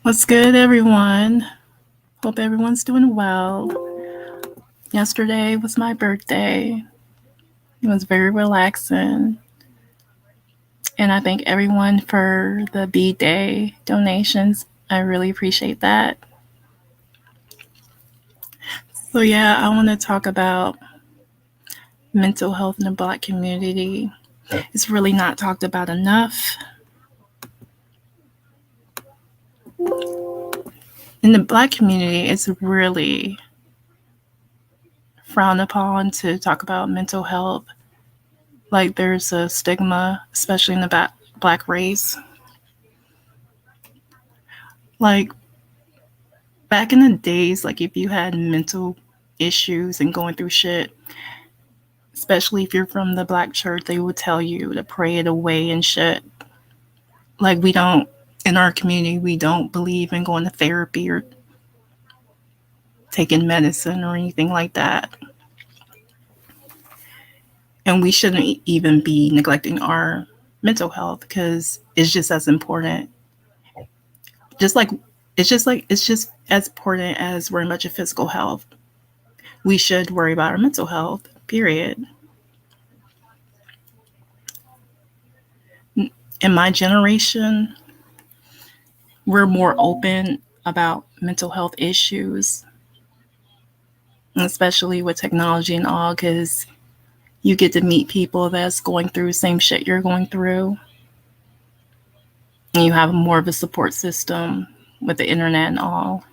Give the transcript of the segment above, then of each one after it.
What's good, everyone? Hope everyone's doing well. Yesterday was my birthday. It was very relaxing. And I thank everyone for the B Day donations. I really appreciate that. So, yeah, I want to talk about mental health in the Black community. It's really not talked about enough. In the Black community, it's really frowned upon to talk about mental health. Like, there's a stigma, especially in the Black race. Like, back in the days, like, if you had mental issues and going through shit, especially if you're from the Black church, they would tell you to pray it away and shit. Like, we don't, in our community, we don't believe in going to therapy or taking medicine or anything like that. And we shouldn't even be neglecting our mental health because it's just as important. Just like it's just as important as worrying about your physical health. We should worry about our mental health, period. In my generation, we're more open about mental health issues, especially with technology and all, because you get to meet people that's going through the same shit you're going through. And you have more of a support system with the internet and all.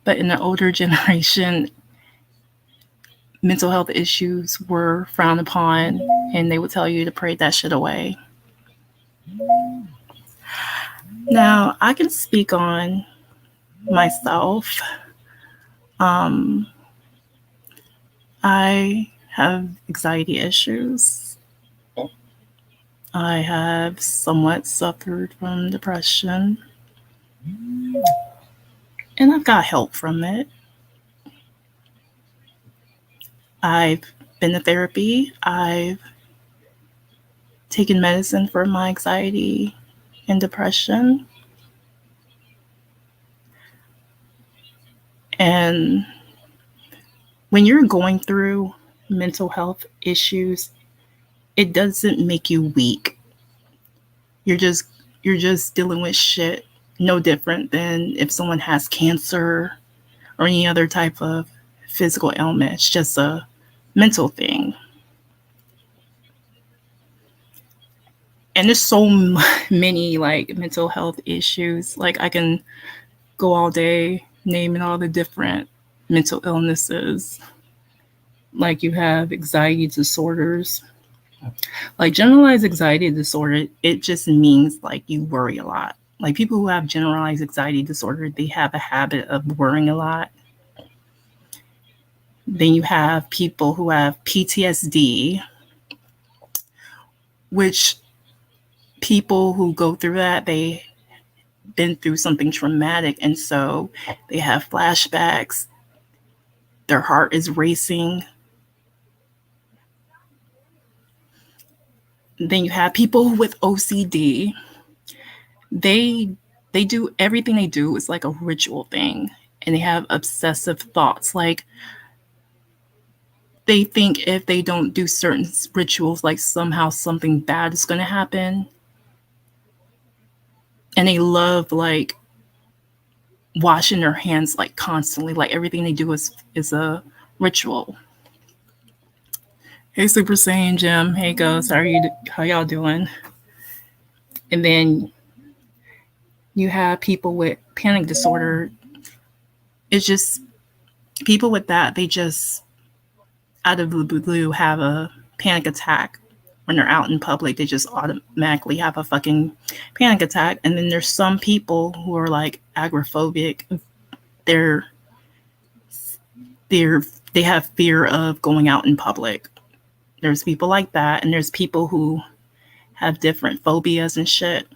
But in the older generation, mental health issues were frowned upon and they would tell you to pray that shit away. Now, I can speak on myself. I have anxiety issues. I have somewhat suffered from depression. And I've got help from it. I've been to therapy. I've taken medicine for my anxiety and depression. And when you're going through mental health issues, it doesn't make you weak. You're just dealing with shit no different than if someone has cancer or any other type of physical ailment. It's just a mental thing. And there's so many like mental health issues. Like, I can go all day naming all the different mental illnesses. Like, you have anxiety disorders. Like, generalized anxiety disorder, it just means like you worry a lot. Like, people who have generalized anxiety disorder, they have a habit of worrying a lot. Then you have people who have PTSD, which people who go through that, they've been through something traumatic, and so they have flashbacks. Their heart is racing. Then you have people with OCD. They do everything they do is like a ritual thing, and they have obsessive thoughts. Like, they think if they don't do certain rituals, like somehow something bad is going to happen. And they love like washing their hands like constantly. Like, everything they do is a ritual. Hey, Super Saiyan Jim. Hey, Ghost. How y'all doing? And then you have people with panic disorder. It's just people with that, they just out of the blue have a panic attack when they're out in public. They just automatically have a fucking panic attack. And then there's some people who are like agoraphobic. They have fear of going out in public. There's people like that, and there's people who have different phobias and shit.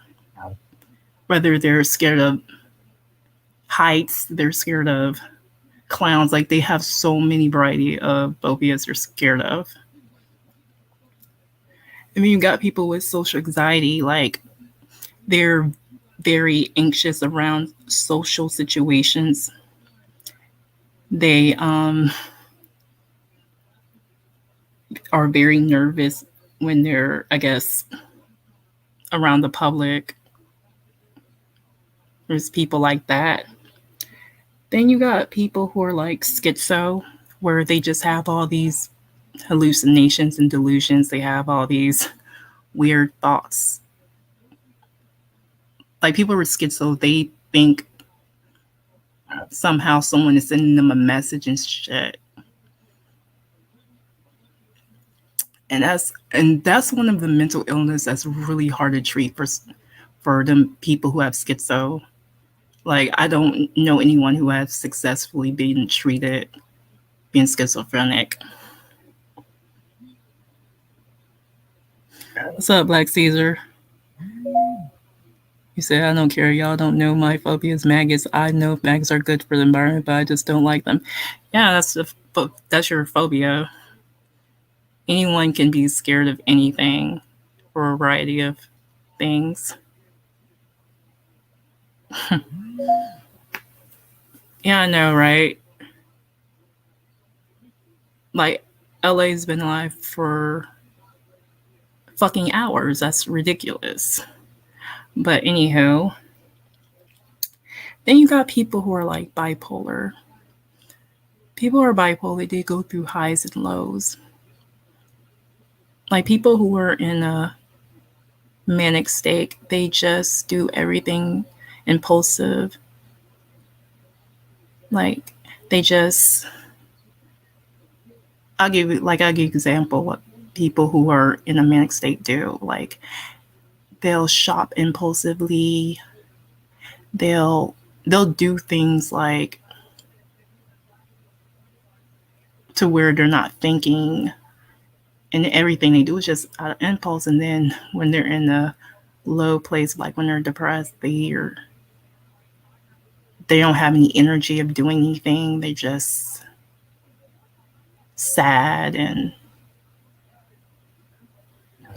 Whether they're scared of heights, they're scared of clowns. Like, they have so many variety of phobias they're scared of. And then you got people with social anxiety, like they're very anxious around social situations. They are very nervous when they're, I guess, around the public. There's people like that. Then you got people who are like schizo, where they just have all these hallucinations and delusions. They have all these weird thoughts. Like people with schizo, they think somehow someone is sending them a message and shit. And that's one of the mental illness that's really hard to treat for them people who have schizo. Like I don't know anyone who has successfully been treated being schizophrenic. What's up, Black Caesar? You say I don't care. Y'all don't know my phobia is maggots. I know maggots are good for the environment, but I just don't like them. Yeah, that's your phobia. Anyone can be scared of anything for a variety of things. Yeah, I know, right? Like LA's been alive for fucking hours. That's ridiculous. But anywho, then you got people who are like bipolar. People who are bipolar, they go through highs and lows. Like people who are in a manic state, they just do everything impulsive. Like they just I'll give you example what people who are in a manic state do. Like they'll shop impulsively. They'll do things like to where they're not thinking, and everything they do is just out of impulse. And then when they're in a low place, like when they're depressed, they don't have any energy of doing anything. They just sad and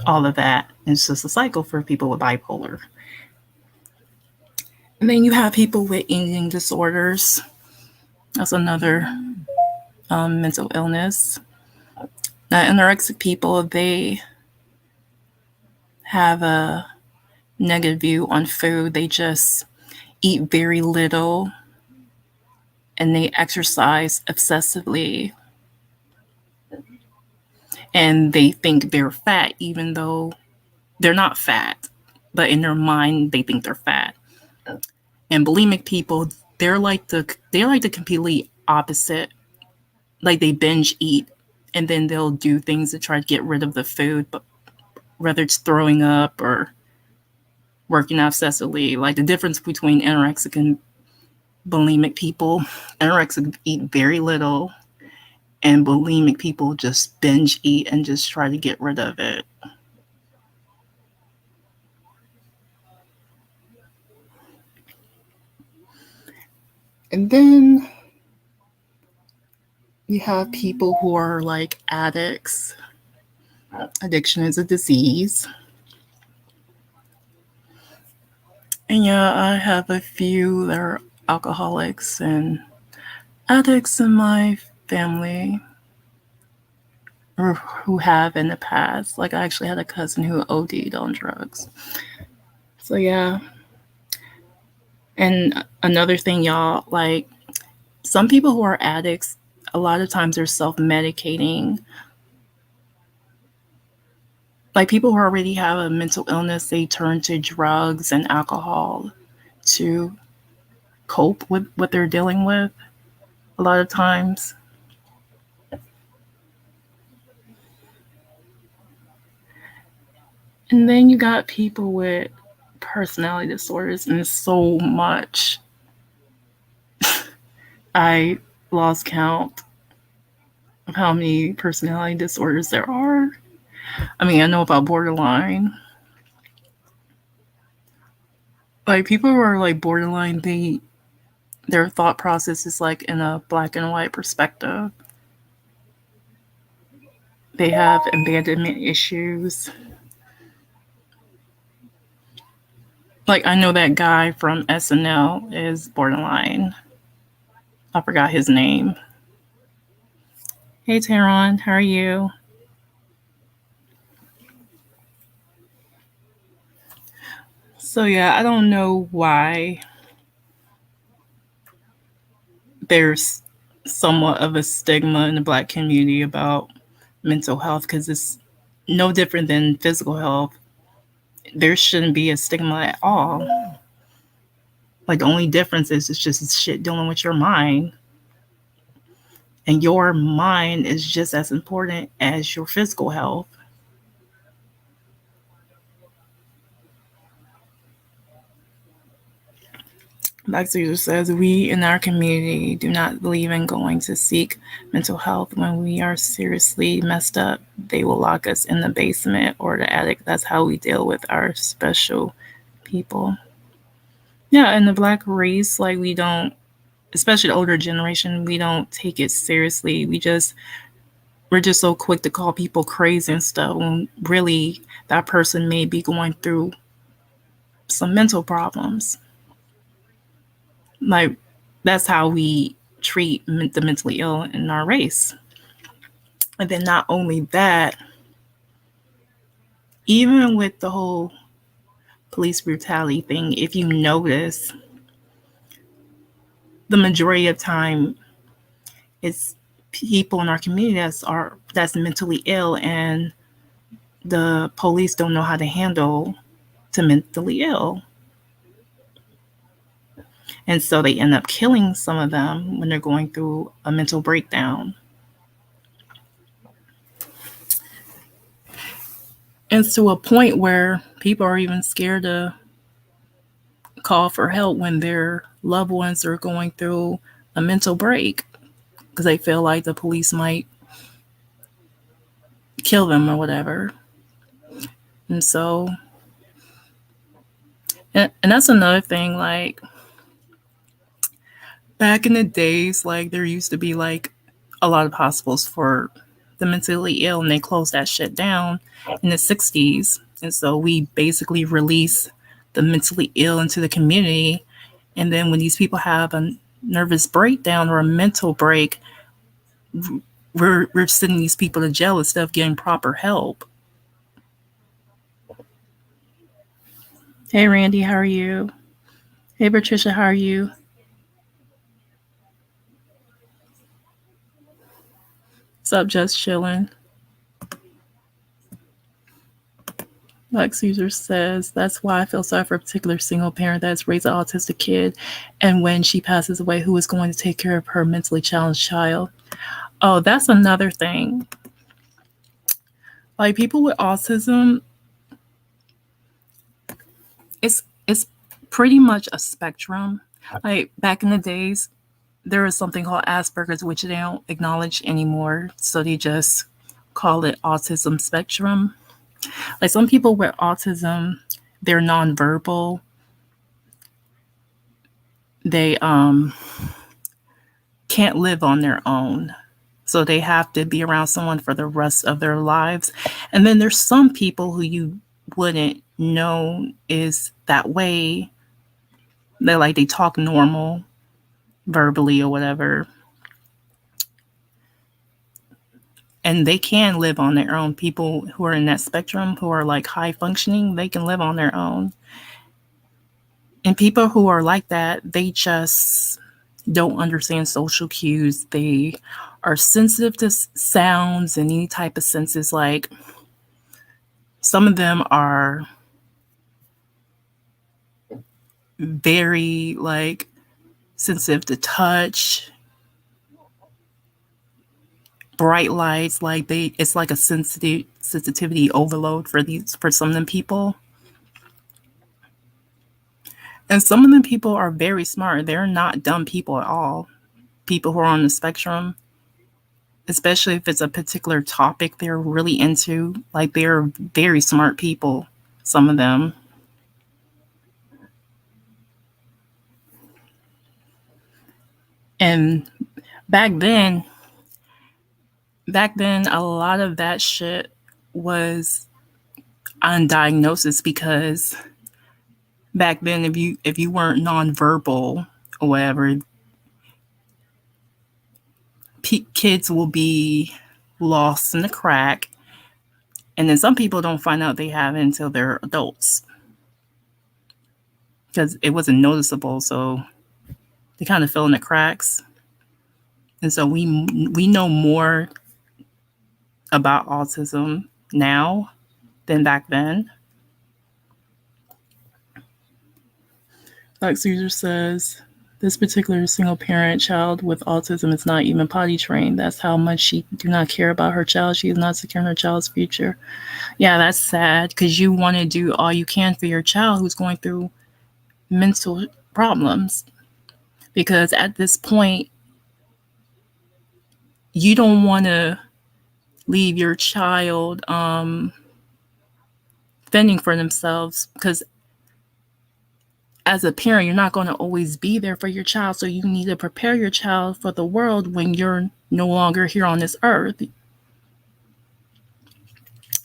all of that. It's just a cycle for people with bipolar. And then you have people with eating disorders. That's another mental illness. Now, anorexic people, they have a negative view on food. They just eat very little and they exercise obsessively. And they think they're fat, even though they're not fat. But in their mind, they think they're fat. And bulimic people, they're like the completely opposite. Like they binge eat and then they'll do things to try to get rid of the food, but whether it's throwing up or working out obsessively. Like the difference between anorexic and bulimic people, anorexic eat very little, and bulimic people just binge eat and just try to get rid of it. And then you have people who are like addicts. Addiction is a disease. And yeah, I have a few that are alcoholics and addicts in my family, or who have in the past. Like I actually had a cousin who OD'd on drugs. So yeah. And another thing, y'all, like some people who are addicts, a lot of times they're self-medicating. Like people who already have a mental illness, they turn to drugs and alcohol to cope with what they're dealing with a lot of times. And then you got people with personality disorders, and it's so much. I lost count of how many personality disorders there are. I mean, I know about borderline. Like people who are like borderline, their thought process is like in a black and white perspective. They have abandonment issues. Like, I know that guy from SNL is borderline. I forgot his name. Hey, Tehran, how are you? So, yeah, I don't know why there's somewhat of a stigma in the Black community about mental health, because it's no different than physical health. There shouldn't be a stigma at all. Like, the only difference is it's just shit dealing with your mind. And your mind is just as important as your physical health. Like Caesar says, we in our community do not believe in going to seek mental health. When we are seriously messed up, they will lock us in the basement or the attic. That's how we deal with our special people. Yeah, in the Black race, like, we don't, especially the older generation, we don't take it seriously. We're just so quick to call people crazy and stuff when really that person may be going through some mental problems. Like, that's how we treat the mentally ill in our race. And then not only that, even with the whole police brutality thing, if you notice, the majority of time it's people in our community that's mentally ill, and the police don't know how to handle the mentally ill. And so they end up killing some of them when they're going through a mental breakdown. And to a point where people are even scared to call for help when their loved ones are going through a mental break, because they feel like the police might kill them or whatever. And so, and that's another thing, like, back in the days, like, there used to be like a lot of hospitals for the mentally ill, and they closed that shit down in the 60s. And so we basically release the mentally ill into the community. And then when these people have a nervous breakdown or a mental break, we're sending these people to jail instead of getting proper help. Hey, Randy, how are you? Hey, Patricia, how are you? What's up, just chilling? Like Caesar says, that's why I feel sorry for a particular single parent that's raised an autistic kid, and when she passes away, who is going to take care of her mentally challenged child? Oh, that's another thing. Like, people with autism, it's pretty much a spectrum. Like, back in the days, there was something called Asperger's, which they don't acknowledge anymore, so they just call it autism spectrum. Like, some people with autism, they're nonverbal. They can't live on their own. So they have to be around someone for the rest of their lives. And then there's some people who you wouldn't know is that way. They talk normal verbally or whatever. And they can live on their own. People who are in that spectrum, who are like high functioning, they can live on their own. And people who are like that, they just don't understand social cues. They are sensitive to sounds and any type of senses. Like, some of them are very like sensitive to touch, bright lights. Like, it's like a sensitivity overload for some of them people. And some of them people are very smart. They're not dumb people at all. People who are on the spectrum, especially if it's a particular topic they're really into, like, they're very smart people, some of them. And back then, a lot of that shit was undiagnosed because back then, if you weren't nonverbal or whatever, kids will be lost in the crack, and then some people don't find out they have it until they're adults because it wasn't noticeable, so they kind of fill in the cracks. And so we know more about autism now than back then. Like Caesar says, this particular single parent child with autism is not even potty trained. That's how much she do not care about her child. She is not secure in her child's future. Yeah, that's sad because you want to do all you can for your child who's going through mental problems. Because at this point, you don't want to leave your child fending for themselves, because as a parent, you're not going to always be there for your child. So you need to prepare your child for the world when you're no longer here on this earth.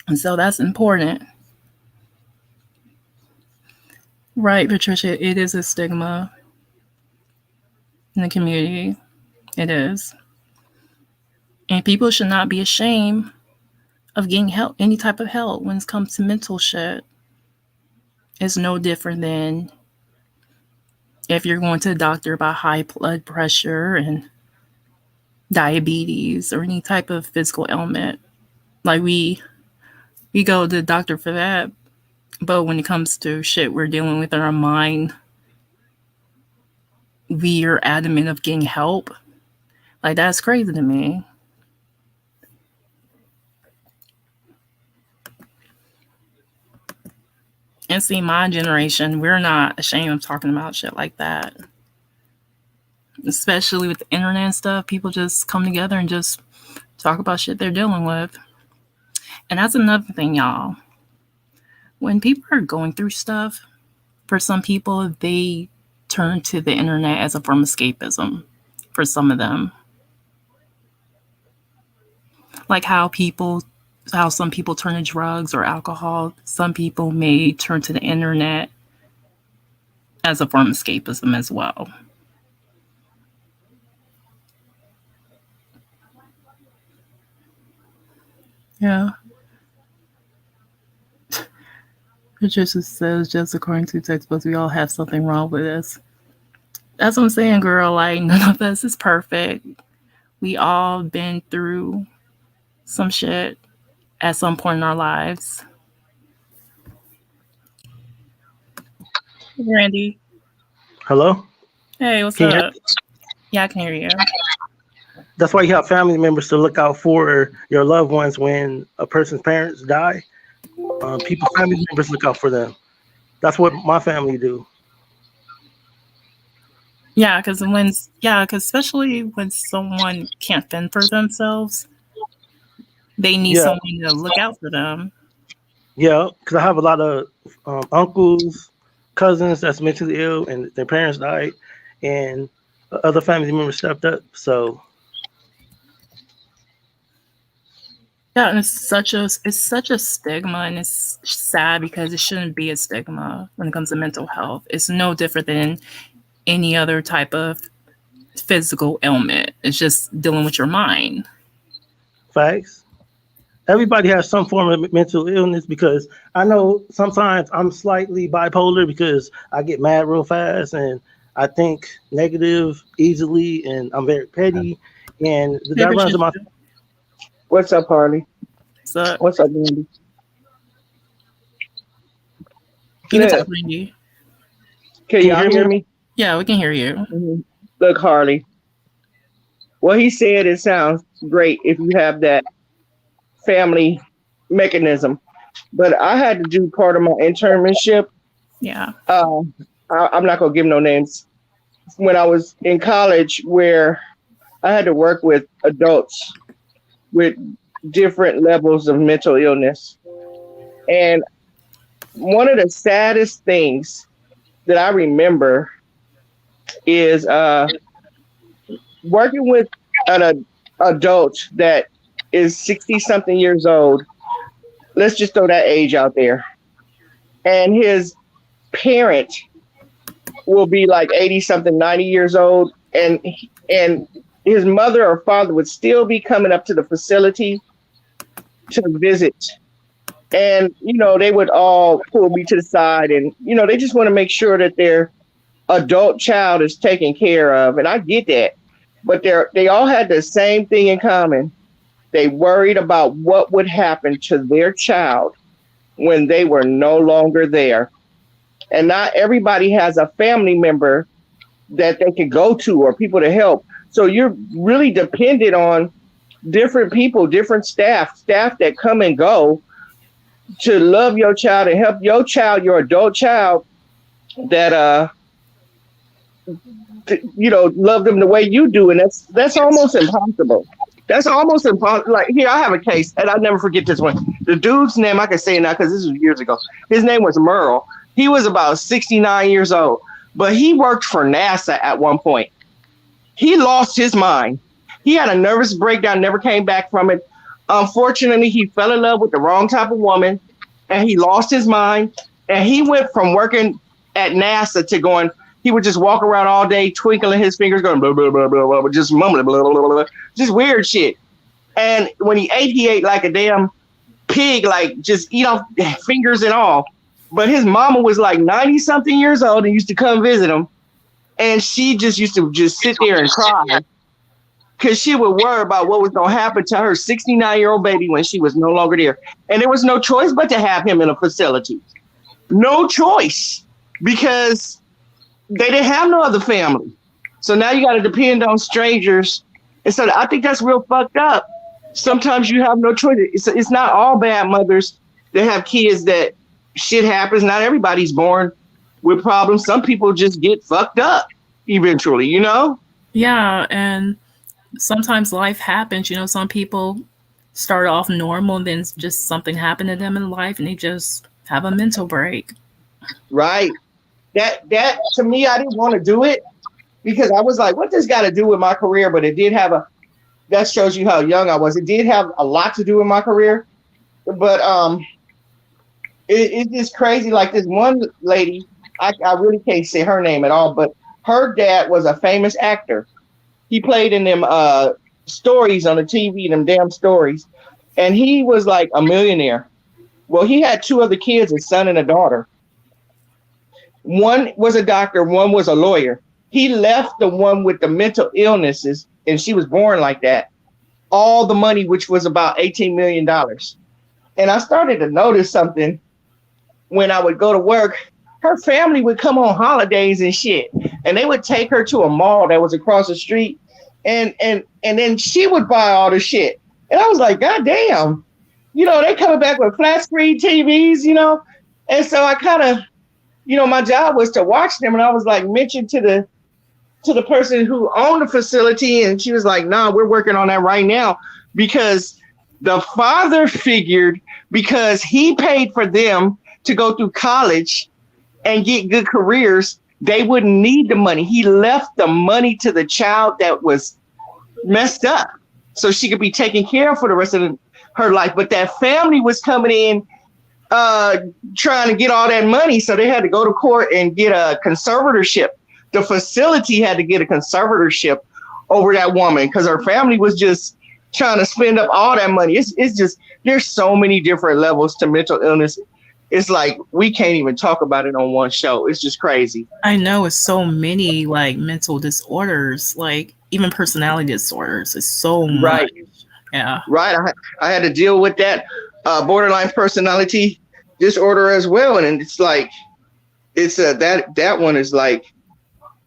And so that's important. Right, Patricia, it is a stigma in the community. It is. And people should not be ashamed of getting help, any type of help when it comes to mental shit. It's no different than if you're going to the doctor about high blood pressure and diabetes or any type of physical ailment. Like we go to the doctor for that, but when it comes to shit we're dealing with in our mind, we are adamant of getting help. Like, that's crazy to me. And see, my generation, we're not ashamed of talking about shit like that. Especially with the internet and stuff, people just come together and just talk about shit they're dealing with. And that's another thing, y'all. When people are going through stuff, for some people, they turn to the internet as a form of escapism. For some of them. Like how some people turn to drugs or alcohol. Some people may turn to the internet as a form of escapism as well. Yeah. Patricia says, just according to textbooks, we all have something wrong with us. That's what I'm saying, girl. Like, none of us is perfect. We all been through some shit at some point in our lives. Randy. Hello? Hey, what's up? Yeah, I can hear you. That's why you have family members to look out for your loved ones when a person's parents die. People's family members look out for them. That's what my family do. Yeah, because especially when someone can't fend for themselves, they need someone to look out for them. Yeah, because I have a lot of uncles, cousins that's mentally ill, and their parents died, and other family members stepped up. So yeah, and it's such a stigma, and it's sad because it shouldn't be a stigma when it comes to mental health. It's no different than any other type of physical ailment. It's just dealing with your mind. Facts. Everybody has some form of mental illness, because I know sometimes I'm slightly bipolar because I get mad real fast and I think negative easily, and I'm very petty, and that runs in my. What's up, Harley? What's up, Andy? You can talk, Randy. Can y'all hear me? Yeah, we can hear you. Mm-hmm. Look, Harley, what he said, it sounds great if you have that family mechanism, but I had to do part of my internship. Yeah. I'm not gonna give no names. When I was in college, where I had to work with adults with different levels of mental illness, and one of the saddest things that I remember is working with an adult that is 60-something years old. Let's just throw that age out there. And his parent will be like 80 something, 90 years old, and his mother or father would still be coming up to the facility to visit. And, they would all pull me to the side and, they just want to make sure that their adult child is taken care of. And I get that. But they all had the same thing in common. They worried about what would happen to their child when they were no longer there. And not everybody has a family member that they can go to or people to help. So you're really dependent on different people, different staff that come and go to love your child and help your child, your adult child, that love them the way you do. And that's almost impossible. That's almost impossible. Like, here, I have a case, and I'll never forget this one. The dude's name, I can say it now because this was years ago. His name was Merle. He was about 69 years old, but he worked for NASA at one point. He lost his mind. He had a nervous breakdown, never came back from it. Unfortunately, he fell in love with the wrong type of woman, and he lost his mind. And he went from working at NASA to going, he would just walk around all day, twinkling his fingers, going blah, blah, blah, blah, blah, just mumbling, blah, blah, blah, blah, just weird shit. And when he ate like a damn pig, like just eat off fingers and all. But his mama was like 90 something years old and used to come visit him. And she just used to just sit there and cry because she would worry about what was going to happen to her 69-year-old baby when she was no longer there. And there was no choice but to have him in a facility. No choice, because they didn't have no other family. So now you got to depend on strangers. And so I think that's real fucked up. Sometimes you have no choice. It's not all bad mothers that have kids that shit happens. Not everybody's born with problems. Some people just get fucked up eventually, Yeah, and sometimes life happens. Some people start off normal and then just something happened to them in life and they just have a mental break. Right. That to me, I didn't want to do it because I was like, what does got to do with my career? But it did have that shows you how young I was. It did have a lot to do with my career. But it's just crazy. Like this one lady, I really can't say her name at all, but her dad was a famous actor. He played in them stories on the TV, them damn stories. And he was like a millionaire. Well, he had two other kids, a son and a daughter. One was a doctor, one was a lawyer. He left the one with the mental illnesses, and she was born like that, all the money, which was about $18 million. And I started to notice something when I would go to work. Her family would come on holidays and shit, and they would take her to a mall that was across the street, and then she would buy all the shit. And I was like, God damn, they coming back with flat screen TVs, And so I kind of, my job was to watch them, and I was like, mentioned to the person who owned the facility, and she was like, nah, we're working on that right now, because the father figured because he paid for them to go through college and get good careers, they wouldn't need the money. He left the money to the child that was messed up so she could be taken care of for the rest of her life. But that family was coming in trying to get all that money, so they had to go to court and get a conservatorship. The facility had to get a conservatorship over that woman because her family was just trying to spend up all that money. It's just, there's so many different levels to mental illness. It's like we can't even talk about it on one show. It's just crazy. I know it's so many like mental disorders, like even personality disorders. It's so much. Right. Yeah. Right. I had to deal with that borderline personality disorder as well, and it's like that one is like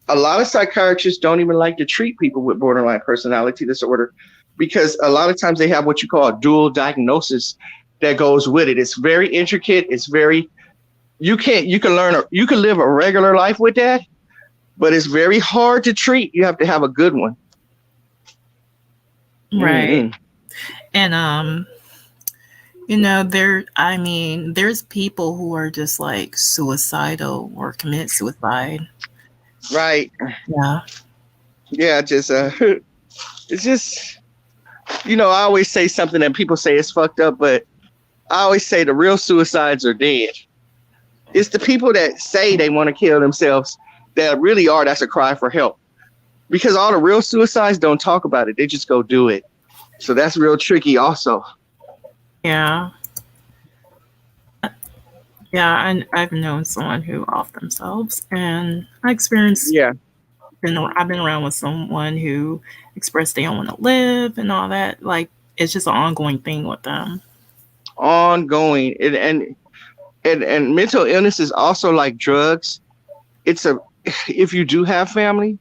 a lot of psychiatrists don't even like to treat people with borderline personality disorder because a lot of times they have what you call a dual diagnosis that goes with it. It's very intricate. It's very, you can live a regular life with that, but it's very hard to treat. You have to have a good one. Right. Mm-hmm. And, there's people who are just like suicidal or commit suicide. Right. Yeah. Yeah. Just, it's just, I always say something that people say it's fucked up, but I always say the real suicides are dead. It's the people that say they want to kill themselves that really are. That's a cry for help. Because all the real suicides don't talk about it. They just go do it. So that's real tricky also. Yeah. Yeah, and I've known someone who off themselves, and I experienced. Yeah. I've been around with someone who expressed they don't want to live and all that. Like it's just an ongoing thing with them. Ongoing, and mental illness is also like drugs. If you do have family,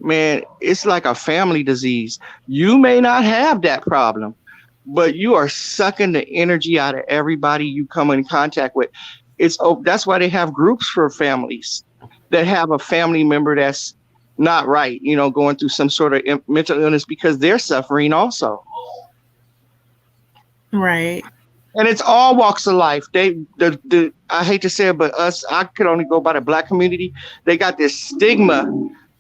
man, it's like a family disease. You may not have that problem, but you are sucking the energy out of everybody you come in contact with. That's why they have groups for families that have a family member that's not right, going through some sort of mental illness because they're suffering also. Right. And it's all walks of life. I hate to say it, but I could only go by the Black community. They got this stigma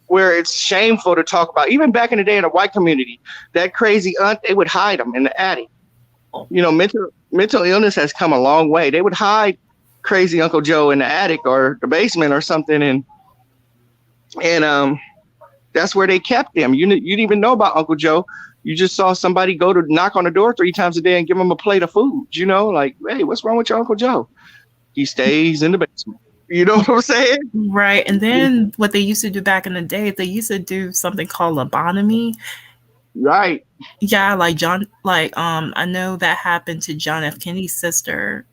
where it's shameful to talk about. Even back in the day in the white community, that crazy aunt, they would hide them in the attic. Mental illness has come a long way. They would hide crazy Uncle Joe in the attic or the basement or something, and that's where they kept them. You didn't even know about Uncle Joe. You just saw somebody go to knock on the door 3 times a day and give him a plate of food. Like, hey, what's wrong with your Uncle Joe? He stays in the basement. You know what I'm saying? Right. And then what they used to do back in the day, they used to do something called lobotomy. Right. Yeah, like I know that happened to John F. Kennedy's sister.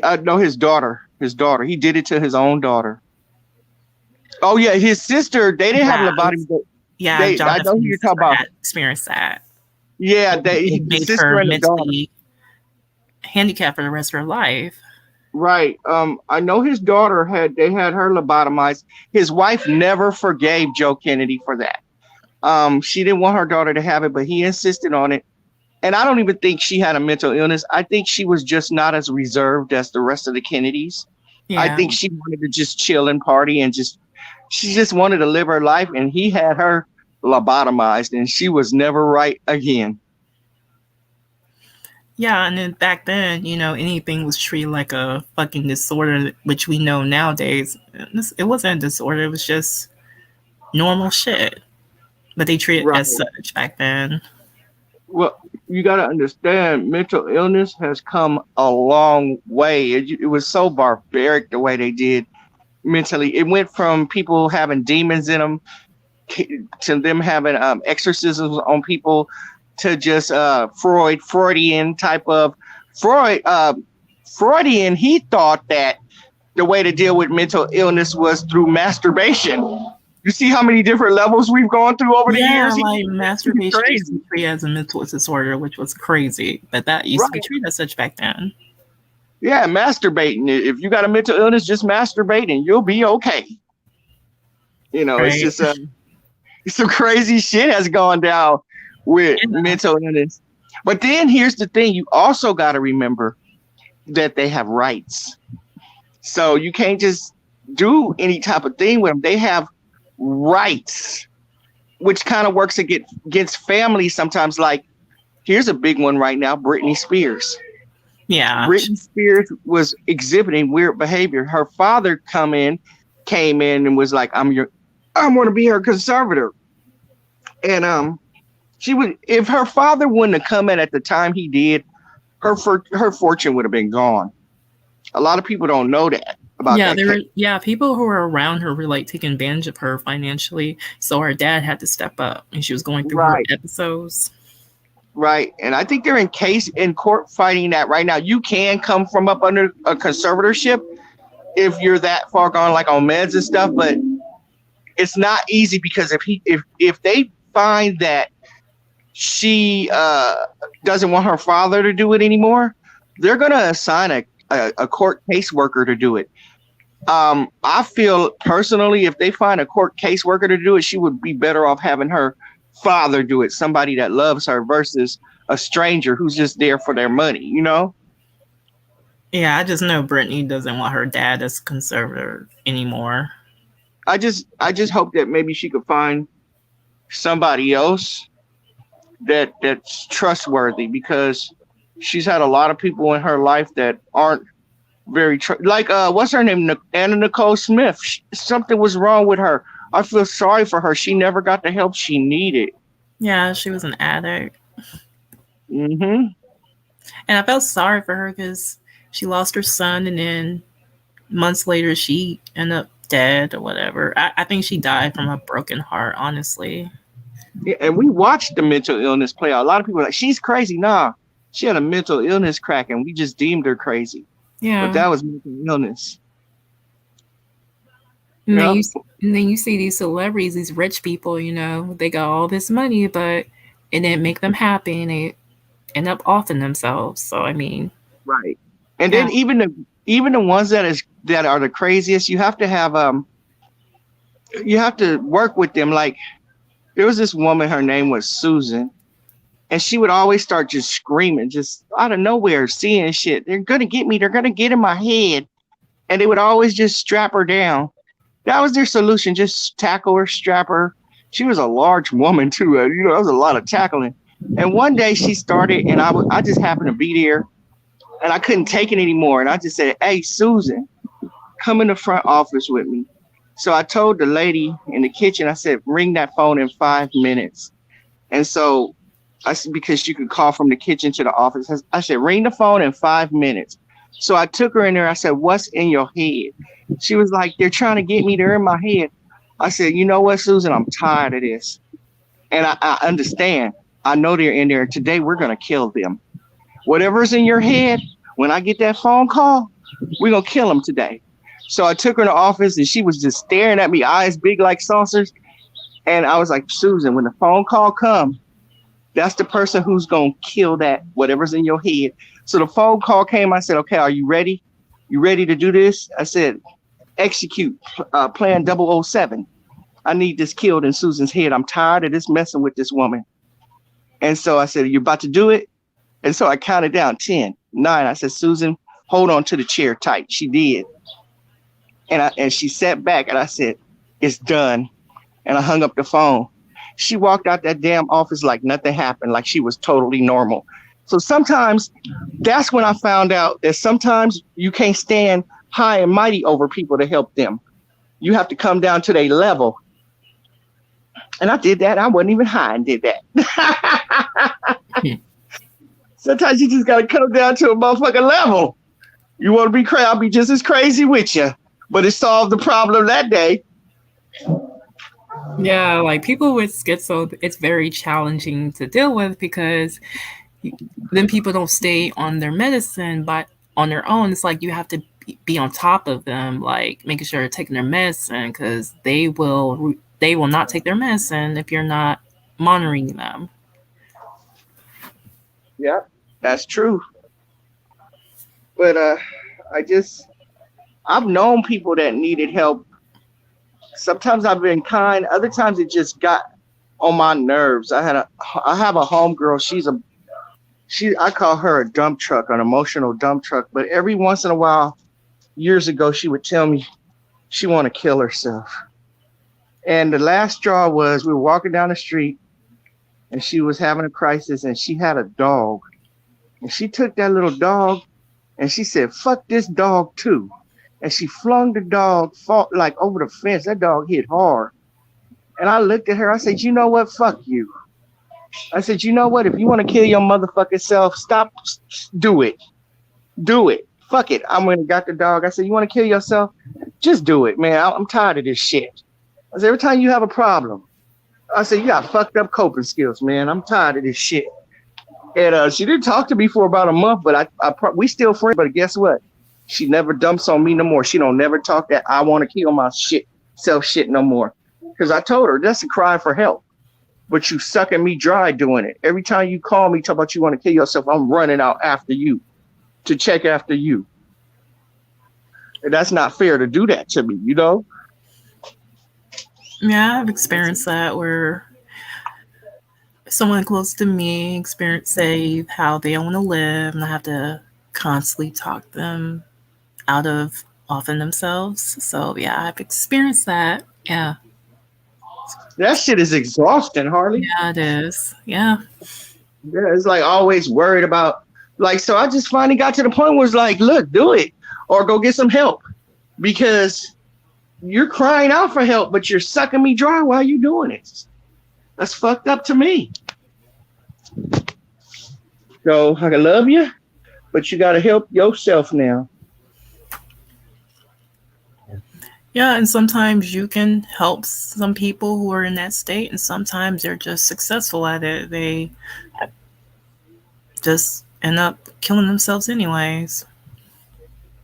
I know his daughter. He did it to his own daughter. Oh yeah, his sister. They didn't have lobotomy. Yeah, I know who you're talking about. Experienced that. Yeah, it made her mentally handicapped for the rest of her life. Right. I know his daughter had her lobotomized. His wife never forgave Joe Kennedy for that. She didn't want her daughter to have it, but he insisted on it. And I don't even think she had a mental illness. I think she was just not as reserved as the rest of the Kennedys. Yeah. I think she wanted to just chill and party and she just wanted to live her life. And he had her lobotomized and she was never right again. Yeah, and then back then, anything was treated like a fucking disorder, which we know nowadays. It wasn't a disorder. It was just normal shit. But they treated it as such back then. Well, you got to understand, mental illness has come a long way. It was so barbaric the way they did mentally. It went from people having demons in them to them having exorcisms on people to just Freudian type of Freudian. He thought that the way to deal with mental illness was through masturbation. You see how many different levels we've gone through over the years? Yeah, like masturbation used to be treated as a mental disorder, which was crazy. But that used to be treated as such back then. Yeah, masturbating. If you got a mental illness, just masturbate and you'll be okay. It's just some crazy shit has gone down with mental illness. But then here's the thing. You also got to remember that they have rights. So you can't just do any type of thing with them. They have rights, which kind of works against families sometimes. Like, here's a big one right now, Britney Spears. Yeah. Britney Spears was exhibiting weird behavior. Her father came in and was like, I'm going to be her conservator. And if her father wouldn't have come in at the time he did, her fortune would have been gone. A lot of people don't know that. People who were around her were like taking advantage of her financially. So her dad had to step up and she was going through her episodes. Right. And I think they're in court fighting that right now. You can come from up under a conservatorship if you're that far gone, like on meds and stuff, but it's not easy because if they find that she doesn't want her father to do it anymore, they're going to assign a court caseworker to do it. I feel personally, if they find a court caseworker to do it, she would be better off having her father do it, somebody that loves her versus a stranger who's just there for their money, Yeah, I just know Britney doesn't want her dad as conservator anymore. I just hope that maybe she could find somebody else that's trustworthy, because she's had a lot of people in her life that aren't Like what's her name? Anna Nicole Smith. Something was wrong with her. I feel sorry for her. She never got the help she needed. Yeah, she was an addict. Mm-hmm. And I felt sorry for her because she lost her son, and then months later she ended up dead or whatever. I think she died from a broken heart, honestly. Yeah, and we watched the mental illness play out. A lot of people are like, she's crazy. Nah, she had a mental illness crack, and we just deemed her crazy. Yeah. But that was mental illness. And then, and then you see these celebrities, these rich people, you know, they got all this money, but it didn't make them happy, and they end up offing themselves. So I mean, right. And then even the ones that are the craziest, you have to have you have to work with them. Like there was this woman, her name was Susan, and she would always start just screaming, just out of nowhere, seeing shit. They're gonna get me. They're gonna get in my head, and they would always just strap her down. That was their solution. Just tackle her, strap her. She was a large woman too. You know, that was a lot of tackling. And one day she started, and I just happened to be there, and I couldn't take it anymore. And I just said, "Hey, Susan, come in the front office with me." So I told the lady in the kitchen, I said, "Ring that phone in 5 minutes." And so I said, because you could call from the kitchen to the office, I said, "Ring the phone in 5 minutes." So I took her in there. I said, "What's in your head?" She was like, "They're trying to get me. They're in my head." I said, "You know what, Susan? I'm tired of this. And I understand. I know they're in there. Today, we're going to kill them. Whatever's in your head, when I get that phone call, we're going to kill them today." So I took her in the office, and she was just staring at me, eyes big like saucers. And I was like, "Susan, when the phone call comes, that's the person who's going to kill that, whatever's in your head." So the phone call came. I said, "Okay, are you ready? You ready to do this?" I said, "Execute plan 007. I need this killed in Susan's head. I'm tired of this messing with this woman." And so I said, "You're about to do it?" And so I counted down 10, 9. I said, "Susan, hold on to the chair tight." She did. And she sat back, and I said, "It's done." And I hung up the phone. She walked out that damn office like nothing happened, like she was totally normal. So sometimes that's when I found out that sometimes you can't stand high and mighty over people to help them. You have to come down to their level. And I did that. I wasn't even high and did that. Sometimes you just got to come down to a motherfucking level. You want to be crazy, I'll be just as crazy with you. But it solved the problem that day. Yeah, like people with schizo, it's very challenging to deal with because then people don't stay on their medicine, but on their own, it's like you have to be on top of them, like making sure they're taking their medicine, because they will not take their medicine if you're not monitoring them. Yeah, that's true. But I've known people that needed help. Sometimes I've been kind. Other times it just got on my nerves. I have a homegirl. I call her a dump truck, an emotional dump truck. But every once in a while, years ago, she would tell me she want to kill herself. And the last straw was we were walking down the street, and she was having a crisis, and she had a dog. And she took that little dog, and she said, "Fuck this dog too." And she flung the dog like over the fence. That dog hit hard. And I looked at her. I said, "You know what? Fuck you." I said, "You know what? If you want to kill your motherfucking self, stop. Do it. Do it. Fuck it." I went and got the dog. I said, "You want to kill yourself? Just do it, man. I'm tired of this shit." I said, "Every time you have a problem," I said, "you got fucked up coping skills, man. I'm tired of this shit." And she didn't talk to me for about a month, but we still friends. But guess what? She never dumps on me no more. She don't never talk that I want to kill myself shit no more. Because I told her that's a cry for help. But you sucking me dry doing it. Every time you call me, talk about you want to kill yourself, I'm running out after you to check after you. And that's not fair to do that to me, you know? Yeah, I've experienced that where someone close to me say how they don't want to live, and I have to constantly talk them out of offing themselves. So yeah, I've experienced that. Yeah. That shit is exhausting, Harley. Yeah, it is. Yeah. Yeah, it's like always worried about, like, so I just finally got to the point where it's like, look, do it. or go get some help, because you're crying out for help, but you're sucking me dry while you doing it. That's fucked up to me. So I love you, but you got to help yourself now. Yeah, and sometimes you can help some people who are in that state, and sometimes they're just successful at it. They just end up killing themselves anyways.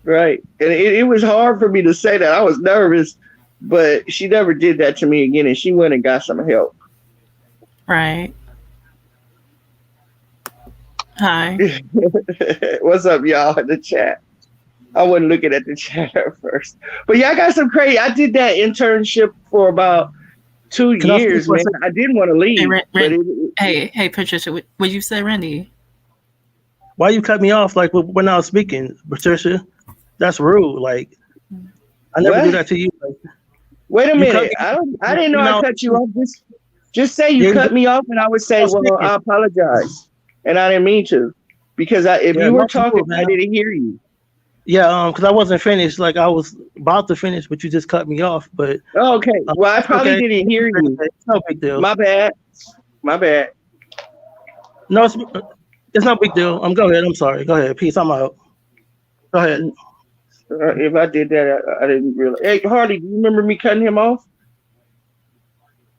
Right. And it was hard for me to say that. I was nervous, but she never did that to me again, and she went and got some help. Right. Hi. What's up, y'all, in the chat? I wasn't looking at the chat at first. But yeah, I got some crazy. I did that internship for about 2 years, man. I didn't want to leave. Hey, Patricia, what did you say, Randy? Why you cut me off like when I was speaking, Patricia? That's rude. Like, I never do that to you. Like, wait a minute. I didn't know I cut you off. Just say you cut me off, and I would say, well, I apologize. And I didn't mean to. Because if you were talking, I didn't hear you. Yeah, because I wasn't finished. Like, I was about to finish, but you just cut me off. But okay. Well, I probably didn't hear you. It's no big deal. My bad. No, it's no big deal. Go ahead. I'm sorry. Go ahead. Peace. I'm out. Go ahead. If I did that, I didn't realize. Hey, Hardy, do you remember me cutting him off?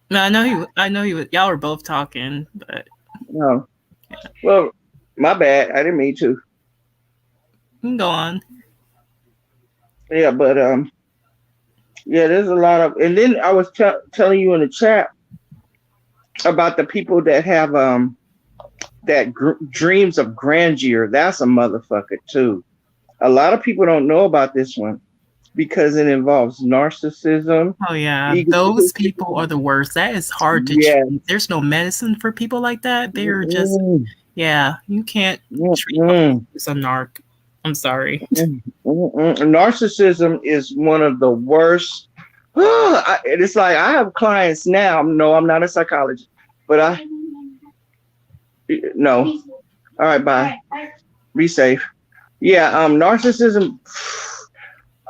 No, I know he was. Y'all were both talking, but no. Well, my bad. I didn't mean to. You can go on. Yeah, but yeah, there's a lot of, and then I was telling you in the chat about the people that have that dreams of grandeur. That's a motherfucker too. A lot of people don't know about this one because it involves narcissism. Oh yeah, those people are the worst. That is hard to treat. There's no medicine for people like that. They're just you can't treat them as a narc. I'm sorry. Narcissism is one of the worst. It's like I have clients now. No, I'm not a psychologist, but no. All right, bye. Be safe. Yeah, narcissism.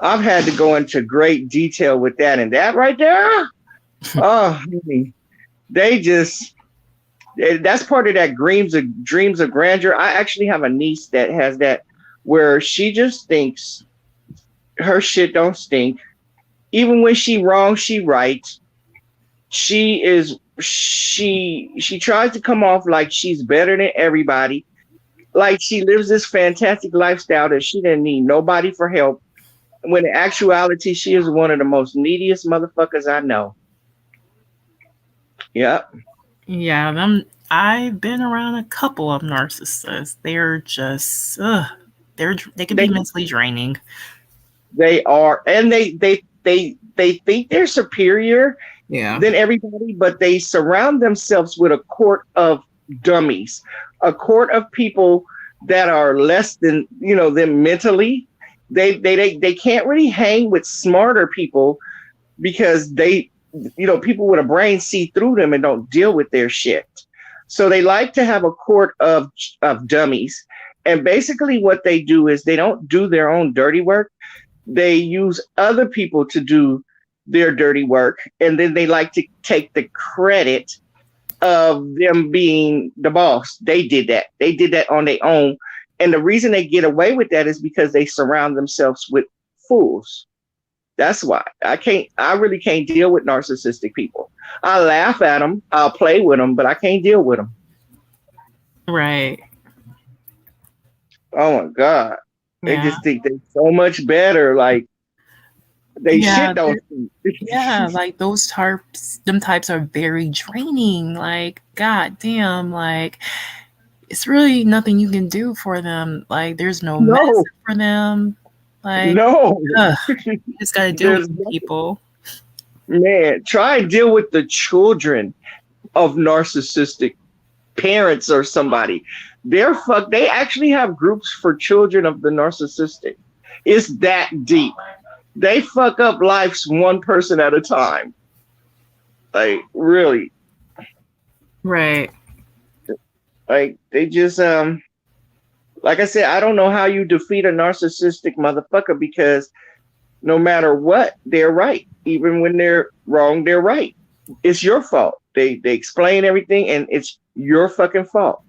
I've had to go into great detail with that, and that right there. That's part of that dreams of grandeur. I actually have a niece that has that, where she just thinks her shit don't stink. Even when she wrong, she right. She tries to come off like she's better than everybody. Like she lives this fantastic lifestyle that she didn't need nobody for help. When in actuality, she is one of the most neediest motherfuckers I know. Yep. Yeah, I've been around a couple of narcissists. They're just they can be mentally draining. They are, and they think they're superior than everybody, but they surround themselves with a court of dummies, a court of people that are less than them mentally. They can't really hang with smarter people because people with a brain see through them and don't deal with their shit. So they like to have a court of dummies. And basically what they do is they don't do their own dirty work. They use other people to do their dirty work. And then they like to take the credit of them being the boss. They did that. They did that on their own. And the reason they get away with that is because they surround themselves with fools. That's why I really can't deal with narcissistic people. I laugh at them. I'll play with them, but I can't deal with them. Right. Oh my God. They just think they're so much better. Like shit don't. Like those types are very draining. Like, God damn, like it's really nothing you can do for them. Like there's no medicine for them. Like you just gotta deal with people. Man, try and deal with the children of narcissistic parents or somebody. They actually have groups for children of the narcissistic. It's that deep. They fuck up lives one person at a time. Like really. Right. Like they just Like I said, I don't know how you defeat a narcissistic motherfucker because no matter what, they're right. Even when they're wrong, they're right. It's your fault. They explain everything, and it's your fucking fault.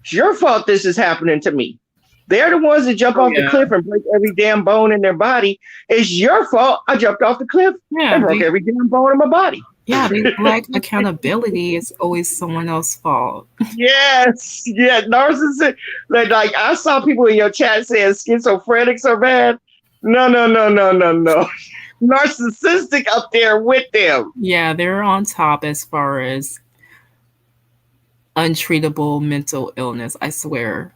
It's your fault this is happening to me. They're the ones that jump off the cliff and break every damn bone in their body. It's your fault I jumped off the cliff and broke every damn bone in my body. Yeah, they lack accountability. It's always someone else's fault. Yes, yeah, narcissistic. Like I saw people in your chat saying schizophrenics are bad. No. Narcissistic up there with them. Yeah, they're on top as far as untreatable mental illness, I swear.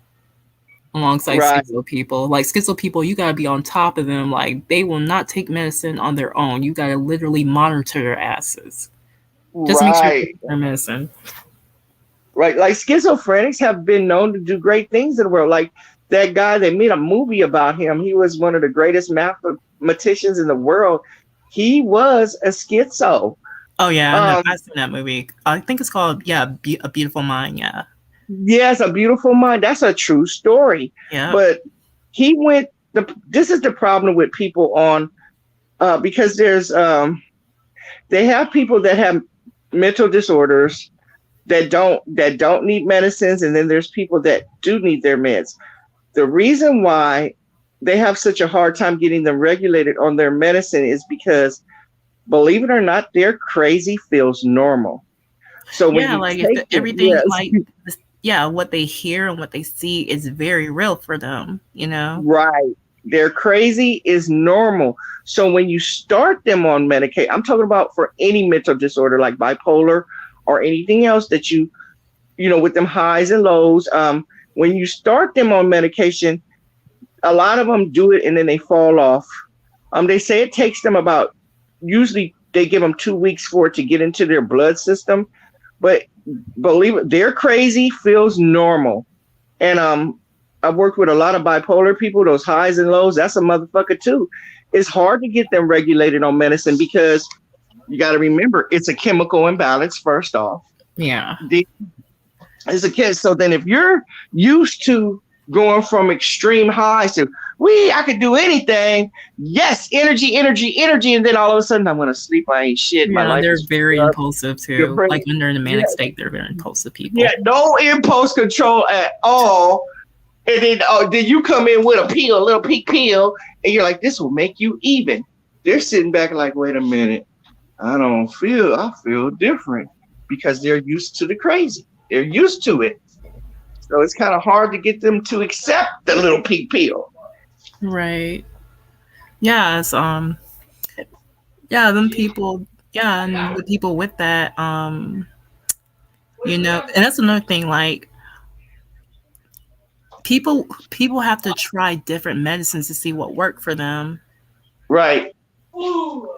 Alongside schizo people. Like schizo people, you gotta be on top of them. Like they will not take medicine on their own. You gotta literally monitor their asses. Just make sure you take their medicine. Right. Like schizophrenics have been known to do great things in the world. Like that guy, they made a movie about him. He was one of the greatest mathematicians in the world. He was a schizo. Oh yeah, I've seen that movie. I think it's called A Beautiful Mind. Yeah. Yes, A Beautiful Mind. That's a true story. Yeah. But he went. This is the problem with people on, because there's they have people that have mental disorders that don't need medicines, and then there's people that do need their meds. The reason why they have such a hard time getting them regulated on their medicine is because, believe it or not, their crazy feels normal. So when everything what they hear and what they see is very real for them, you know? Right. Their crazy is normal. So when you start them on medication, I'm talking about for any mental disorder like bipolar or anything else that you know, with them highs and lows, when you start them on medication, a lot of them do it and then they fall off. They say it takes them usually they give them 2 weeks for it to get into their blood system, but believe it, their crazy feels normal. And I've worked with a lot of bipolar people, those highs and lows, that's a motherfucker too. It's hard to get them regulated on medicine because you got to remember it's a chemical imbalance first off. Yeah. It's a kid. So then if you're used to going from extreme highs to I could do anything. Yes, energy. And then all of a sudden I'm gonna sleep. I ain't shit. My life they're very impulsive too. Like when they're in a manic state, they're very impulsive people. Yeah, no impulse control at all. And then you come in with a little pink pill, and you're like, this will make you even. They're sitting back like, wait a minute. I feel different because they're used to the crazy. They're used to it. So it's kind of hard to get them to accept the little pink pill. Right. Yes. Them people. Yeah, and the people with that. You know, and that's another thing. Like, people have to try different medicines to see what worked for them. Right.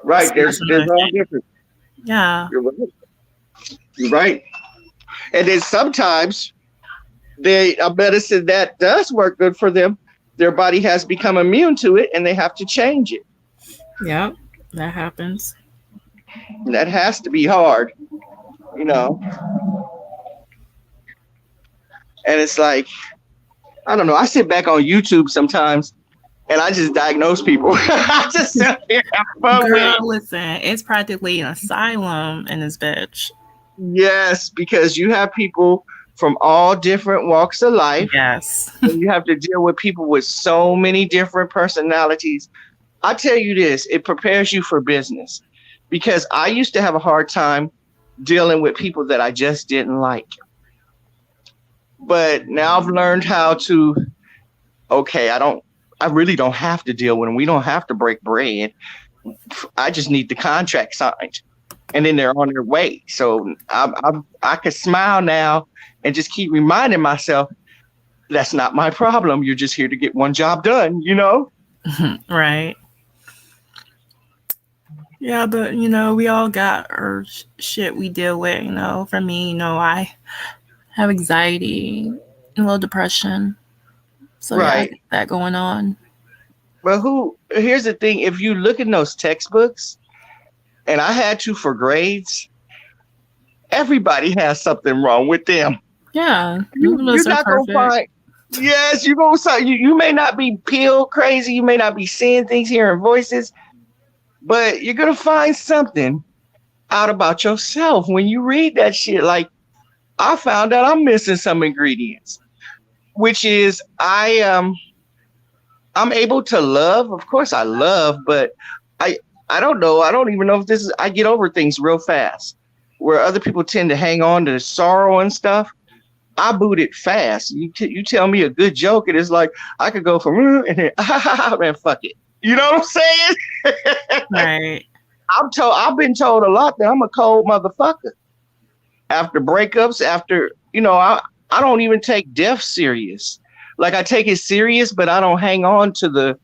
Right. So there's all different. Yeah. You're right. And then sometimes a medicine that does work good for them, their body has become immune to it and they have to change it. Yep, that happens. That has to be hard, you know. And it's like, I don't know. I sit back on YouTube sometimes and I just diagnose people. I just sit there and have fun with it. Listen, it's practically an asylum in this bitch. Yes, because you have people from all different walks of life. Yes. And you have to deal with people with so many different personalities. I tell you this, it prepares you for business because I used to have a hard time dealing with people that I just didn't like. But now I've learned how to, I really don't have to deal with them. We don't have to break bread. I just need the contract signed. And then they're on their way. So I can smile now and just keep reminding myself, that's not my problem. You're just here to get one job done, you know? Right. Yeah, but, you know, we all got our shit we deal with, you know. For me, you know, I have anxiety and a little depression. So right. Yeah, I get that going on. Well, here's the thing. If you look in those textbooks, and I had to for grades, everybody has something wrong with them. Yeah. You're not going to find, Yes, you go. So you may not be pill crazy, you may not be seeing things, hearing voices, but you're gonna find something out about yourself when you read that shit. Like I found out I'm missing some ingredients, which is I'm able to love. Of course, I love, but I I don't know. I don't even know if this is. I get over things real fast, where other people tend to hang on to sorrow and stuff. I boot it fast. You tell me a good joke, and it's like I could go from and then man, fuck it. You know what I'm saying? Right. I've been told a lot that I'm a cold motherfucker. After breakups, I don't even take death serious. Like I take it serious, but I don't hang on to the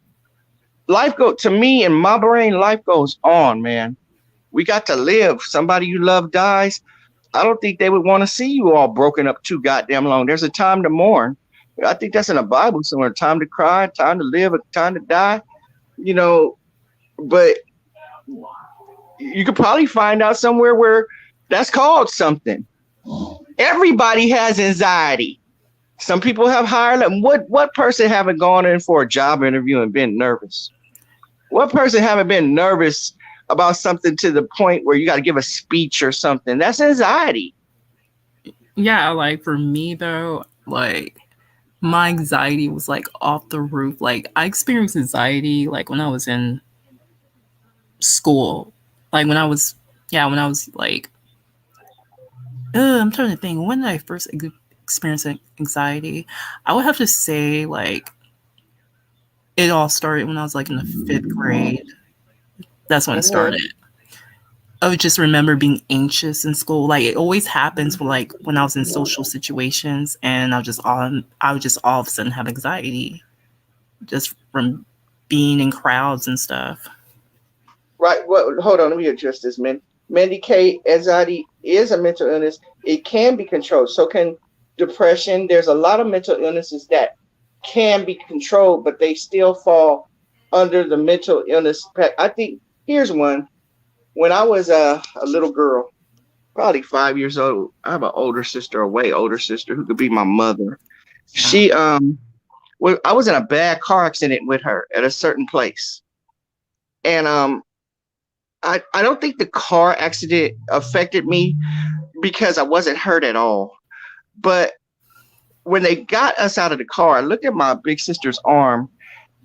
to me in my brain, life goes on, man. We got to live. Somebody you love dies. I don't think they would want to see you all broken up too goddamn long. There's a time to mourn. I think that's in the Bible somewhere. Time to cry, time to live, a time to die. But you could probably find out somewhere where that's called something. Everybody has anxiety. Some people have higher level. What person haven't gone in for a job interview and been nervous? What person haven't been nervous about something to the point where you got to give a speech or something? That's anxiety. Yeah, like for me though, like my anxiety was like off the roof. Like I experienced anxiety like when I was in school. Like when I was like, I'm trying to think, when did I first experience anxiety? I would have to say like it all started when I was like in the 5th grade. That's when it started. I would just remember being anxious in school. Like it always happens like when I was in social situations, and I would just all of a sudden have anxiety just from being in crowds and stuff. Right. Well, hold on. Let me address this, man. Mandy K, anxiety is a mental illness. It can be controlled. So can depression. There's a lot of mental illnesses that can be controlled, but they still fall under the mental illness. I think here's one. When I was a little girl, probably 5 years old, I have an older sister, a way older sister, who could be my mother. She I was in a bad car accident with her at a certain place. And I don't think the car accident affected me because I wasn't hurt at all. But when they got us out of the car, I looked at my big sister's arm,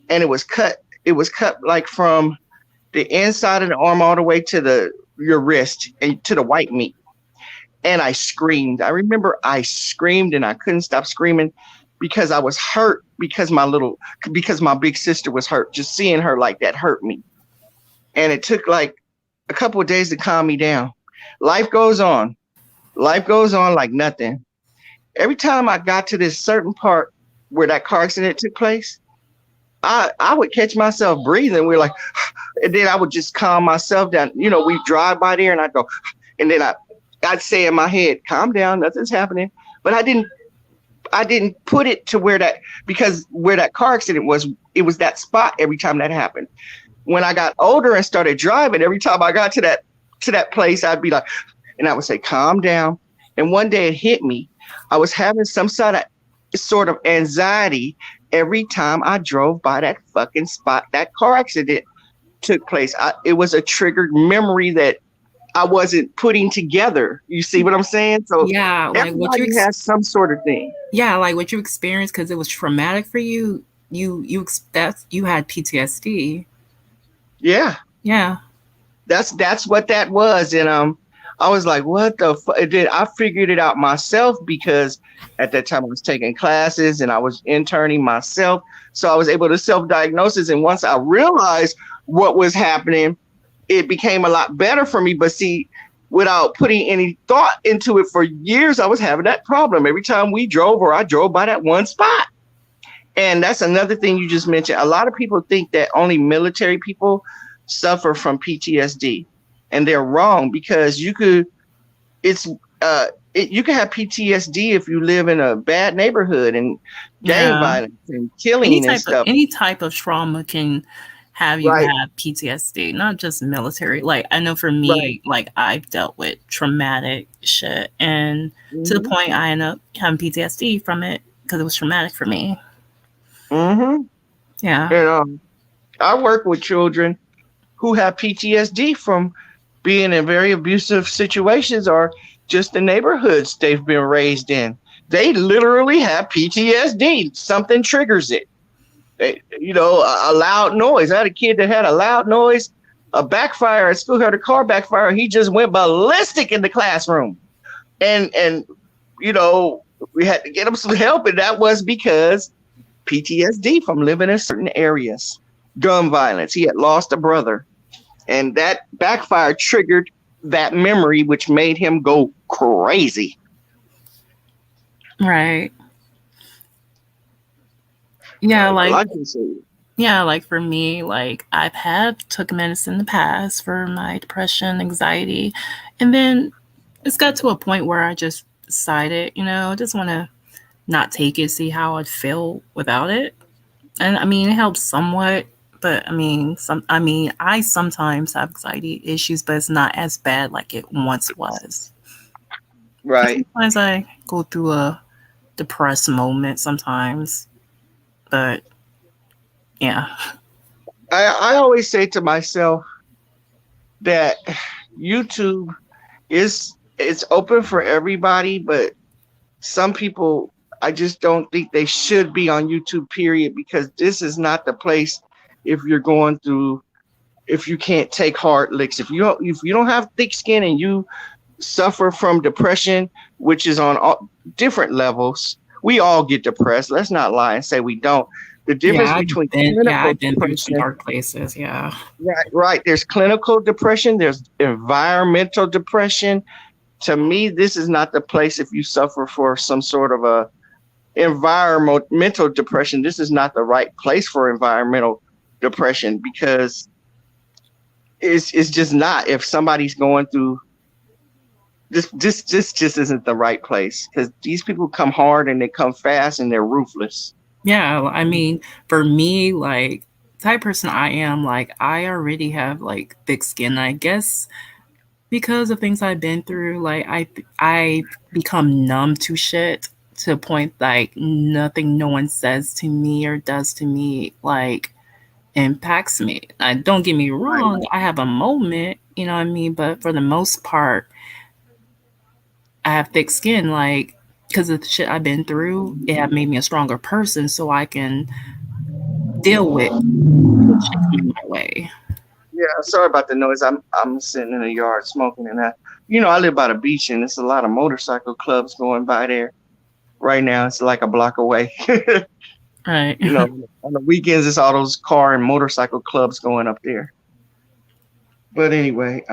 and it was cut. It was cut like from the inside of the arm all the way to your wrist and to the white meat. And I screamed. I remember I screamed and I couldn't stop screaming because I was hurt because my big sister was hurt. Just seeing her like that hurt me. And it took like a couple of days to calm me down. Life goes on. Life goes on like nothing. Every time I got to this certain part where that car accident took place, I would catch myself breathing. We're like, and then I would just calm myself down. We drive by there and I'd go, and then I'd say in my head, calm down, nothing's happening. But I didn't put it to because where that car accident was, it was that spot every time that happened. When I got older and started driving, every time I got to that place, I'd be like, and I would say, calm down. And one day it hit me. I was having some sort of anxiety every time I drove by that fucking spot that car accident took place. It was a triggered memory that I wasn't putting together. You see what I'm saying? So yeah, like what you has some sort of thing. Yeah, like what you experienced because it was traumatic for you. You had PTSD. Yeah. Yeah. That's what that was. And I was like, what the fuck? Then I figured it out myself because at that time I was taking classes and I was interning myself. So I was able to self-diagnose it. And once I realized what was happening, it became a lot better for me. But see, without putting any thought into it for years, I was having that problem. Every time we drove or I drove by that one spot. And that's another thing you just mentioned. A lot of people think that only military people suffer from PTSD. And they're wrong because you could have PTSD if you live in a bad neighborhood and gang violence and killing and stuff. Any type of trauma can have you have PTSD, not just military. Like I know for me, like I've dealt with traumatic shit, and to the point I end up having PTSD from it because it was traumatic for me. Mm-hmm. Yeah. And I work with children who have PTSD from being in very abusive situations or just the neighborhoods they've been raised in. They literally have PTSD. Something triggers it. A loud noise. I had a kid that had a loud noise, a backfire at school, heard a car backfire. He just went ballistic in the classroom. And we had to get him some help. And that was because PTSD from living in certain areas. Gun violence. He had lost a brother. And that backfire triggered that memory, which made him go crazy. Right. Yeah, like for me, like I've took medicine in the past for my depression, anxiety, and then it's got to a point where I just decided, I just want to not take it, see how I'd feel without it. And I mean, it helps somewhat, but I sometimes have anxiety issues, but it's not as bad like it once was. Right. Sometimes I go through a depressed moment sometimes, but yeah. I always say to myself that YouTube it's open for everybody, but some people, I just don't think they should be on YouTube, period, because this is not the place if you can't take hard licks. If you don't have thick skin and you suffer from depression, which is on all different levels, we all get depressed. Let's not lie and say we don't. The difference between I've been through some dark places. Yeah. Right. There's clinical depression. There's environmental depression. To me, this is not the place if you suffer for some sort of a environmental depression. This is not the right place for environmental depression because it's just not. If somebody's going through this just isn't the right place because these people come hard and they come fast and they're ruthless. Yeah, I mean, for me, like, type of person I am, like, I already have, like, thick skin, I guess, because of things I've been through. Like, I become numb to shit to a point, like, nothing no one says to me or does to me, like, impacts me. Don't get me wrong, I have a moment, you know what I mean? But for the most part, I have thick skin, like, because of the shit I've been through, it have made me a stronger person so I can deal with shit coming my way. Yeah, sorry about the noise. I'm sitting in the yard smoking and I live by the beach and there's a lot of motorcycle clubs going by there right now. It's like a block away. Right. On the weekends it's all those car and motorcycle clubs going up there. But anyway,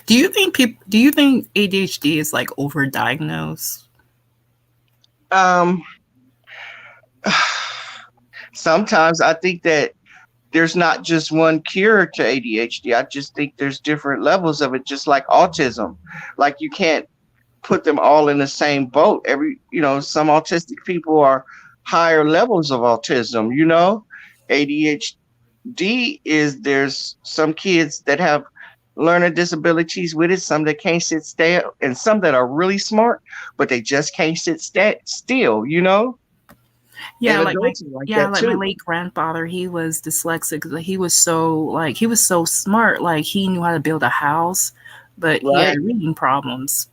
do you think ADHD is like overdiagnosed? Sometimes I think that there's not just one cure to ADHD. I just think there's different levels of it, just like autism. Like you can't put them all in the same boat. Some autistic people are higher levels of autism, ADHD there's some kids that have learning disabilities with it, some that can't sit still, and some that are really smart, but they just can't sit still, Yeah, like my late grandfather, he was dyslexic. He was so smart, like he knew how to build a house, but he had reading problems.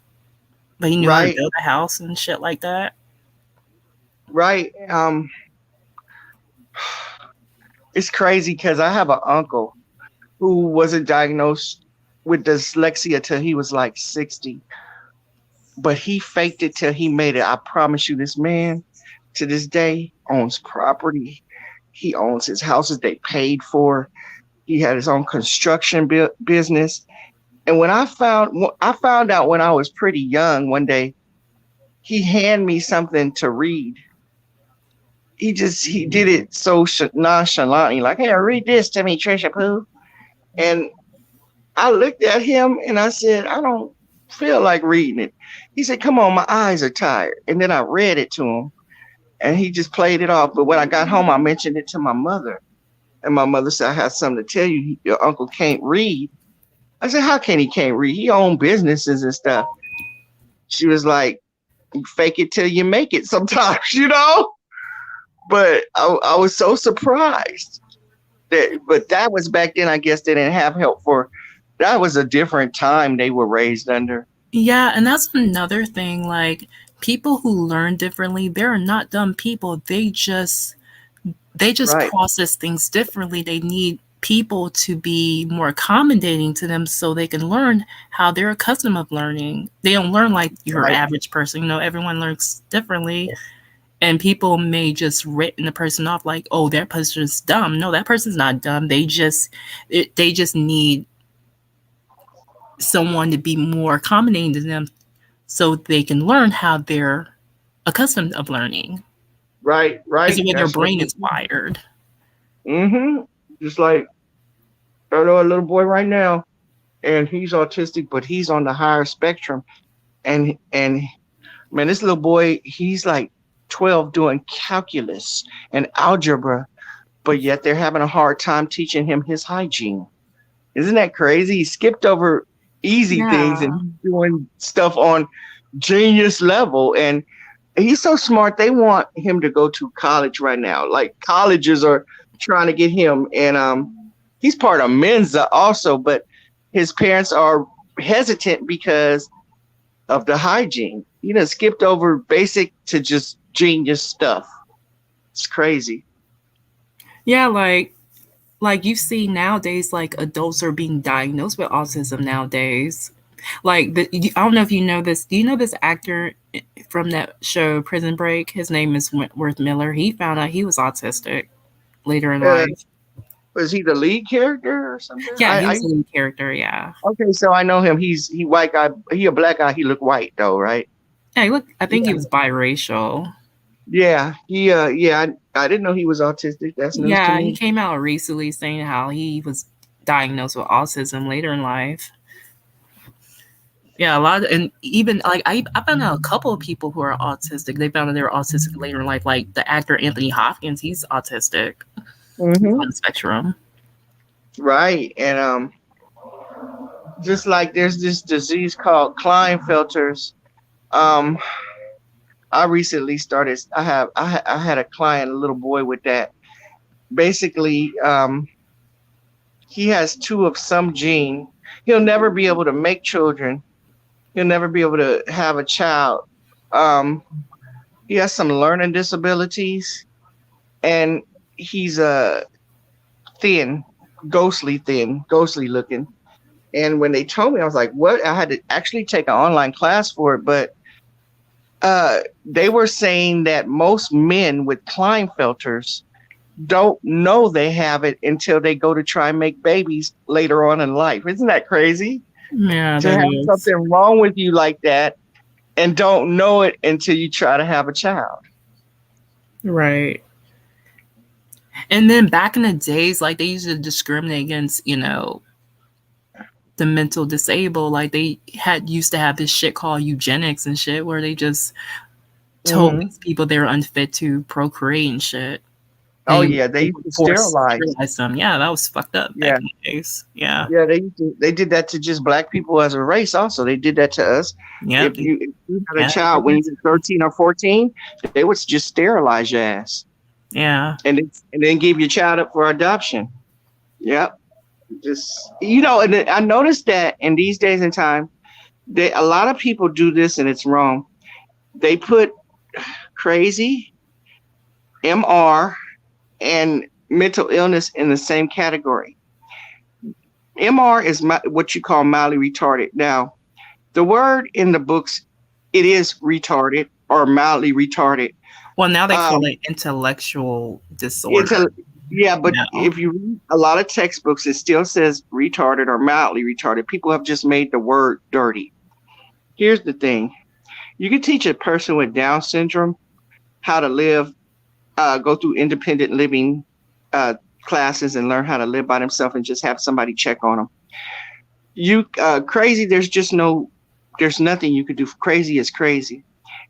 But he knew how to build a house and shit like that. Right. It's crazy because I have an uncle who wasn't diagnosed with dyslexia till he was like 60, but he faked it till he made it. I promise you, this man to this day owns property. He owns his houses they paid for. He had his own construction business. And when I found out when I was pretty young, one day he handed me something to read. He did it so nonchalantly, like, "Hey, read this to me, Trisha Pooh." And I looked at him and I said, "I don't feel like reading it." He said, "Come on, my eyes are tired." And then I read it to him and he just played it off. But when I got home, I mentioned it to my mother. And my mother said, "I have something to tell you. Your uncle can't read." I said, "How can he can't read? He owns businesses and stuff." She was like, fake it till you make it sometimes, But I was so surprised but that was back then. I guess they didn't have help that was a different time they were raised under. Yeah, and that's another thing. Like, people who learn differently, they're not dumb people. They just Right. process things differently. They need people to be more accommodating to them so they can learn how they're accustomed of learning. They don't learn like your Right. average person. Everyone learns differently. And people may just written the person off like, oh, that person's dumb. No, that person's not dumb. They just need someone to be more accommodating to them so they can learn how they're accustomed of learning. Right. It's the way their brain is wired. Mm-hmm. Just like I know a little boy right now, and he's autistic, but he's on the higher spectrum. And man, this little boy, he's like 12 doing calculus and algebra, but yet they're having a hard time teaching him his hygiene. Isn't that crazy? He skipped over easy things and he's doing stuff on genius level. And he's so smart. They want him to go to college right now. Like, colleges are trying to get him. And he's part of Mensa also, but his parents are hesitant because of the hygiene. Skipped over basic to just genius stuff. It's crazy. Yeah, like you see nowadays, like, adults are being diagnosed with autism nowadays. Like, I don't know if you know this. Do you know this actor from that show Prison Break? His name is Wentworth Miller. He found out he was autistic later in life. Was he the lead character or something? Yeah, he was the lead character. Yeah. Okay, so I know him. He white guy. He a black guy. He look white though, right? Yeah, look. I think he was biracial. Yeah. I didn't know he was autistic. That's news to me. He came out recently saying how he was diagnosed with autism later in life. Yeah, and even like I found out a couple of people who are autistic. They found out they were autistic later in life. Like the actor Anthony Hopkins, he's autistic on the spectrum. Right, and just like there's this disease called Klinefelter's. I recently started. I had a client, a little boy with that. Basically, he has 2 of some gene. He'll never be able to make children. He'll never be able to have a child. He has some learning disabilities, and he's thin, ghostly looking. And when they told me, I was like, what? I had to actually take an online class for it, but they were saying that most men with Klinefelter's don't know they have it until they go to try and make babies later on in life. Isn't that crazy? Yeah, to have something wrong with you like that and don't know it until you try to have a child. Right. And then back in the days, like, they used to discriminate against, the mental disabled. Like, they used to have this shit called eugenics and shit, where they just told these people they were unfit to procreate and shit. They used to sterilize them. Yeah, that was fucked up back in the days. Yeah. Yeah, they did that to just black people as a race also. They did that to us. Yeah. If you had a child when you were 13 or 14, they would just sterilize your ass. Yeah. And then give your child up for adoption. Yep. Just, and I noticed that in these days and time, a lot of people do this and it's wrong. They put crazy, MR, and mental illness in the same category. MR is what you call mildly retarded. Now, the word in the books, it is retarded or mildly retarded. Well, now they call it intellectual disorder. If you read a lot of textbooks, it still says retarded or mildly retarded. People have just made the word dirty. Here's the thing. You can teach a person with Down syndrome how to live, go through independent living classes and learn how to live by themselves and just have somebody check on them. Crazy, there's nothing you could do. Crazy is crazy.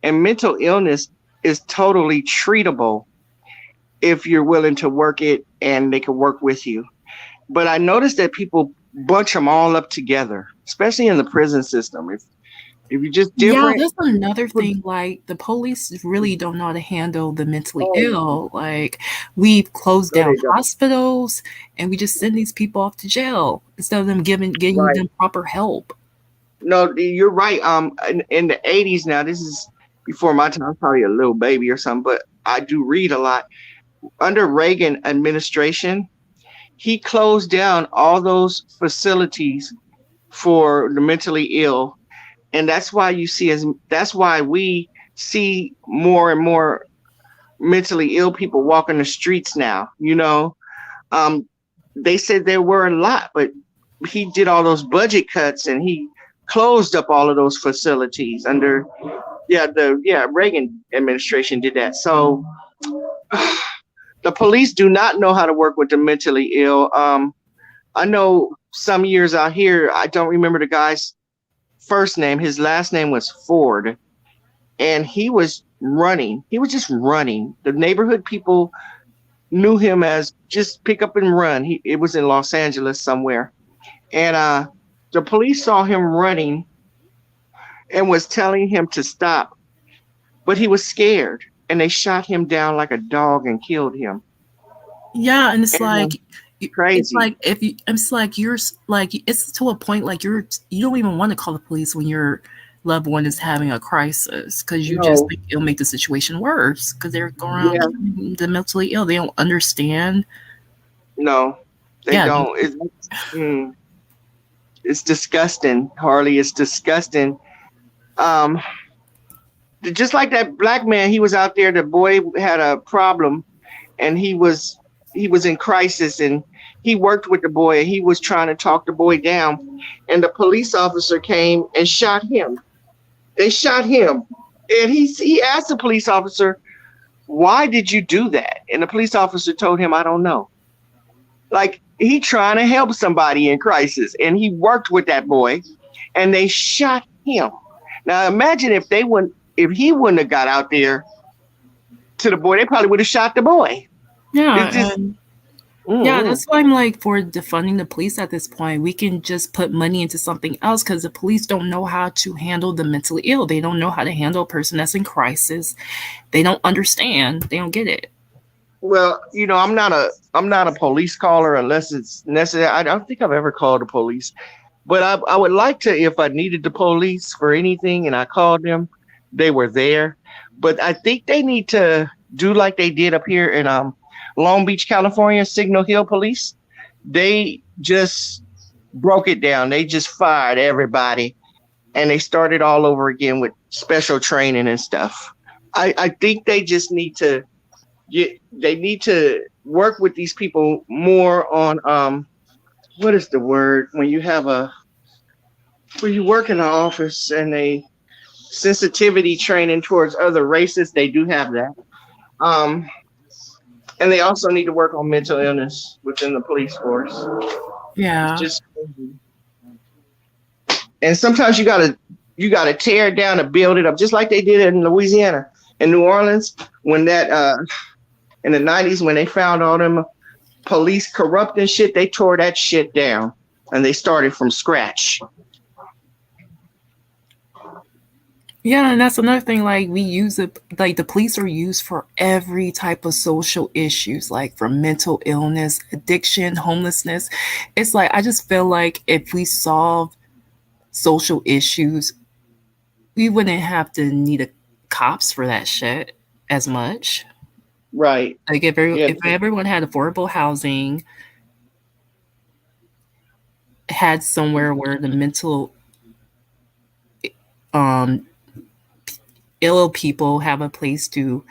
And mental illness is totally treatable if you're willing to work it and they can work with you. But I noticed that people bunch them all up together, especially in the prison system. If you're just Yeah, different, that's another thing. Like the police really don't know how to handle the mentally oh, ill. Like we've closed no, down they don't. hospitals and we just send these people off to jail instead of them getting Right. them proper help. No, you're right. In the 80s now, this is before my time, I'm probably a little baby or something, but I do read a lot. Under Reagan administration, he closed down all those facilities for the mentally ill. And that's why we see more and more mentally ill people walking the streets now. Um, they said there were a lot, but he did all those budget cuts and he closed up all of those facilities under Reagan administration did that. So the police do not know how to work with the mentally ill. I know some years out here, I don't remember the guy's first name. His last name was Ford, and he was running. He was just running. The neighborhood people knew him as just pick up and run. It was in Los Angeles somewhere, and the police saw him running and was telling him to stop, but he was scared, and they shot him down like a dog and killed him. Yeah, and it's And, like crazy. it's like if you it's like you're like it's to a point like you don't even want to call the police when your loved one is having a crisis because you just No, think it'll make the situation worse because they're going around yeah, killing the mentally ill. They don't understand. no, they Yeah, don't. It's disgusting, Harley. It's disgusting. Um, just like that black man, he was out there. The boy had a problem, and he was in crisis, and he worked with the boy, and he was trying to talk the boy down, and the police officer came and shot him. They shot him, and he asked the police officer, "Why did you do that?" And the police officer told him, "I don't know." Like he trying to help somebody in crisis, and he worked with that boy, and they shot him. Now imagine if he wouldn't have got out there to the boy, they probably would have shot the boy. yeah, It's just, yeah. That's why I'm like for defunding the police at this point. We can just put money into something else because the police don't know how to handle the mentally ill. They don't know how to handle a person that's in crisis. They don't understand. They don't get it. well, I'm not a police caller unless it's necessary. I don't think I've ever called the police, but I would like to if I needed the police for anything and I called them, they were there. But I think they need to do like they did up here in Long Beach, California, Signal Hill Police. They just broke it down. They just fired everybody and they started all over again with special training and stuff. I think they just need to work with these people more on what is the word when you work in an office and a sensitivity training towards other races. They do have that. And they also need to work on mental illness within the police force. Yeah. It's just crazy. And sometimes you gotta tear it down and build it up, just like they did in Louisiana, in New Orleans, when that in the 90s when they found all them police corrupt and shit, they tore that shit down and they started from scratch. Yeah, and that's another thing. Like we use it, like the police are used for every type of social issues, like for mental illness, addiction, homelessness. It's like I just feel like if we solve social issues, we wouldn't have to need a cops for that shit as much. Right. Like if Yeah. everyone had affordable housing, had somewhere where the mental ill people have a place to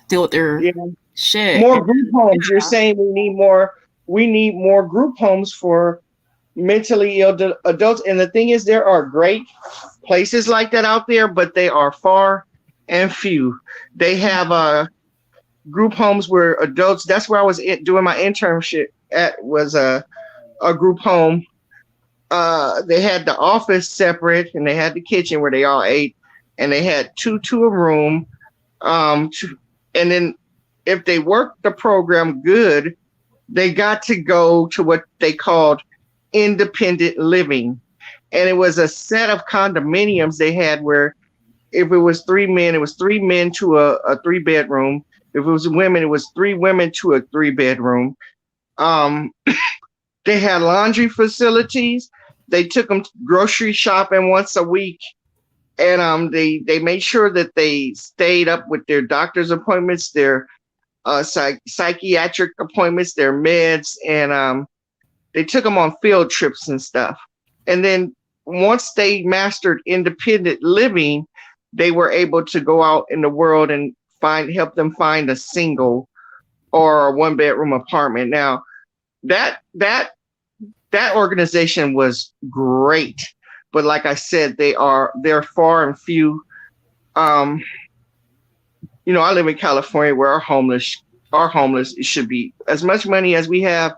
deal with their Yeah. shit. More group homes. You're saying we need more group homes for mentally ill adults. And the thing is, there are great places like that out there, but they are far and few. They have group homes where adults, that's where I was doing my internship at, was a group home. They had the office separate and they had the kitchen where they all ate, and they had two to a room. And then if they worked the program good, they got to go to what they called independent living. And it was a set of condominiums they had where if it was 3 men, it was 3 men to a 3-bedroom. If it was women, it was 3 women to a 3-bedroom. They had laundry facilities. They took them grocery shopping once a week. And they made sure that they stayed up with their doctor's appointments, their psychiatric appointments, their meds, and they took them on field trips and stuff. And then once they mastered independent living, they were able to go out in the world and help them find a single or a 1-bedroom apartment. Now, that organization was great, but like I said, they're far and few. I live in California where our homeless should be as much money as we have,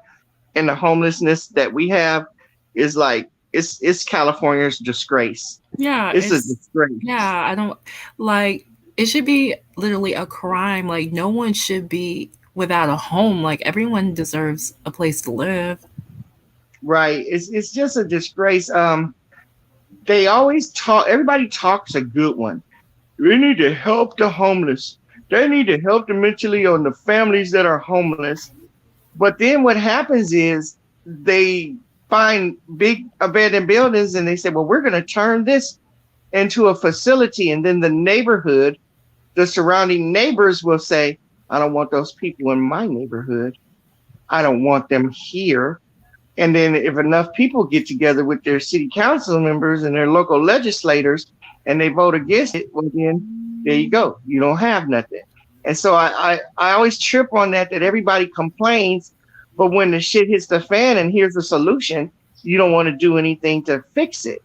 and the homelessness that we have is like it's California's disgrace. Yeah, it's a disgrace. Yeah, I don't like. It should be literally a crime. Like, no one should be without a home. Like, everyone deserves a place to live. Right. It's just a disgrace. They always everybody talks a good one. We need to help the homeless. They need to help the mentally ill and the families that are homeless. But then what happens is they find big abandoned buildings and they say, well, we're going to turn this into a facility. And then the neighborhood, the surrounding neighbors will say, I don't want those people in my neighborhood. I don't want them here. And then if enough people get together with their city council members and their local legislators and they vote against it, well, then there you go. You don't have nothing. And so I always trip on that everybody complains, but when the shit hits the fan and here's the solution, you don't want to do anything to fix it.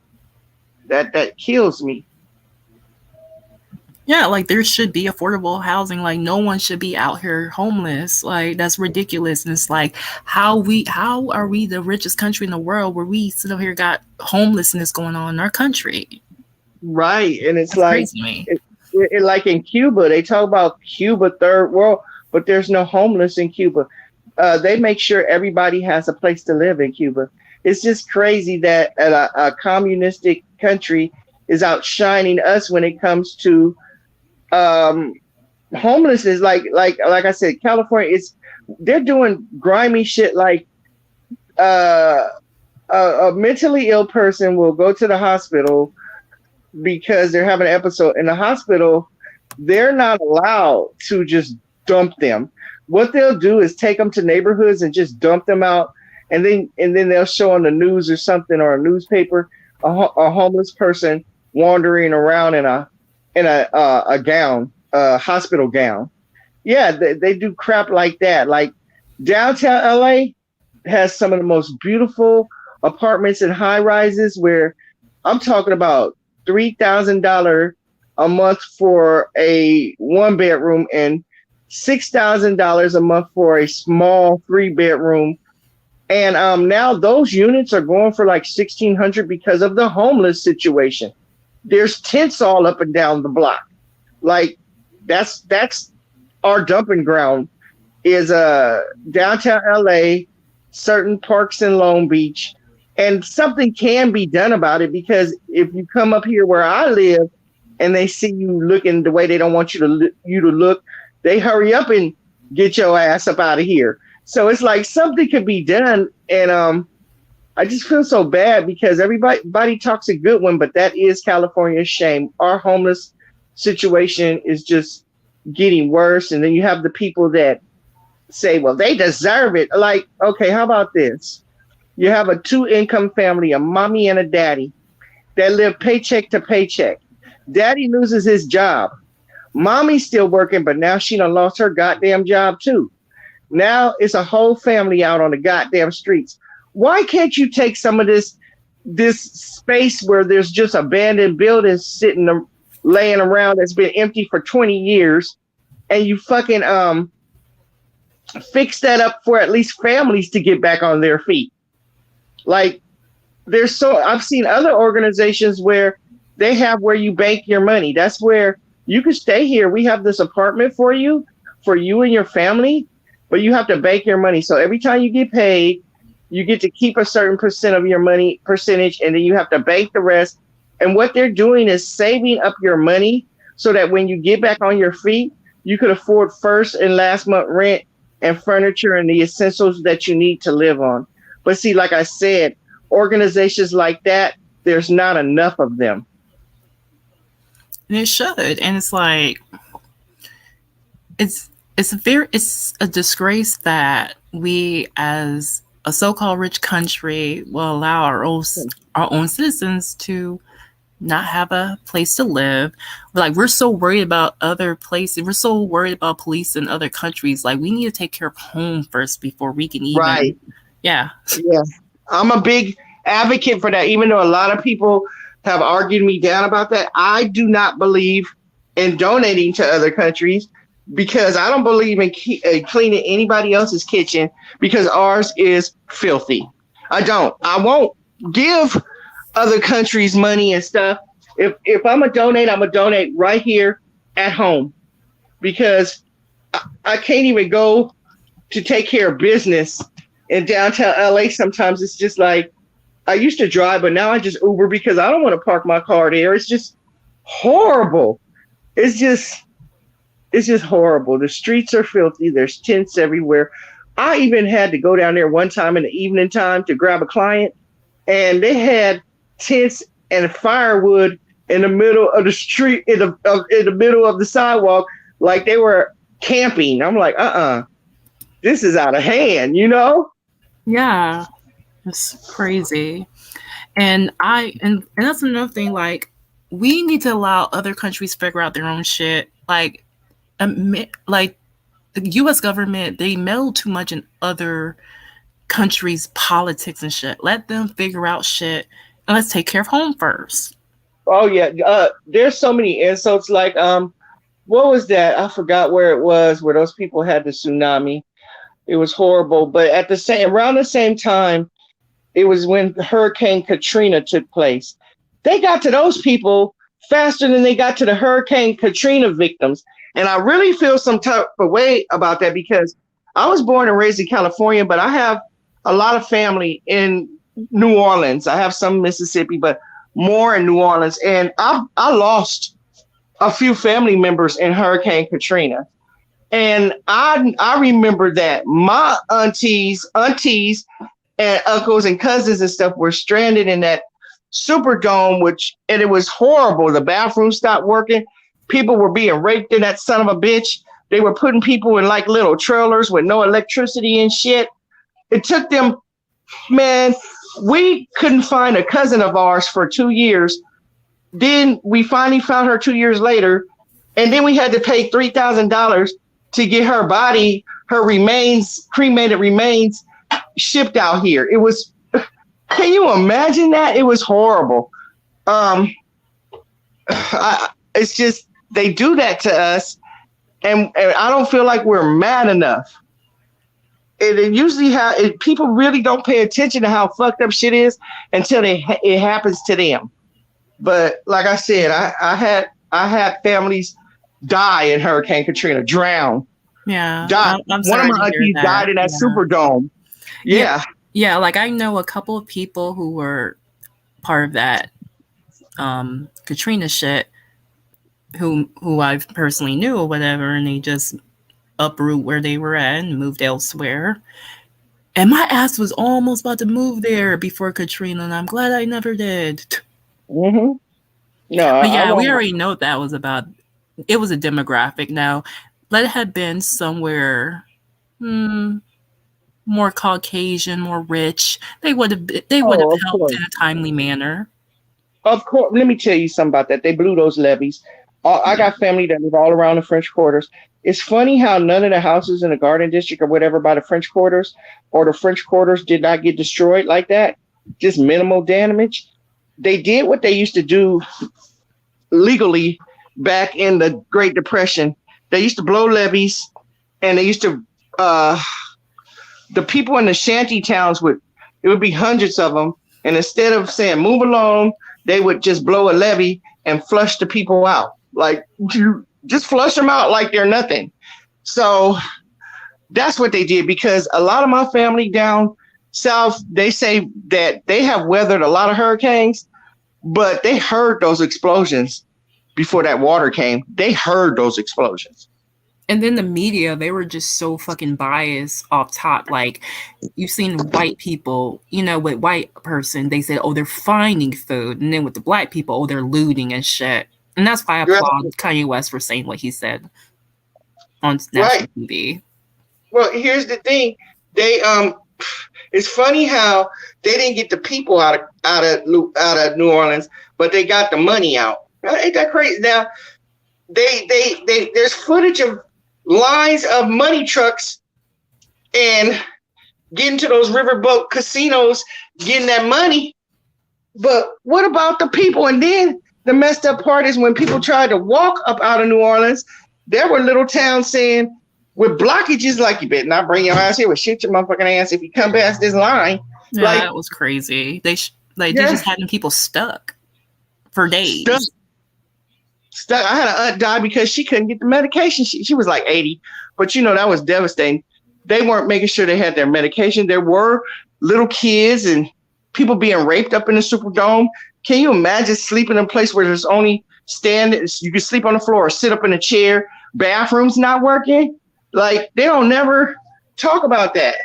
That kills me. Yeah, like there should be affordable housing. Like, no one should be out here homeless. Like, that's ridiculous. And it's like, how are we the richest country in the world where we sit over here got homelessness going on in our country? Right. And it's that's like crazy to me. It like in Cuba, they talk about Cuba third world, but there's no homeless in Cuba. They make sure everybody has a place to live in Cuba. It's just crazy that a communistic country is outshining us when it comes to homelessness. Like I said, California they're doing grimy shit. Like a mentally ill person will go to the hospital because they're having an episode in the hospital. They're not allowed to just dump them. What they'll do is take them to neighborhoods and just dump them out. And then they'll show on the news or something, or a newspaper, a homeless person wandering around in a gown, a hospital gown. Yeah, they do crap like that. Like downtown LA has some of the most beautiful apartments and high rises where I'm talking about $3,000 a month for a 1-bedroom and $6,000 a month for a small 3-bedroom. And now those units are going for like $1,600 because of the homeless situation. There's tents all up and down the block. Like that's our dumping ground is downtown LA, certain parks in Long Beach. And something can be done about it, because if you come up here where I live and they see you looking the way they don't want you to look, they hurry up and get your ass up out of here. So it's like something could be done. And I just feel so bad because everybody talks a good one, but that is California's shame. Our homeless situation is just getting worse. And then you have the people that say, well, they deserve it. Like, okay, how about this? You have a 2-income family, a mommy and a daddy, that live paycheck to paycheck. Daddy loses his job. Mommy's still working, but now she done lost her goddamn job too. Now it's a whole family out on the goddamn streets. Why can't you take some of this space where there's just abandoned buildings sitting, laying around that's been empty for 20 years, and you fucking fix that up for at least families to get back on their feet? Like, I've seen other organizations where they have where you bank your money. That's where you can stay here. We have this apartment for you and your family, but you have to bank your money. So every time you get paid, You get to keep a certain percent of your money percentage, and then you have to bank the rest. And what they're doing is saving up your money so that when you get back on your feet, you could afford first and last month rent and furniture and the essentials that you need to live on. But see, like I said, organizations like that, there's not enough of them. And it should. And it's like, it's a disgrace that we as a so-called rich country will allow our own citizens to not have a place to live. Like, we're so worried about other places. We're so worried about police in other countries. Like, we need to take care of home first before we can even. Right. Yeah. Yeah. I'm a big advocate for that, even though a lot of people have argued me down about that. I do not believe in donating to other countries because I don't believe in cleaning anybody else's kitchen because ours is filthy. I don't. I won't give other countries money and stuff. If I'm a donate right here at home because I can't even go to take care of business in downtown LA. Sometimes it's just like, I used to drive, but now I just Uber because I don't want to park my car there. It's just horrible. It's just horrible. The streets are filthy. There's tents everywhere. I even had to go down there one time in the evening time to grab a client, and they had tents and firewood in the middle of the street, in the middle of the sidewalk, like they were camping. I'm like, this is out of hand, you know? Yeah. It's crazy. And that's another thing, like, we need to allow other countries to figure out their own shit. Like the US government, they meddle too much in other countries' politics and shit. Let them figure out shit and let's take care of home first. Oh yeah. There's so many insults, like what was that? I forgot where it was, where those people had the tsunami. It was horrible. But around the same time, it was when Hurricane Katrina took place. They got to those people faster than they got to the Hurricane Katrina victims. And I really feel some type of way about that because I was born and raised in California, but I have a lot of family in New Orleans. I have some in Mississippi, but more in New Orleans. And I lost a few family members in Hurricane Katrina. And I remember that my aunties and uncles and cousins and stuff were stranded in that Superdome, and it was horrible. The bathroom stopped working. People were being raped in that son of a bitch. They were putting people in like little trailers with no electricity and shit. It took them, man, we couldn't find a cousin of ours for 2 years. Then we finally found her 2 years later. And then we had to pay $3,000 to get her body, her remains, cremated remains, shipped out here. It was, can you imagine that? It was horrible. It's just, they do that to us, and I don't feel like we're mad enough. It usually people really don't pay attention to how fucked up shit is until it happens to them. But like I said, I had families die in Hurricane Katrina, drown. Yeah. Die. One of my aunties died in that Superdome. Yeah. Yeah, like I know a couple of people who were part of that Katrina shit who I personally knew or whatever, and they just uproot where they were at and moved elsewhere. And my ass was almost about to move there before Katrina, and I'm glad I never did. Mm-hmm. No, but yeah, we already know that was about. It was a demographic. Now, let it have been somewhere more Caucasian, more rich. They would have helped in a timely manner. Of course. Let me tell you something about that. They blew those levees. I got family that live all around the French Quarters. It's funny how none of the houses in the Garden District or whatever by the French Quarters or the French Quarters did not get destroyed like that. Just minimal damage. They did what they used to do legally back in the Great Depression. They used to blow levees, and they used to the people in the shanty towns it would be hundreds of them, and instead of saying move along, they would just blow a levee and flush the people out. Like, you just flush them out like they're nothing. So that's what they did, because a lot of my family down South, they say that they have weathered a lot of hurricanes, but they heard those explosions before that water came. They heard those explosions. And then the media, they were just so fucking biased off top. Like, you've seen white people, you know, with white person, they said, oh, they're finding food. And then with the black people, oh, they're looting and shit. And that's why I applaud Kanye West for saying what he said on national TV. Well, here's the thing. They it's funny how they didn't get the people out of New Orleans, but they got the money out. Ain't that crazy? Now, they there's footage of lines of money trucks and getting to those riverboat casinos, getting that money. But what about the people? And then the messed up part is when people tried to walk up out of New Orleans, there were little towns saying with blockages like, you better not bring your ass here, we'll shoot your motherfucking ass if you come past this line. Yeah, like, that was crazy. They just having people stuck for days. Stuck. I had an aunt die because she couldn't get the medication. She was like 80, but you know, that was devastating. They weren't making sure they had their medication. There were little kids and people being raped up in the Superdome. Can you imagine sleeping in a place where there's only you can sleep on the floor or sit up in a chair, bathrooms not working? Like, they don't never talk about that.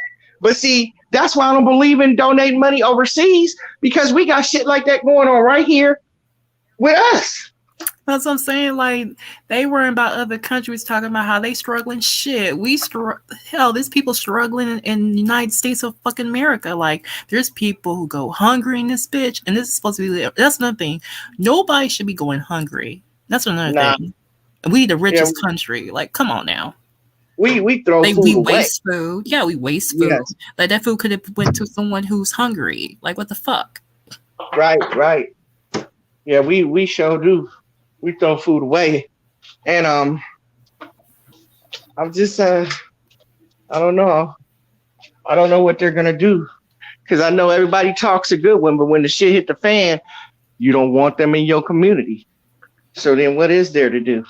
But see, that's why I don't believe in donating money overseas, because we got shit like that going on right here with us. That's what I'm saying. Like, they worrying about other countries talking about how they struggling. Shit, hell, there's people struggling in the United States of fucking America. Like, there's people who go hungry in this bitch, and this is supposed to be. That's another thing. Nobody should be going hungry. That's another thing. We the richest country. Like, come on now. We throw food away. We waste food. Yeah, we waste food. Yes. Like, that food could have went to someone who's hungry. Like, what the fuck? Right. Yeah, we sure do. We throw food away. And I'm just I don't know. I don't know what they're gonna do. Because I know everybody talks a good one, but when the shit hit the fan, you don't want them in your community. So then what is there to do?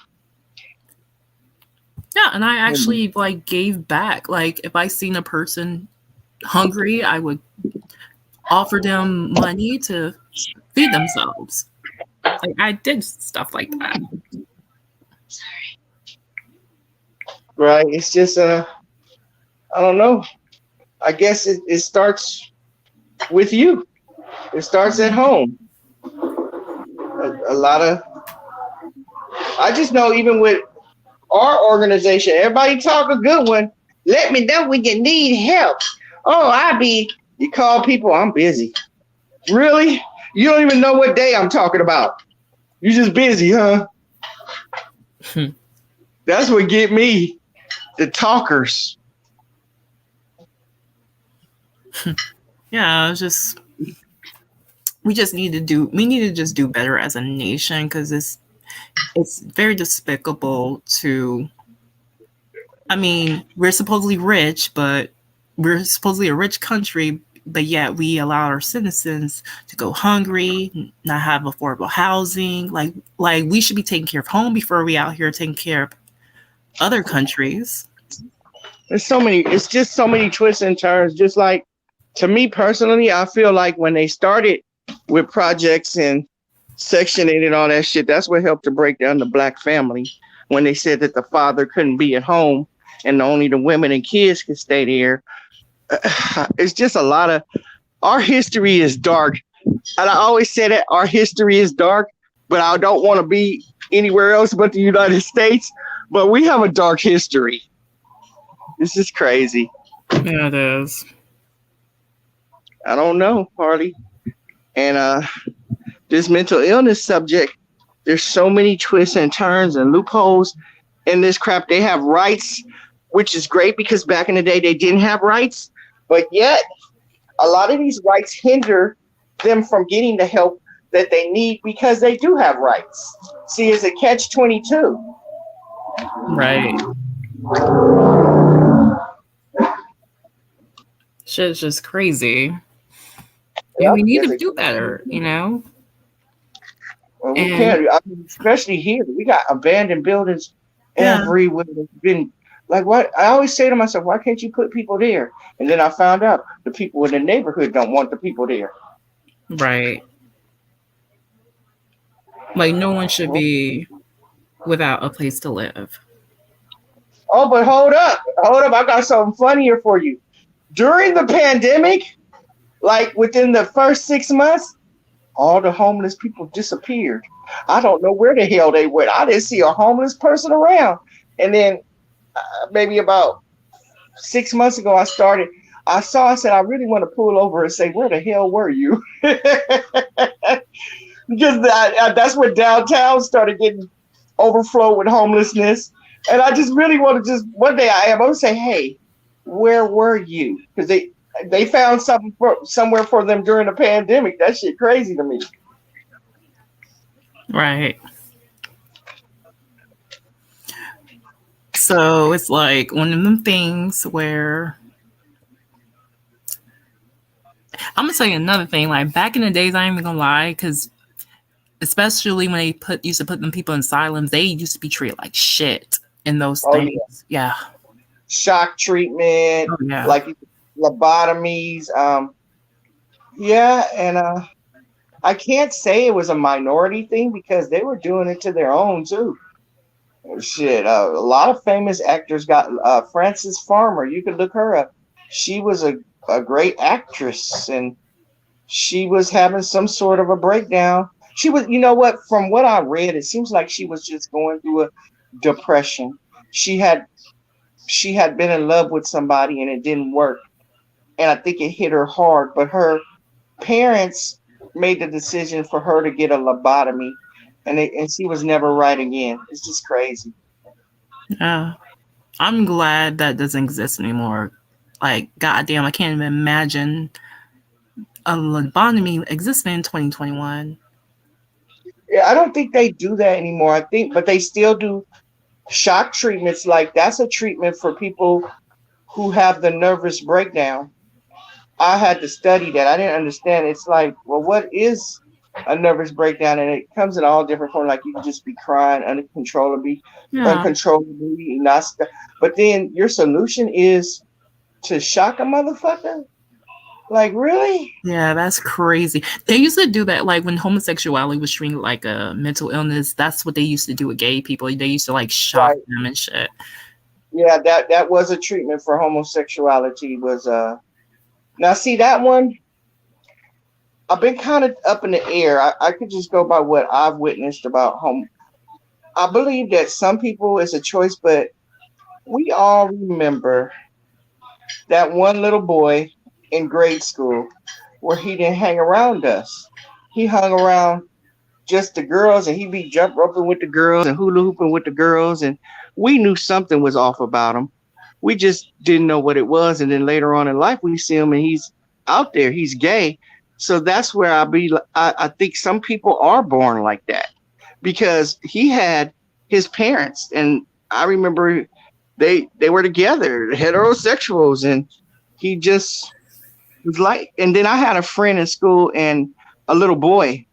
Yeah, and I actually like gave back. Like, if I seen a person hungry, I would offer them money to feed themselves. Like, I did stuff like that. Right. It's just I don't know. I guess it starts with you. It starts at home. A lot of, I just know, even with our organization, everybody talk a good one. Let me know when you need help. Oh, you call people, I'm busy. Really? You don't even know what day I'm talking about. You just busy, huh? That's what get me. The talkers. Yeah, it's we need to just do better as a nation, because it's very despicable to, I mean, we're supposedly rich, but we're supposedly a rich country, but yet we allow our citizens to go hungry, not have affordable housing. Like we should be taking care of home before we out here taking care of other countries. It's just so many twists and turns. Just like, to me personally, I feel like when they started with projects and Section 8 and all that shit, that's what helped to break down the black family. When they said that the father couldn't be at home and only the women and kids could stay there. It's just a lot of, our history is dark. And I always say that our history is dark, but I don't want to be anywhere else but the United States. But we have a dark history. This is crazy. Yeah, it is. I don't know, Harley. And this mental illness subject, there's so many twists and turns and loopholes in this crap. They have rights, which is great, because back in the day they didn't have rights. But yet, a lot of these rights hinder them from getting the help that they need, because they do have rights. See, it's a catch-22. Right. Shit's just crazy. Yeah, we need to do better, you know? Well, we can't, I mean, especially here. We got abandoned buildings everywhere. There's been Like, what? I always say to myself, why can't you put people there? And then I found out the people in the neighborhood don't want the people there. Right. Like no one should be without a place to live. Oh, but hold up. I got something funnier for you. During the pandemic, like within the first 6 months, all the homeless people disappeared. I don't know where the hell they went. I didn't see a homeless person around. And then maybe about 6 months ago, I said, I really want to pull over and say, where the hell were you? Because that's when downtown started getting overflowed with homelessness. And I just really want to one day I want to say, hey, where were you? Because they found something somewhere for them during the pandemic. That shit crazy to me. Right. So it's like one of them things where I'm gonna tell you another thing. Like back in the days, I ain't even gonna lie, because especially when they used to put them people in asylums, they used to be treated like shit in those things. Yeah. Shock treatment, yeah. Like lobotomies. And I can't say it was a minority thing because they were doing it to their own too. Shit, a lot of famous actors got Frances Farmer. You could look her up. She was a great actress, and she was having some sort of a breakdown. She was, you know what? From what I read, it seems like she was just going through a depression. She had been in love with somebody and it didn't work, and I think it hit her hard. But her parents made the decision for her to get a lobotomy, and she was never right again. It's just crazy. Yeah, I'm glad that doesn't exist anymore. Like, goddamn, I can't even imagine a lobotomy existing in 2021. Yeah, I don't think they do that anymore. But they still do shock treatments. Like that's a treatment for people who have the nervous breakdown. I had to study that. I didn't understand. It's like, well, what is a nervous breakdown? And it comes in all different forms. Like you can just be crying uncontrollably, not. But then your solution is to shock a motherfucker. Like, really? Yeah, that's crazy. They used to do that, like, when homosexuality was treated like a mental illness. That's what they used to do with gay people. They used to, like, shock them and shit. Yeah, that was a treatment for homosexuality. Now, see, that one, I've been kind of up in the air. I could just go by what I've witnessed about I believe that some people, it's a choice, but we all remember that one little boy in grade school where he didn't hang around us. He hung around just the girls, and he'd be jump roping with the girls and hula hooping with the girls, and we knew something was off about him. We just didn't know what it was. And then later on in life, we see him and he's out there, he's gay. So that's where I think some people are born like that, because he had his parents, and I remember they were together, heterosexuals, and he just was like. And then I had a friend in school, and a little boy,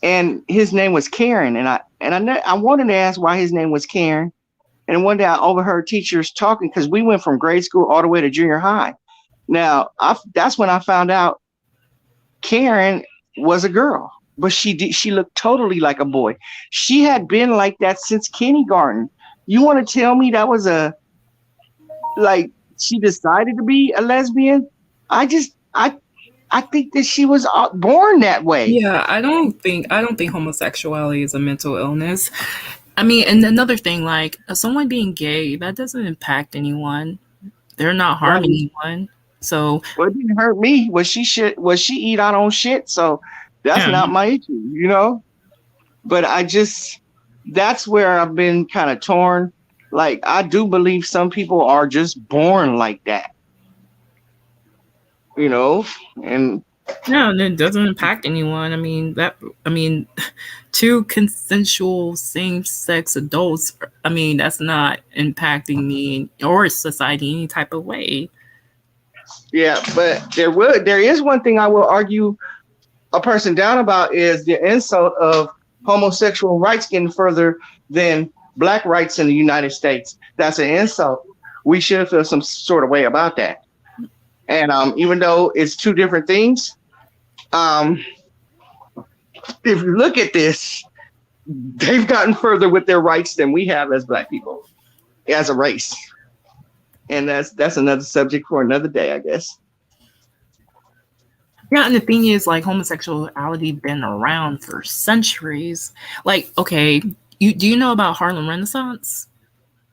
and his name was Karen, and I wanted to ask why his name was Karen. And one day I overheard teachers talking, because we went from grade school all the way to junior high. Now that's when I found out Karen was a girl, but she looked totally like a boy. She had been like that since kindergarten. You want to tell me that was she decided to be a lesbian? I think that she was born that way. Yeah, I don't think homosexuality is a mental illness. I mean, and another thing, like someone being gay, that doesn't impact anyone. They're not harming anyone. So well, it didn't hurt me. Was she eat out on shit? So that's not my issue, you know? But that's where I've been kind of torn. Like, I do believe some people are just born like that, you know? And it doesn't impact anyone. I mean, two consensual same-sex adults, that's not impacting me or society any type of way. Yeah, but there is one thing I will argue a person down about, is the insult of homosexual rights getting further than Black rights in the United States. That's an insult. We should feel some sort of way about that. And even though it's two different things, if you look at this, they've gotten further with their rights than we have as Black people, as a race. And that's another subject for another day, I guess. Yeah, and the thing is, like, homosexuality been around for centuries. Like, okay, do you know about Harlem Renaissance?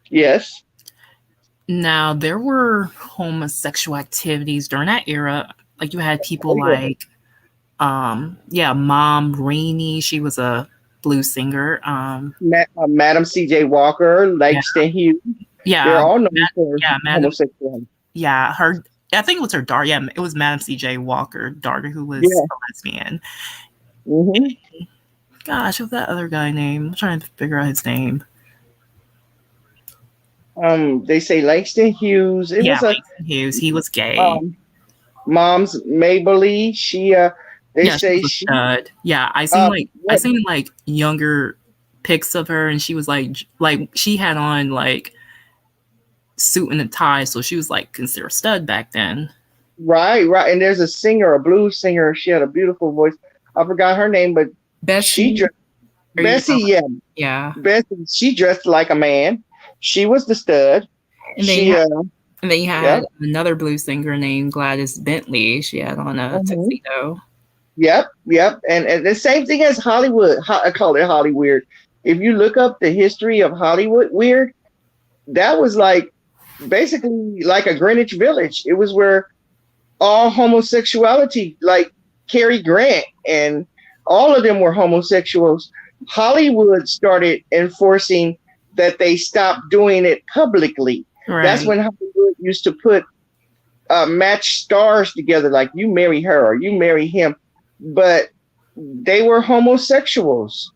Yes. Now, there were homosexual activities during that era. Like, you had people like, Mom Rainey. She was a blues singer. Madam C.J. Walker, Langston Hughes. Yeah, they're all known for homosexuality. Yeah, I think it was her daughter. Yeah, it was Madam C.J. Walker, daughter, who was a lesbian. Mm-hmm. Gosh, what's that other guy name? I'm trying to figure out his name. They say Langston Hughes. Langston Hughes. He was gay. Mom's Mabley. She say she. Yeah, I seen like younger pics of her, and she was like she had on like suit and a tie, so she was like considered a stud back then. Right. And there's a singer, a blues singer. She had a beautiful voice. I forgot her name, but Bessie. Bessie, yeah. Bessie. She dressed like a man. She was the stud. And then you had another blues singer named Gladys Bentley. She had on a tuxedo. Yep. And the same thing as Hollywood. I call it Hollywood. If you look up the history of Hollywood weird, that was like basically like a Greenwich Village. It was where all homosexuality, like Cary Grant and all of them were homosexuals. Hollywood started enforcing that they stopped doing it publicly. Right. That's when Hollywood used to put match stars together, like you marry her or you marry him, but they were homosexuals.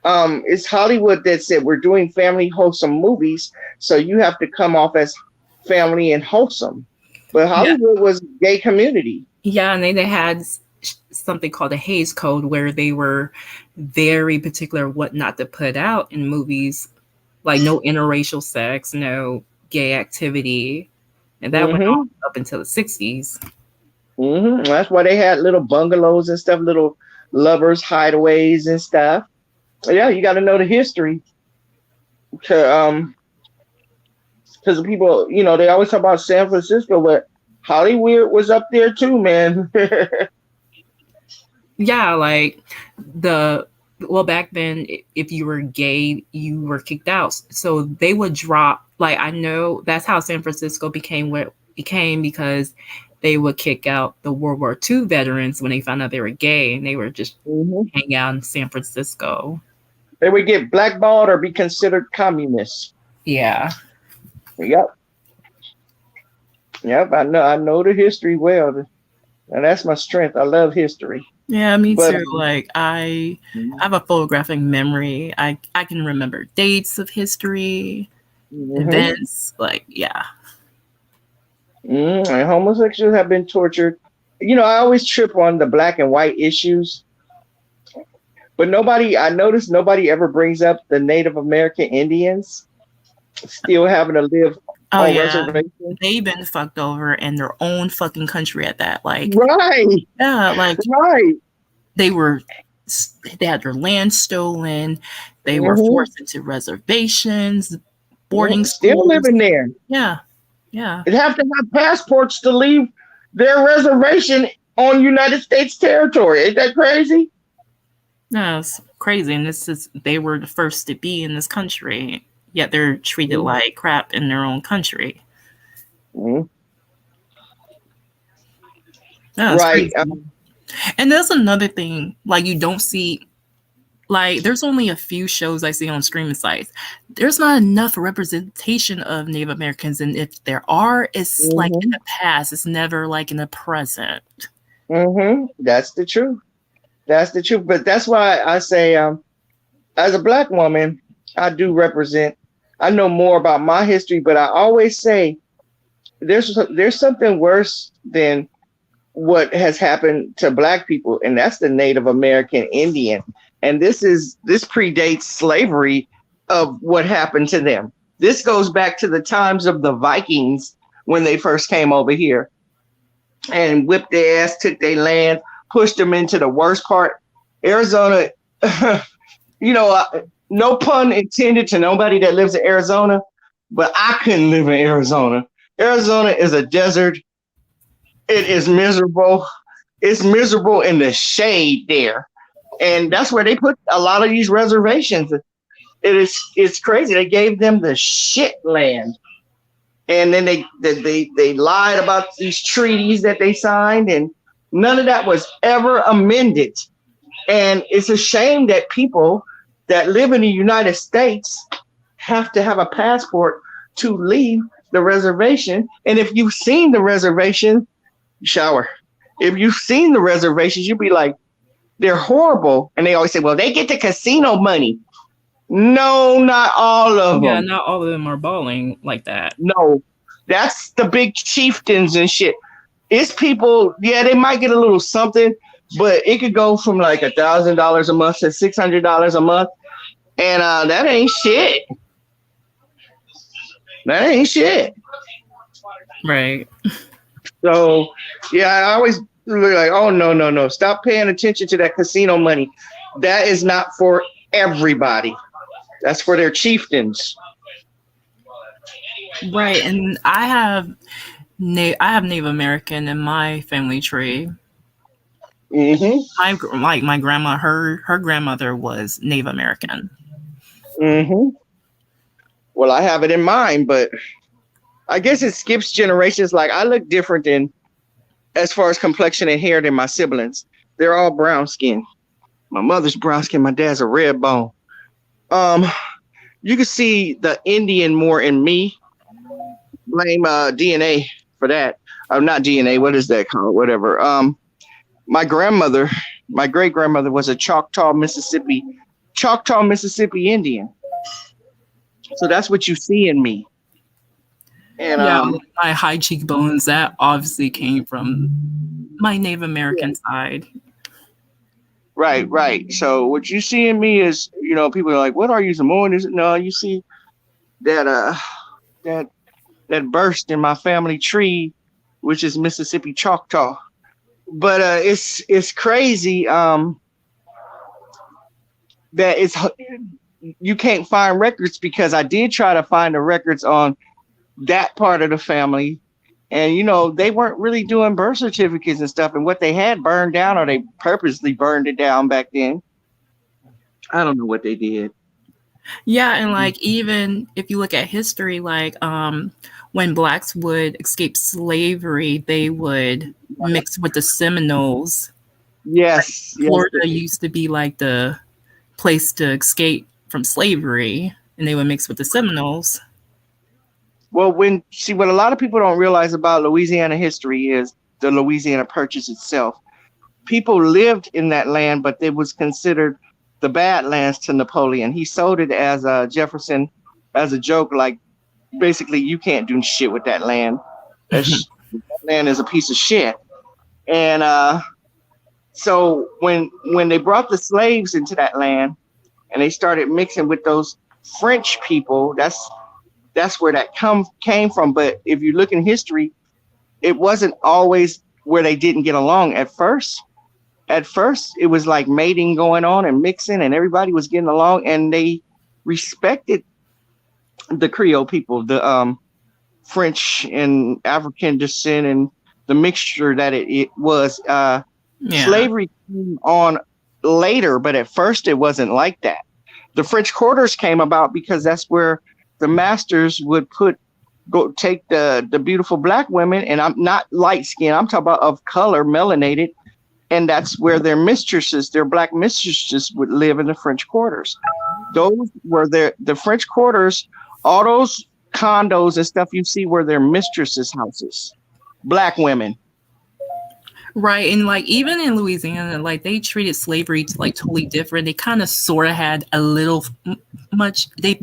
It's Hollywood that said we're doing family wholesome movies, so you have to come off as family and wholesome. But Hollywood was a gay community. Yeah, and they had something called the Hays Code, where they were very particular what not to put out in movies, like no interracial sex, no gay activity, and that went on up until the 60s. Mm-hmm. That's why they had little bungalows and stuff, little lovers' hideaways and stuff. Yeah, you got to know the history. Because people, they always talk about San Francisco, but Hollywood was up there too, man. Yeah, like back then, if you were gay, you were kicked out. So they would drop, like, I know that's how San Francisco became what it became, because they would kick out the World War II veterans when they found out they were gay, and they were just hang out in San Francisco. They would get blackballed or be considered communists. Yeah. Yep. I know the history well, and that's my strength. I love history. Yeah, me too. Like, I have a photographic memory. I can remember dates of history, events. Like, yeah. And homosexuals have been tortured. I always trip on the black and white issues, but I noticed nobody ever brings up the Native American Indians still having to live on reservations. They've been fucked over in their own fucking country at that. Like, right. Yeah, like, right. They had their land stolen. They were forced into reservations, boarding schools. Still living there. Yeah. They have to have passports to leave their reservation on United States territory. Ain't that crazy? No, it's crazy. And they were the first to be in this country, yet they're treated like crap in their own country. No, right. And there's another thing, like, you don't see, like, there's only a few shows I see on streaming sites. There's not enough representation of Native Americans, and if there are, it's like in the past. It's never like in the present. That's the truth. But that's why I say, as a Black woman, I do represent. I know more about my history, but I always say there's something worse than what has happened to Black people, and that's the Native American Indian. And this predates slavery of what happened to them. This goes back to the times of the Vikings when they first came over here and whipped their ass, took their land, pushed them into the worst part. Arizona, no pun intended to nobody that lives in Arizona, but I couldn't live in Arizona. Arizona is a desert. It is miserable. It's miserable in the shade there. And that's where they put a lot of these reservations. It's crazy. They gave them the shit land. And then they lied about these treaties that they signed, and none of that was ever amended. And it's a shame that people that live in the United States have to have a passport to leave the reservation. And if you've seen the reservation, shower. If you've seen the reservations, you'll be like, they're horrible. And they always say, well, they get the casino money. No, not all of them. Yeah, not all of them are balling like that. No, that's the big chieftains and shit. It's people, yeah, they might get a little something, but it could go from like $1,000 a month to $600 a month. And that ain't shit. That ain't shit. Right. So, yeah, I always look like, oh, no. Stop paying attention to that casino money. That is not for everybody. That's for their chieftains. Right. And I have Native American in my family tree. Mm-hmm. My grandma, her grandmother was Native American. Mm-hmm. Well, I have it in mine, but I guess it skips generations. Like, I look different as far as complexion and hair than my siblings. They're all brown skin. My mother's brown skin. My dad's a red bone. You can see the Indian more in me. Blame DNA for that. Not DNA. What is that called? Whatever. My great grandmother was a Choctaw, Mississippi Indian. So that's what you see in me. And my high cheekbones, that obviously came from my Native American side. Right. So what you see in me is, people are like, what are you, Samoan? No, you see that burst in my family tree, which is Mississippi Choctaw. But it's crazy that you can't find records, because I did try to find the records on that part of the family. And, they weren't really doing birth certificates and stuff. And what they had burned down, or they purposely burned it down back then. I don't know what they did. Yeah. And like, even if you look at history, like when blacks would escape slavery, they would mix with the Seminoles. Yes. Florida used to be like the place to escape from slavery, and they would mix with the Seminoles. Well, what a lot of people don't realize about Louisiana history is the Louisiana Purchase itself. People lived in that land, but it was considered the bad lands to Napoleon. He sold it as Jefferson as a joke, like, basically, you can't do shit with that land. That land is a piece of shit. And so when they brought the slaves into that land and they started mixing with those French people, that's where that came from. But if you look in history, it wasn't always where they didn't get along. At first, it was like mating going on and mixing, and everybody was getting along, and they respected the Creole people, the French and African descent, and the mixture that it was. Slavery came on later, but at first it wasn't like that. The French quarters came about because that's where the masters would take the beautiful black women, and I'm not light skinned, I'm talking about of color, melanated, and that's where their black mistresses would live in the French quarters. Those were the French quarters. All those condos and stuff you see were their mistresses' houses, black women. Right. And like, even in Louisiana, like, they treated slavery like totally different. They kind of sort of had a little they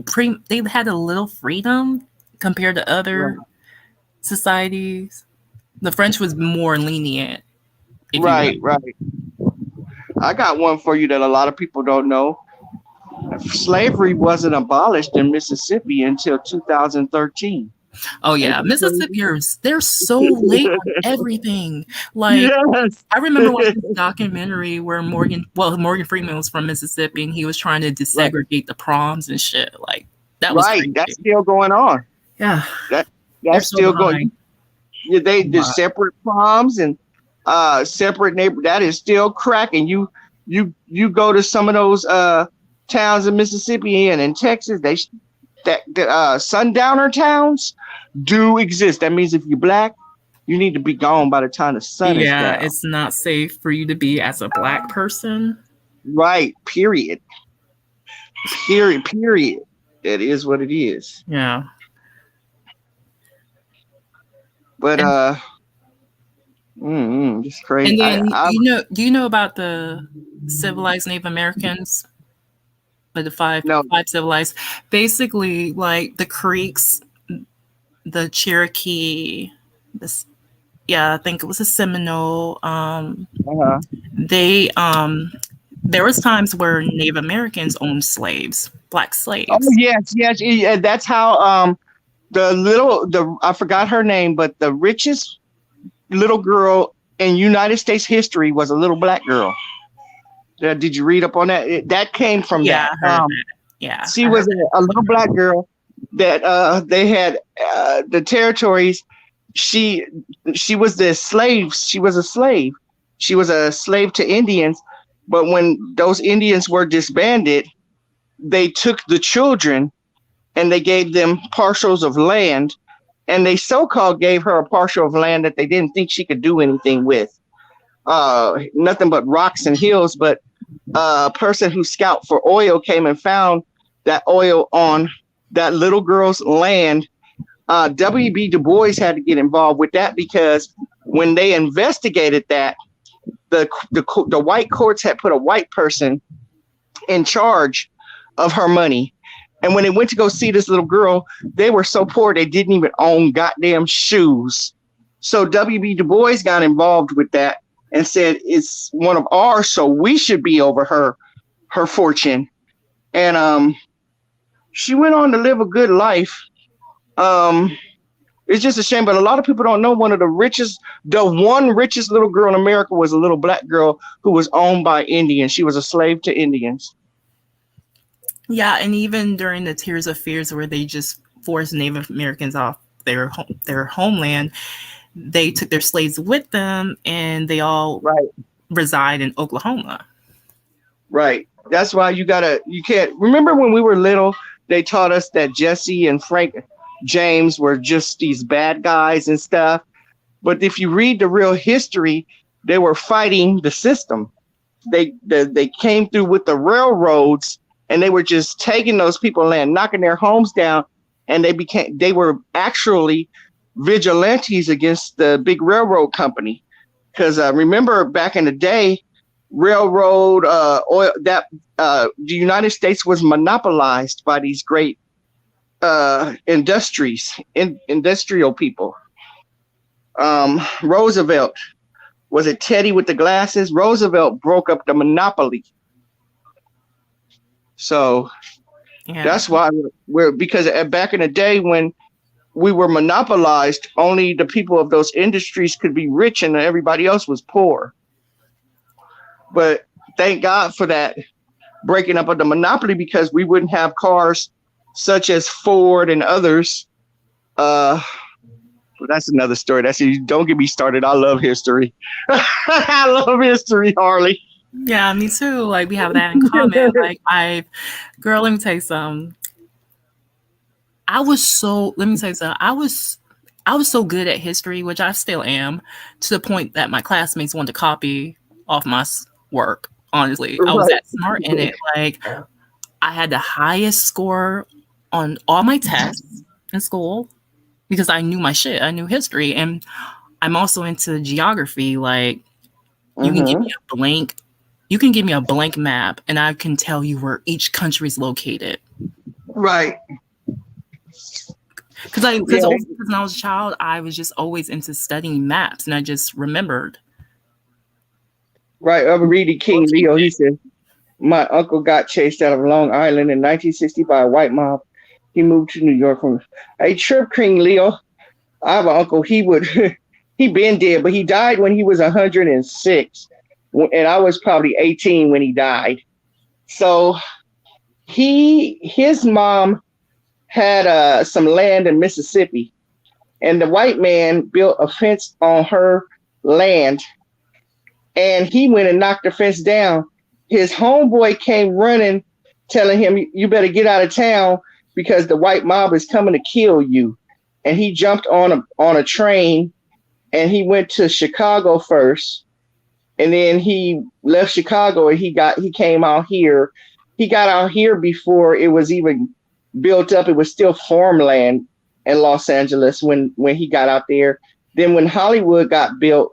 had a little freedom compared to other societies. The French was more lenient. Right. I got one for you that a lot of people don't know. slavery wasn't abolished in Mississippi until 2013. Oh yeah, Mississippians, they're so late on everything. Like Yes. I remember watching this documentary where Morgan Freeman was from Mississippi and he was trying to desegregate the proms and shit. Like that was Right. crazy. That's still going on. Yeah. That's so still behind. going. Yeah, they did separate proms and separate neighbor. That is still cracking. You go to some of those towns in Mississippi and in Texas. The sundowner towns do exist. That means if you're black, you need to be gone by the time the sun is down. Yeah, it's not safe for you to be as a black person. Right. Period. Period. It is what it is. Yeah. But it's crazy. And then do you know about the civilized Native Americans? Like the five civilized. Basically, like the Creeks, the Cherokee, I think it was a Seminole. They there was times where Native Americans owned slaves, black slaves. Oh yes. That's how I forgot her name, but the richest little girl in United States history was a little black girl. Did you read up on that? That came from that. I heard that. Yeah. She was a little black girl that they had the territories. She was the slaves. She was a slave. She was a slave to Indians. But when those Indians were disbanded, they took the children and they gave them parcels of land. And they so-called gave her a parcel of land that they didn't think she could do anything with. Nothing but rocks and hills. But a person who scouted for oil came and found that oil on that little girl's land. W.B. Du Bois had to get involved with that because when they investigated that, the white courts had put a white person in charge of her money. And when they went to go see this little girl, they were so poor they didn't even own goddamn shoes. So W.B. Du Bois got involved with that and said it's one of ours, so we should be over her fortune. And she went on to live a good life. It's just a shame, but a lot of people don't know the one richest little girl in America was a little black girl who was owned by Indians. She was a slave to Indians. Yeah, and even during the Tears of Fears, where they just forced Native Americans off their homeland, they took their slaves with them, and they all reside in Oklahoma. Right. That's why you can't remember when we were little. They taught us that Jesse and Frank James were just these bad guys and stuff. But if you read the real history, they were fighting the system. They came through with the railroads and they were just taking those people's land, knocking their homes down. And they were actually vigilantes against the big railroad company. Because remember back in the day, railroad oil, that the United States was monopolized by these great industrial people. Roosevelt, was it Teddy with the glasses? Roosevelt broke up the monopoly. So that's why because back in the day when we were monopolized, only the people of those industries could be rich and everybody else was poor. But thank God for that breaking up of the monopoly, because we wouldn't have cars such as Ford and others. But that's another story. Don't get me started. I love history. I love history, Harley. Yeah, me too. Like we have that in common. Like let me tell you something. I was so good at history, which I still am, to the point that my classmates wanted to copy off my work. Honestly, I was that smart in it. Like I had the highest score on all my tests in school because I knew my shit. I knew history, and I'm also into geography. Like you can give me a blank map, and I can tell you where each country is located. Right. Because when I was a child, I was just always into studying maps, and I just remembered. Right. I'm reading King Leo. He said, My uncle got chased out of Long Island in 1960 by a white mob. He moved to New York from a Trip King Leo. I have an uncle. He would he been dead, but he died when he was 106, and I was probably 18 when he died. So his mom had some land in Mississippi, and the white man built a fence on her land, and he went and knocked the fence down. His homeboy came running, telling him, "You better get out of town because the white mob is coming to kill you." And he jumped on a train, and he went to Chicago first, and then he left Chicago and he came out here. He got out here before it was even built up. It was still farmland in Los Angeles when he got out there. Then when Hollywood got built,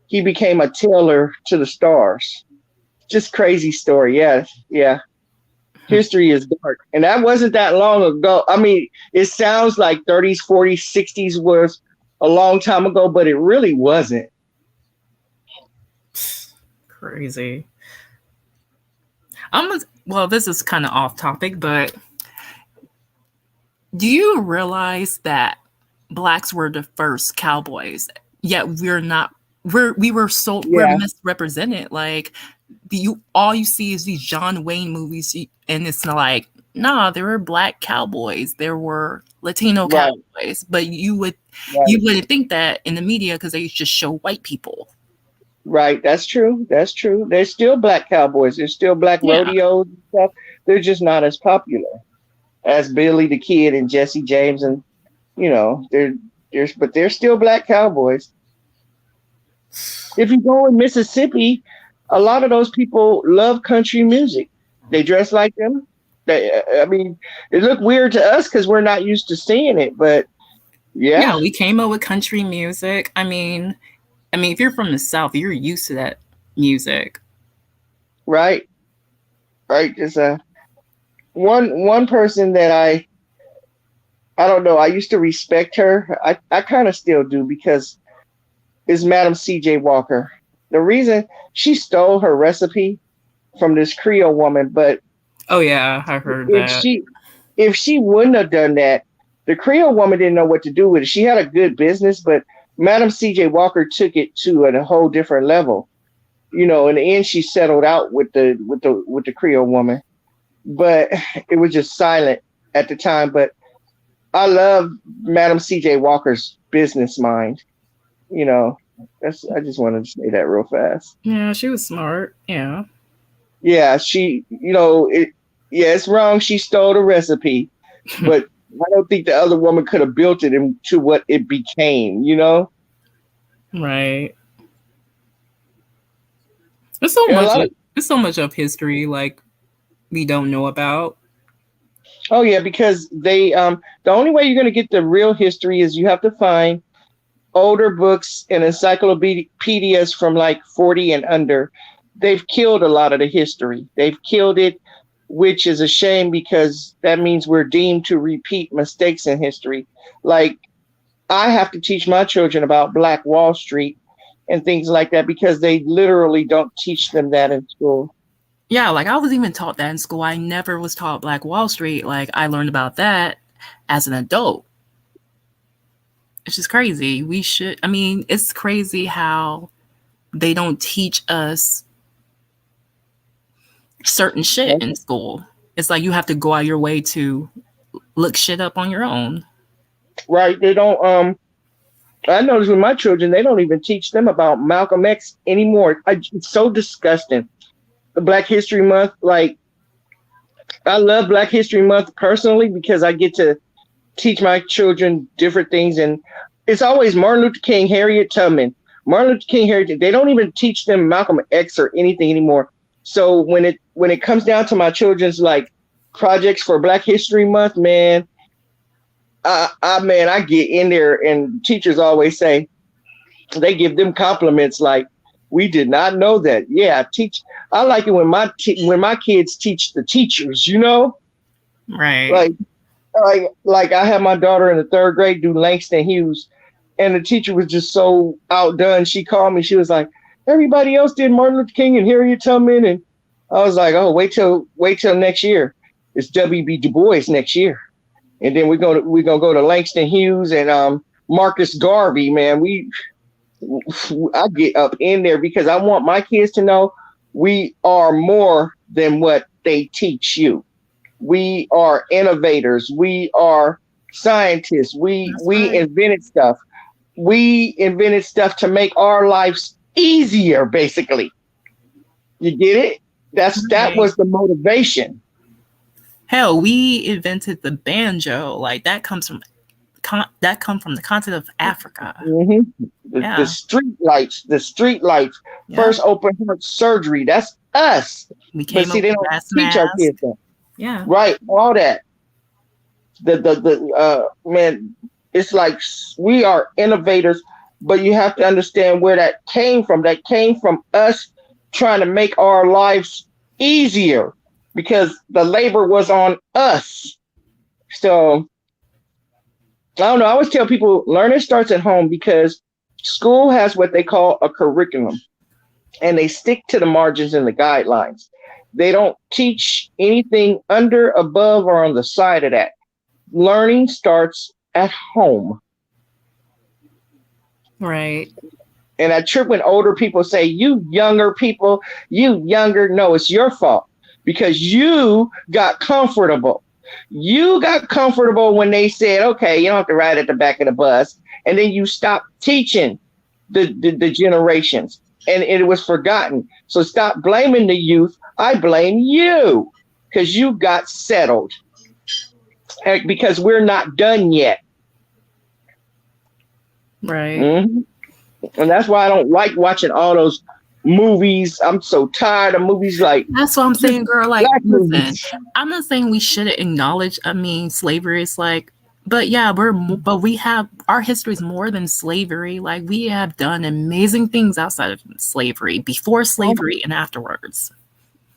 he became a tailor to the stars. Just crazy story. Yeah. History is dark. And that wasn't that long ago. I mean, it sounds like 30s, 40s, 60s was a long time ago, but it really wasn't. Crazy. Well, this is kind of off topic, but do you realize that blacks were the first cowboys? Yet we're misrepresented. Like all you see is these John Wayne movies, and it's not like, nah, there were black cowboys, there were Latino cowboys, but you wouldn't think that in the media because they just show white people. Right, that's true. There's still black cowboys. There's still black rodeos and stuff. They're just not as popular as Billy the Kid and Jesse James, and but they're still black cowboys. If you go in Mississippi, a lot of those people love country music. They dress like them. It looked weird to us because we're not used to seeing it, but yeah, we came up with country music. I mean, if you're from the South, you're used to that music, right? There's one person that I don't know. I used to respect her. I kind of still do because is Madam C.J. Walker. The reason she stole her recipe from this Creole woman, but oh yeah, I heard that. If she wouldn't have done that, the Creole woman didn't know what to do with it. She had a good business, but Madam C.J. Walker took it to a whole different level. In the end, she settled out with the Creole woman, but it was just silent at the time. But I love Madam C.J. Walker's business mind. I just wanted to say that real fast. Yeah, she was smart. Yeah. Yeah, she, it's wrong. She stole the recipe, but I don't think the other woman could have built it into what it became, Right. There's so much of history like we don't know about. Oh yeah, because they the only way you're going to get the real history is you have to find older books and encyclopedias from like 40 and under. They've killed a lot of the history. They've killed it, which is a shame because that means we're deemed to repeat mistakes in history. Like I have to teach my children about Black Wall Street and things like that because they literally don't teach them that in school. Yeah, like I was even taught that in school. I never was taught Black Wall Street. Like I learned about that as an adult. It's just crazy. It's crazy how they don't teach us certain shit in school. It's like you have to go out your way to look shit up on your own. Right. They don't, I notice with my children, they don't even teach them about Malcolm X anymore. It's so disgusting. The Black History Month, like, I love Black History Month personally because I get to teach my children different things. And it's always Martin Luther King, Harriet Tubman. Martin Luther King, Harriet, they don't even teach them Malcolm X or anything anymore. So when it comes down to my children's like projects for Black History Month, man, I get in there and teachers always say, they give them compliments like, we did not know that. Yeah, I like it when my kids teach the teachers, Right. Like I had my daughter in the 3rd grade do Langston Hughes, and the teacher was just so outdone. She called me. She was like, everybody else did Martin Luther King and Harriet Tubman, and I was like, oh, wait till next year. It's W.B. Du Bois next year, and then we're gonna go to Langston Hughes and Marcus Garvey. Man, I get up in there because I want my kids to know we are more than what they teach you. We are innovators. We are scientists. We invented stuff. We invented stuff to make our lives easier, basically. You get it? That was the motivation. Hell, we invented the banjo. Like that comes from the continent of Africa. Mm-hmm. The street lights. Yeah. First open heart surgery. That's us. We came up they don't teach our kids that. Yeah. Right. All that. Man, it's like we are innovators, but you have to understand where that came from. That came from us trying to make our lives easier because the labor was on us. So I don't know. I always tell people learning starts at home because school has what they call a curriculum and they stick to the margins and the guidelines. They don't teach anything under, above, or on the side of that. Learning starts at home. Right. And I trip when older people say, you younger, no, it's your fault because you got comfortable. You got comfortable when they said, okay, you don't have to ride at the back of the bus. And then you stopped teaching the generations and it was forgotten. So stop blaming the youth. I blame you because you got settled because we're not done yet. Right. Mm-hmm. And that's why I don't like watching all those movies. I'm so tired of movies like. That's what I'm saying, girl. Like, listen, I'm not saying we shouldn't acknowledge. I mean, slavery is like, but yeah, we have our history is more than slavery. Like, we have done amazing things outside of slavery, before slavery and afterwards.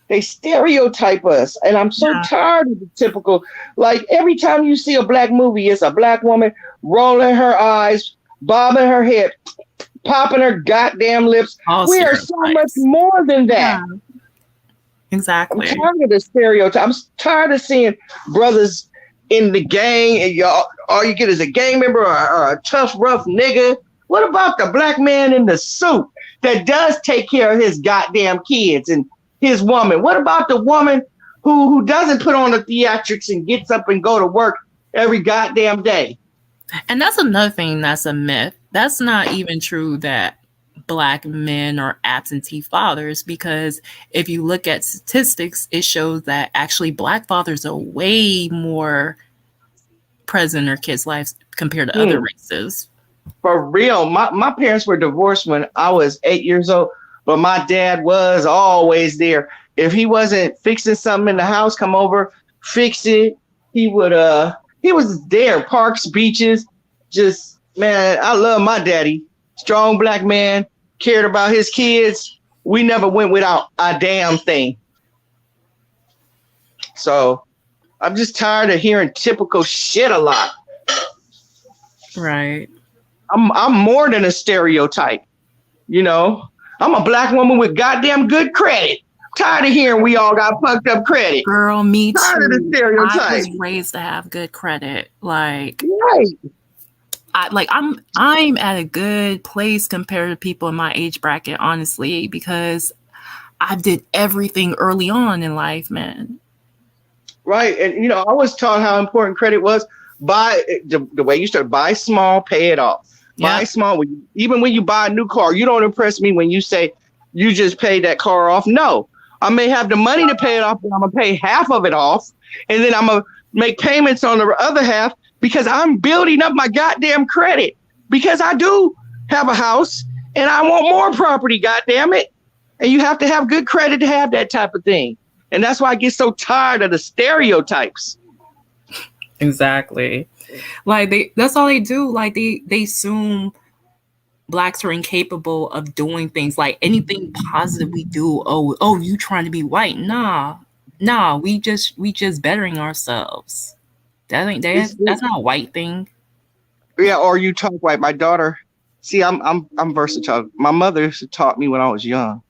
They stereotype us, and I'm so tired of the typical. Like every time you see a black movie, it's a black woman rolling her eyes, bobbing her head, popping her goddamn lips. We are so much more than that. Yeah. Exactly. I'm tired of the stereotype. I'm tired of seeing brothers in the gang and y'all all you get is a gang member or a tough, rough nigga. What about the black man in the suit that does take care of his goddamn kids and his woman? What about the woman who doesn't put on the theatrics and gets up and go to work every goddamn day? And that's another thing that's a myth. That's not even true that Black men are absentee fathers, because if you look at statistics, it shows that actually Black fathers are way more present in their kids' lives compared to other races. For real. My parents were divorced when I was 8 years old, but my dad was always there. If he wasn't fixing something in the house, come over, fix it. He was there, parks, beaches, just, man, I love my daddy. Strong Black man, cared about his kids. We never went without a damn thing. So I'm just tired of hearing typical shit a lot. Right. I'm more than a stereotype. You know, I'm a Black woman with goddamn good credit. Tired of hearing we all got fucked up credit. Girl, me too. Tired of the stereotype. I was raised to have good credit. Like, right. I'm at a good place compared to people in my age bracket, honestly, because I did everything early on in life, man. Right. And, you know, I was taught how important credit was. Buy the way you start, buy small, pay it off. Buy small. Even when you buy a new car, you don't impress me when you say you just paid that car off. No, I may have the money to pay it off, but I'm going to pay half of it off. And then I'm going to make payments on the other half because I'm building up my goddamn credit, because I do have a house and I want more property, goddamn it. And you have to have good credit to have that type of thing. And that's why I get so tired of the stereotypes. Exactly. Like that's all they do. Like they assume Blacks are incapable of doing things, like anything positive we do. Oh, you trying to be white? Nah, we just bettering ourselves. That's not a white thing. Yeah, or you talk white. My daughter, see, I'm versatile. My mother taught me when I was young.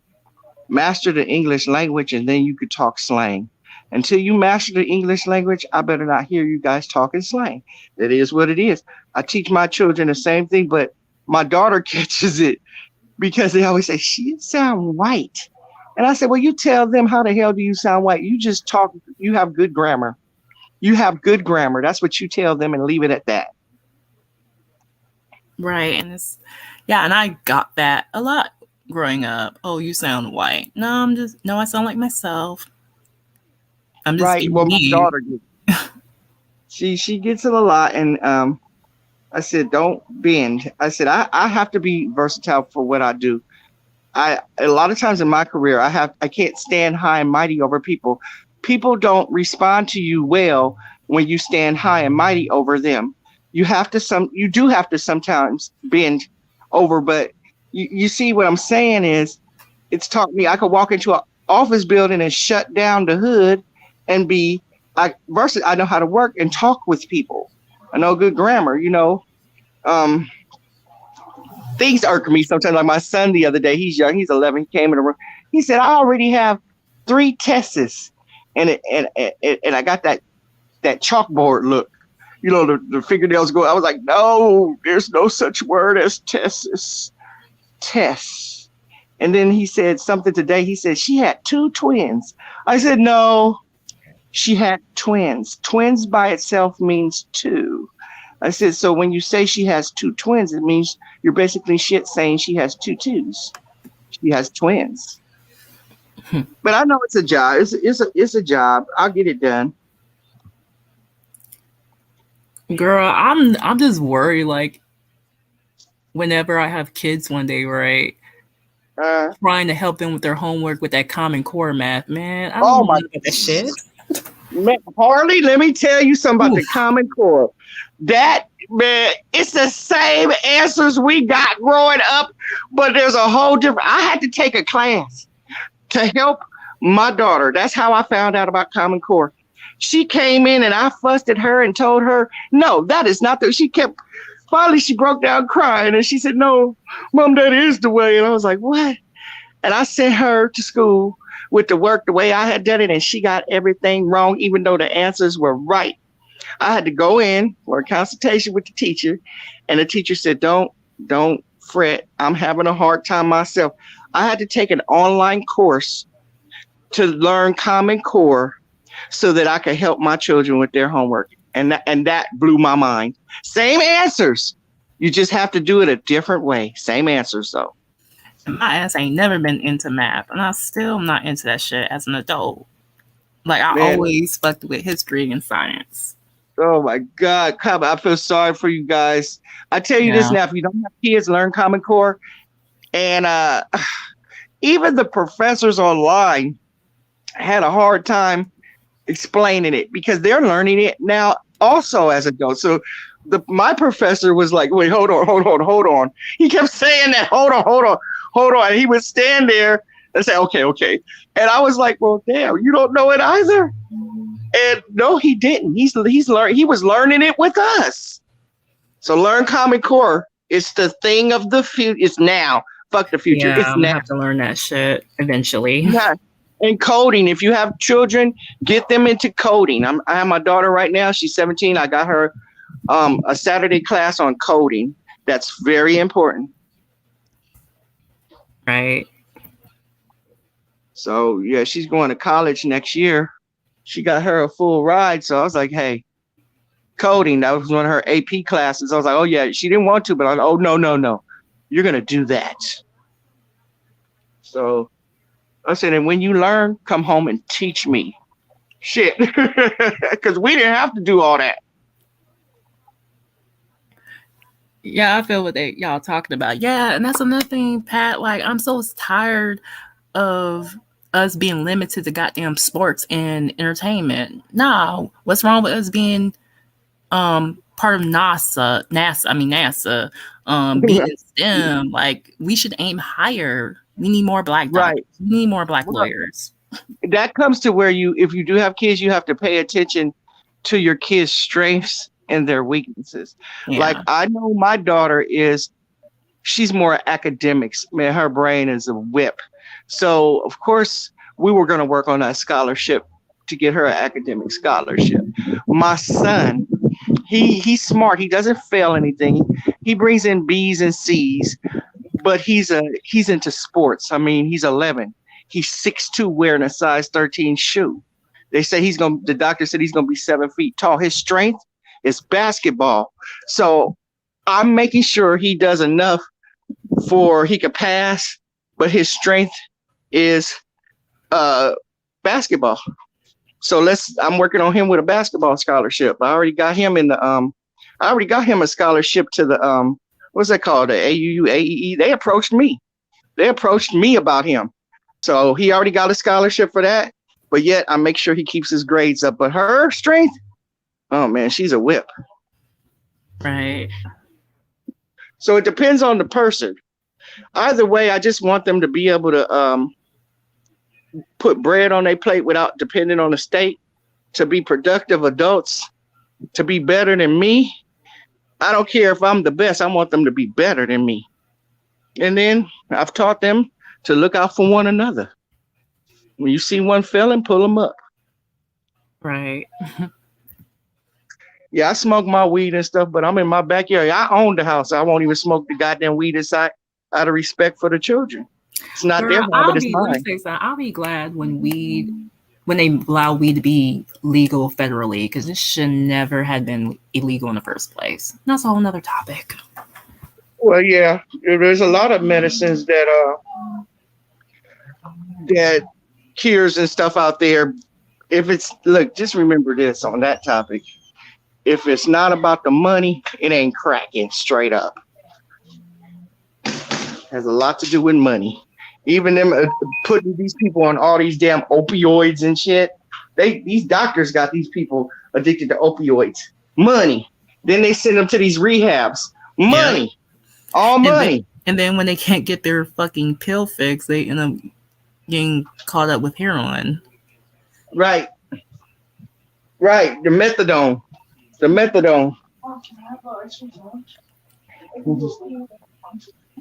master the English language, and then you could talk slang. Until you master the English language, I better not hear you guys talking slang. It is what it is. I teach my children the same thing, but my daughter catches it because they always say, she sound white. And I said, well, you tell them, how the hell do you sound white? You just talk, you have good grammar. You have good grammar. That's what you tell them, and leave it at that. Right. And and I got that a lot growing up. Oh, you sound white. No, I sound like myself. I'm just right. Well, me. my daughter gets she gets it a lot. And I said, don't bend. I said, I have to be versatile for what I do. A lot of times in my career, I can't stand high and mighty over people. People don't respond to you well when you stand high and mighty over them. You do have to sometimes bend over, but you see what I'm saying is, it's taught me I could walk into an office building and shut down the hood and I know how to work and talk with people. I know good grammar, things irk me sometimes. Like my son the other day, he's young, he's 11, he came in the room. He said, I already have 3 tests. And I got that chalkboard look. The fingernails go. I was like, no, there's no such word as tests. Tests. And then he said something today. He said she had 2 twins. I said, no, she had twins. Twins by itself means 2. I said, so when you say she has 2 twins, it means you're basically saying she has 2 twos. She has twins. But I know it's a job. It's a job. I'll get it done. Girl, I'm just worried, like, whenever I have kids one day, right? Trying to help them with their homework with that Common Core math, man. I don't know about that shit. Man, Harley, let me tell you something about the Common Core. That, man, it's the same answers we got growing up, but there's a whole different. I had to take a class to help my daughter. That's how I found out about Common Core. She came in and I fussed at her and told her, no, that is not the, finally she broke down crying and she said, no, Mom, that is the way. And I was like, what? And I sent her to school with the work the way I had done it, and she got everything wrong, even though the answers were right. I had to go in for a consultation with the teacher, and the teacher said, don't fret. I'm having a hard time myself. I had to take an online course to learn Common Core so that I could help my children with their homework. And that blew my mind. Same answers. You just have to do it a different way. Same answers, though. My ass ain't never been into math, and I still am not into that shit as an adult. Like, I always fucked with history and science. Oh my God, I feel sorry for you guys. I tell you this now, if you don't have kids, learn Common Core. And even the professors online had a hard time explaining it because they're learning it now also as adults. So my professor was like, wait, hold on. He kept saying that, hold on. And he would stand there and say, okay. And I was like, well, damn, you don't know it either. And no, he didn't. He was learning it with us. So learn Common Core. It's the thing of the future. It's now. Fuck the future. Yeah, it's I'm now. gonna have to learn that shit eventually. Yeah. And coding. If you have children, get them into coding. I have my daughter right now. She's 17. I got her a Saturday class on coding. That's very important. Right. So yeah, she's going to college next year. She got her a full ride. So I was like, hey, coding. That was one of her AP classes. I was like, oh yeah, she didn't want to, but I was like, oh no. You're going to do that. So I said, and when you learn, come home and teach me. Shit. Because we didn't have to do all that. Yeah, I feel what y'all talking about. Yeah, and that's another thing, Pat. Like, I'm so tired of us being limited to goddamn sports and entertainment. No, what's wrong with us being part of NASA, being in STEM? Like, we should aim higher. We need more black doctors. We need more black lawyers. That comes to where if you do have kids, you have to pay attention to your kids' strengths and their weaknesses. Yeah. Like, I know my daughter she's more academics. Man, her brain is a whip. So of course we were going to work on that scholarship to get her an academic scholarship. My son, he's smart. He doesn't fail anything. He brings in B's and C's, but he's into sports. I mean, he's 11. He's 6'2", wearing a size 13 shoe. They say the doctor said he's gonna be 7 feet tall. His strength is basketball. So I'm making sure he does enough for he could pass, but his strength is basketball. So I'm working on him with a basketball scholarship. I already got him a scholarship to the what's that called? The AUU, AEE. They approached me about him. So he already got a scholarship for that, but yet I make sure he keeps his grades up. But her strength, oh man, she's a whip. Right. So it depends on the person. Either way, I just want them to be able to put bread on their plate without depending on the state, to be productive adults, to be better than me. I don't care if I'm the best. I want them to be better than me. And then I've taught them to look out for one another. When you see one failing, pull them up. Right. Yeah, I smoke my weed and stuff, but I'm in my backyard. I own the house. I won't even smoke the goddamn weed inside out of respect for the children. It's not their habit, it's mine. I'll be glad when they allow weed to be legal federally, because this should never have been illegal in the first place. That's a whole nother topic. Well, yeah, there's a lot of medicines that cures and stuff out there. Just remember this on that topic. If it's not about the money, it ain't cracking, straight up. Has a lot to do with money. Even them putting these people on all these damn opioids and shit. These doctors got these people addicted to opioids. Money. Then they send them to these rehabs. Money. Yeah. All money. And then when they can't get their fucking pill fix, they end up getting caught up with heroin. Right. The methadone.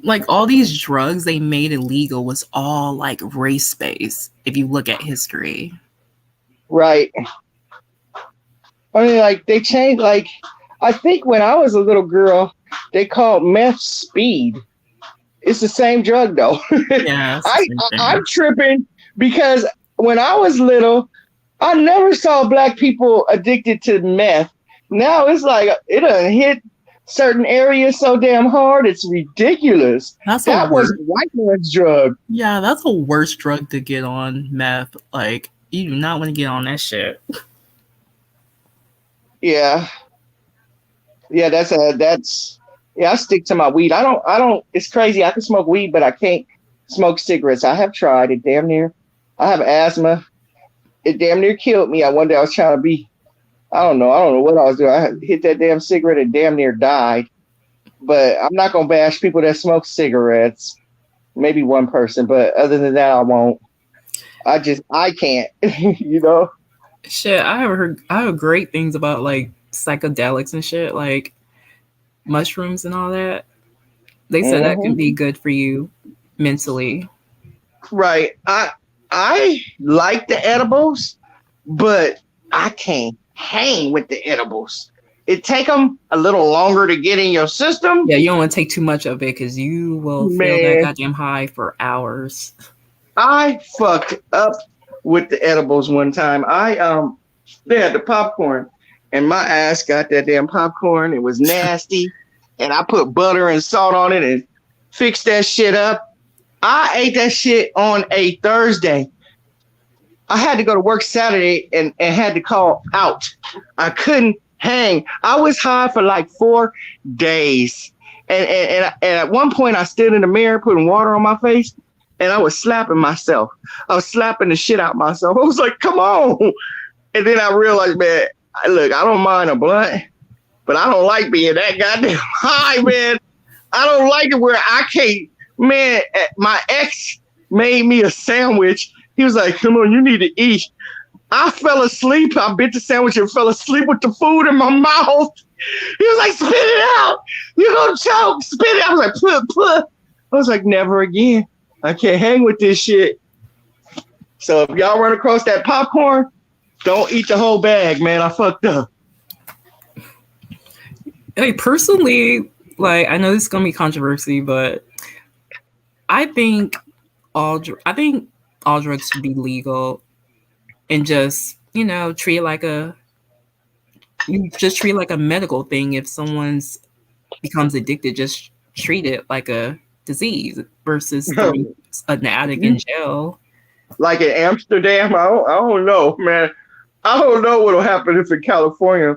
Like all these drugs they made illegal was all like race based, if you look at history. Right. I mean, like they changed, like I think when I was a little girl, they called meth speed. It's the same drug though. Yeah. I'm tripping because when I was little, I never saw black people addicted to meth. Now it's like it done hit certain areas so damn hard, it's ridiculous. That was a white man's drug. Yeah, that's the worst drug to get on, meth. Like, you do not want to get on that shit. Yeah. Yeah, I stick to my weed. I don't, it's crazy. I can smoke weed, but I can't smoke cigarettes. I have tried it I have asthma. It damn near killed me. One day I was trying to be, I don't know what I was doing. I hit that damn cigarette and damn near died. But I'm not going to bash people that smoke cigarettes. Maybe one person, but other than that, I won't. I can't, you know? Shit, I have great things about like psychedelics and shit, like mushrooms and all that. They said that can be good for you mentally. Right. I like the edibles, but I can't hang with the edibles. It take them a little longer to get in your system. Yeah, you don't want to take too much of it because you will feel that goddamn high for hours. I fucked up with the edibles one time. They had the popcorn, and my ass got that damn popcorn. It was nasty, and I put butter and salt on it and fixed that shit up. I ate that shit on a Thursday. I had to go to work Saturday and had to call out. I couldn't hang. I was high for like 4 days. And at one point I stood in the mirror putting water on my face and I was slapping myself. I was slapping the shit out myself. I was like, come on. And then I realized, man, look, I don't mind a blunt, but I don't like being that goddamn high, man. I don't like it where I can't, man, my ex made me a sandwich. He was like, come on, you need to eat. I fell asleep. I bit the sandwich and fell asleep with the food in my mouth. He was like, spit it out. You're going to choke. Spit it out. I was like, put. I was like, never again. I can't hang with this shit. So if y'all run across that popcorn, don't eat the whole bag, man. I fucked up. Like personally, like I know this is gonna be controversy, but I think I think all drugs should be legal and just treat it like a medical thing. If someone's becomes addicted, just treat it like a disease versus throwing an addict in jail. Like in Amsterdam, I don't know, man. I don't know what'll happen if in California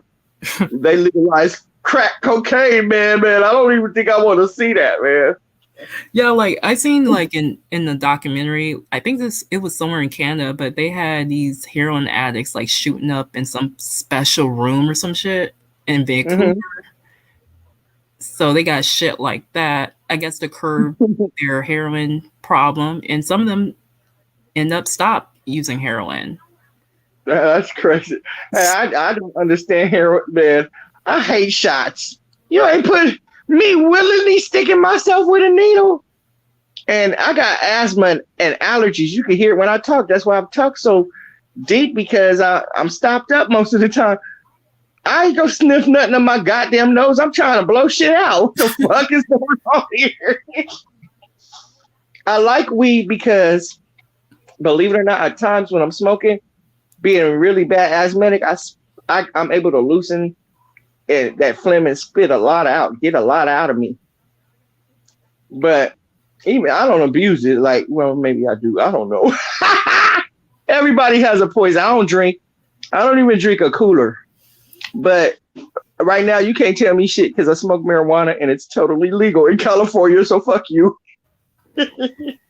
they legalize crack cocaine, man. I don't even think I want to see that, man. Yeah, like I seen like in the documentary, I think it was somewhere in Canada, but they had these heroin addicts like shooting up in some special room or some shit in Vancouver. So they got shit like that, I guess, to curb their heroin problem, and some of them end up stop using heroin. That's crazy. Hey, I don't understand heroin, man. I hate shots. You ain't put me willingly sticking myself with a needle. And I got asthma and allergies. You can hear it when I talk. That's why I talk so deep, because I'm stopped up most of the time. I ain't go sniff nothing on my goddamn nose. I'm trying to blow shit out. What the fuck is going on here? I like weed because, believe it or not, at times when I'm smoking, being really bad asthmatic, I'm able to loosen that phlegm and spit a lot out, get a lot out of me. But even I don't abuse it. Like, well, maybe I do. I don't know. Everybody has a poison. I don't drink. I don't even drink a cooler. But right now, you can't tell me shit because I smoke marijuana and it's totally legal in California. So fuck you.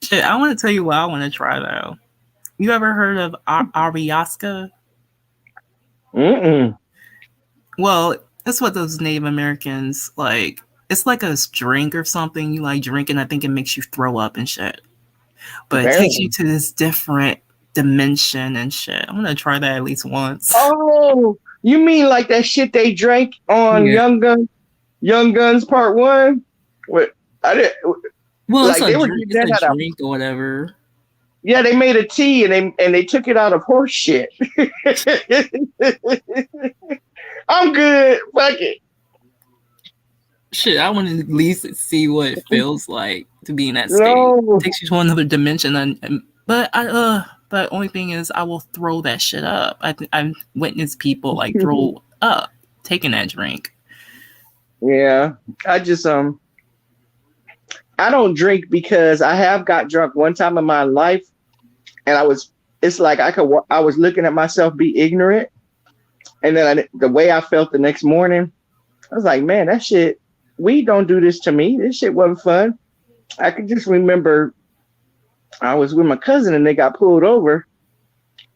Shit, I want to tell you what I want to try though. You ever heard of ayahuasca? Well, that's what those Native Americans like. It's like a drink or something you like drinking. I think it makes you throw up and shit. But it takes you to this different dimension and shit. I'm gonna try that at least once. Oh, you mean like that shit they drank on Young Guns Part 1? What I did. Well, like it's a drink or whatever. Yeah, they made a tea and they took it out of horse shit. I'm good. Fuck it. Shit, I want to at least see what it feels like to be in that state. It takes you to another dimension. But the only thing is, I will throw that shit up. I've witnessed people like throw up taking that drink. Yeah, I just I don't drink because I have got drunk one time in my life, and it's like I was looking at myself be ignorant, and then the way I felt the next morning, I was like, man, that shit, weed don't do this to me. This shit wasn't fun. I could just remember I was with my cousin and they got pulled over,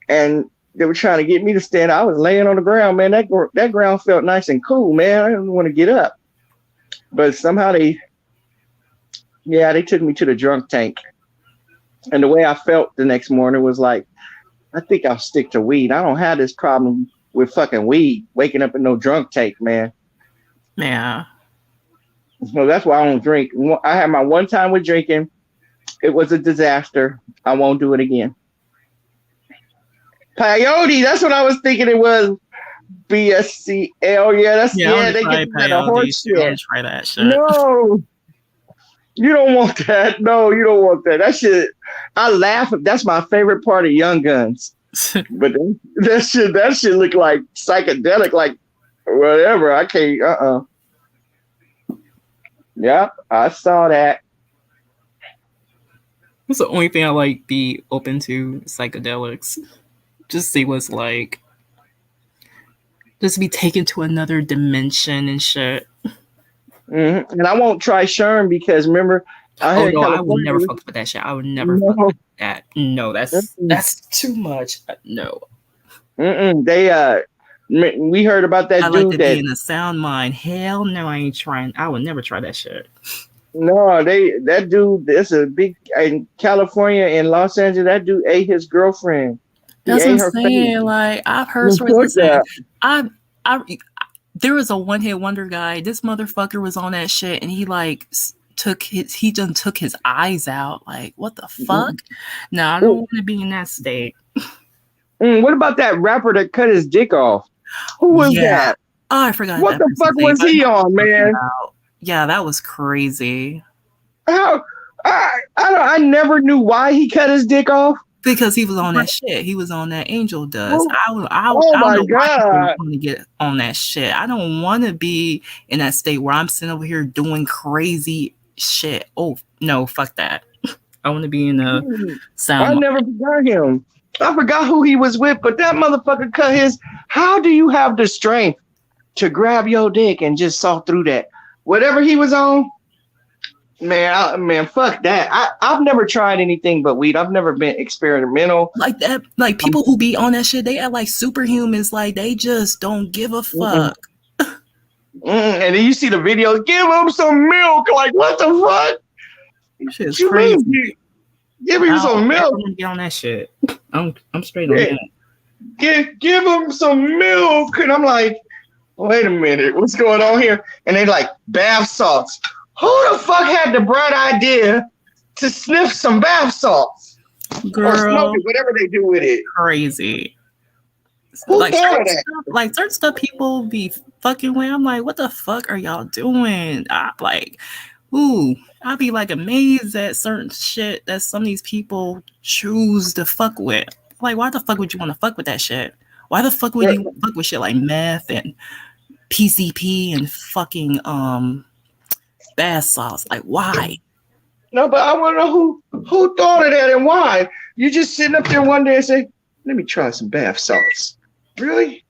and they were trying to get me to stand. I was laying on the ground, man. That ground felt nice and cool, man. I didn't want to get up, but somehow they took me to the drunk tank. And the way I felt the next morning was like, I think I'll stick to weed. I don't have this problem with fucking weed, waking up in no drunk tank, man. Yeah. So that's why I don't drink. I had my one time with drinking. It was a disaster. I won't do it again. Peyote, that's what I was thinking it was. BSCL. Yeah, they get that horse shit. Try that shit. No. You don't want that. No, you don't want that. That shit, I laugh. That's my favorite part of Young Guns. But that shit look like psychedelic, like whatever. I can't, Yeah, I saw that. That's the only thing I like be open to, psychedelics. Just see what's like. Just be taken to another dimension and shit. Mm-hmm. And I won't try Sherm because remember, I would never fuck with that shit. I would never fuck with that. No, that's too much. No. They we heard about that I dude like to be in a sound mind. Hell no, I ain't trying. I would never try that shit. No, that dude. There's a big in California and Los Angeles. That dude ate his girlfriend. That's what I'm saying. Like I've heard stories. There was a one-hit wonder guy. This motherfucker was on that shit, and he like took his eyes out. Like, what the fuck? No, I don't want to be in that state. What about that rapper that cut his dick off? Who was that? Oh, I forgot. What the fuck was he on, man? Yeah, that was crazy. How? I never knew why he cut his dick off. Because he was on that shit. He was on that angel dust. Oh I my don't know God. why want to get on that shit. I don't want to be in that state where I'm sitting over here doing crazy shit. Oh no, fuck that. I want to be in a sound. I never forgot him. I forgot who he was with, but that motherfucker cut his. How do you have the strength to grab your dick and just saw through that? Whatever he was on, man, fuck that. I've never tried anything but weed. I've never been experimental. Like that, like people who be on that shit, they act like superhumans, like they just don't give a fuck. And then you see the videos, give him some milk. Like, what the fuck? Shit's crazy. Give him some milk. Get on that shit. I'm straight on that. Give him some milk. And I'm like, wait a minute, what's going on here? And they like bath salts. Who the fuck had the bright idea to sniff some bath salts? Girl, or smoke it, whatever they do with it. Crazy. Who like thought of that? Like certain stuff people be fucking with. I'm like, what the fuck are y'all doing? I'll be like amazed at certain shit that some of these people choose to fuck with. Like, why the fuck would you want to fuck with that shit? Why the fuck would you fuck with shit like meth and PCP and fucking bath salts? Like, why? No, but I want to know who thought of that and why. You just sitting up there one day and say, let me try some bath salts. Really?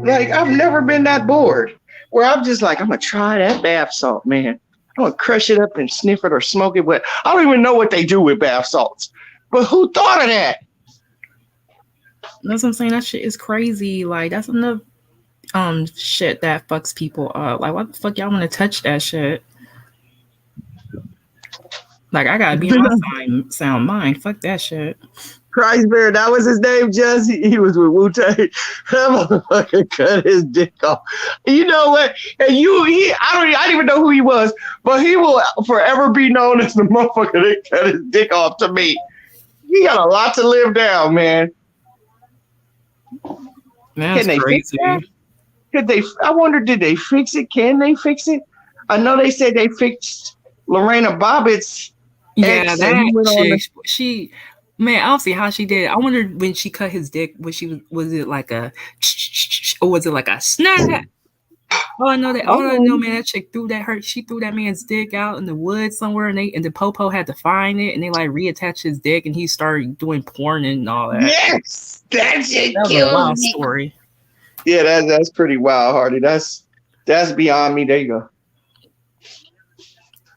Like, I've never been that bored where I'm just like, I'm going to try that bath salt, man. I'm going to crush it up and sniff it or smoke it. But I don't even know what they do with bath salts. But who thought of that? That's what I'm saying. That shit is crazy. Like, that's enough shit that fucks people up. Like, why the fuck y'all want to touch that shit? Like, I gotta be in my sound mind. Fuck that shit. Christ Bear, that was his name, Jess. He was with Wu-Tang. That motherfucker cut his dick off. You know what? And I don't even know who he was, but he will forever be known as the motherfucker that cut his dick off to me. He got a lot to live down, man. That's crazy. I wonder, did they fix it? Can they fix it? I know they said they fixed Lorena Bobbitt's. Yeah, she man, I don't see how she did. I wonder when she cut his dick, was it like a or was it like a snap? Oh, I know that. Oh, I know, man. That chick she threw that man's dick out in the woods somewhere, and the popo had to find it, and they like reattached his dick, and he started doing porn and all that. Yes, that was a wild story. Yeah, that's pretty wild, Hardy. That's beyond me. There you go.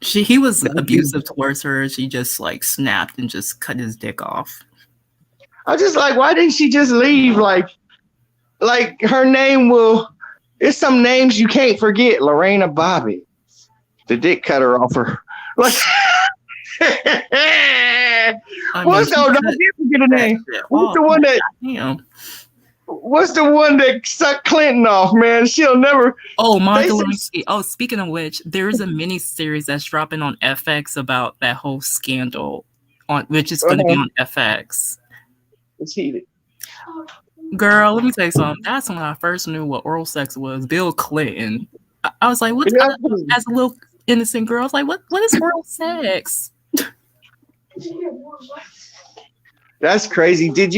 He was abusive towards her. She just like snapped and just cut his dick off. I just like, why didn't she just leave? Like her name it's some names you can't forget. Lorena Bobbitt, the dick cutter off her. Like, what's the name? What's the one that? Damn. What's the one that sucked Clinton off, man? She'll never. Oh, Monica Lewinsky. Oh, speaking of which, there is a mini series that's dropping on FX about that whole scandal, which is going to be on FX. It's heated. Girl, let me tell you something. That's when I first knew what oral sex was. Bill Clinton. I was like, what? As a little innocent girl, I was like, what is oral sex? That's crazy. Did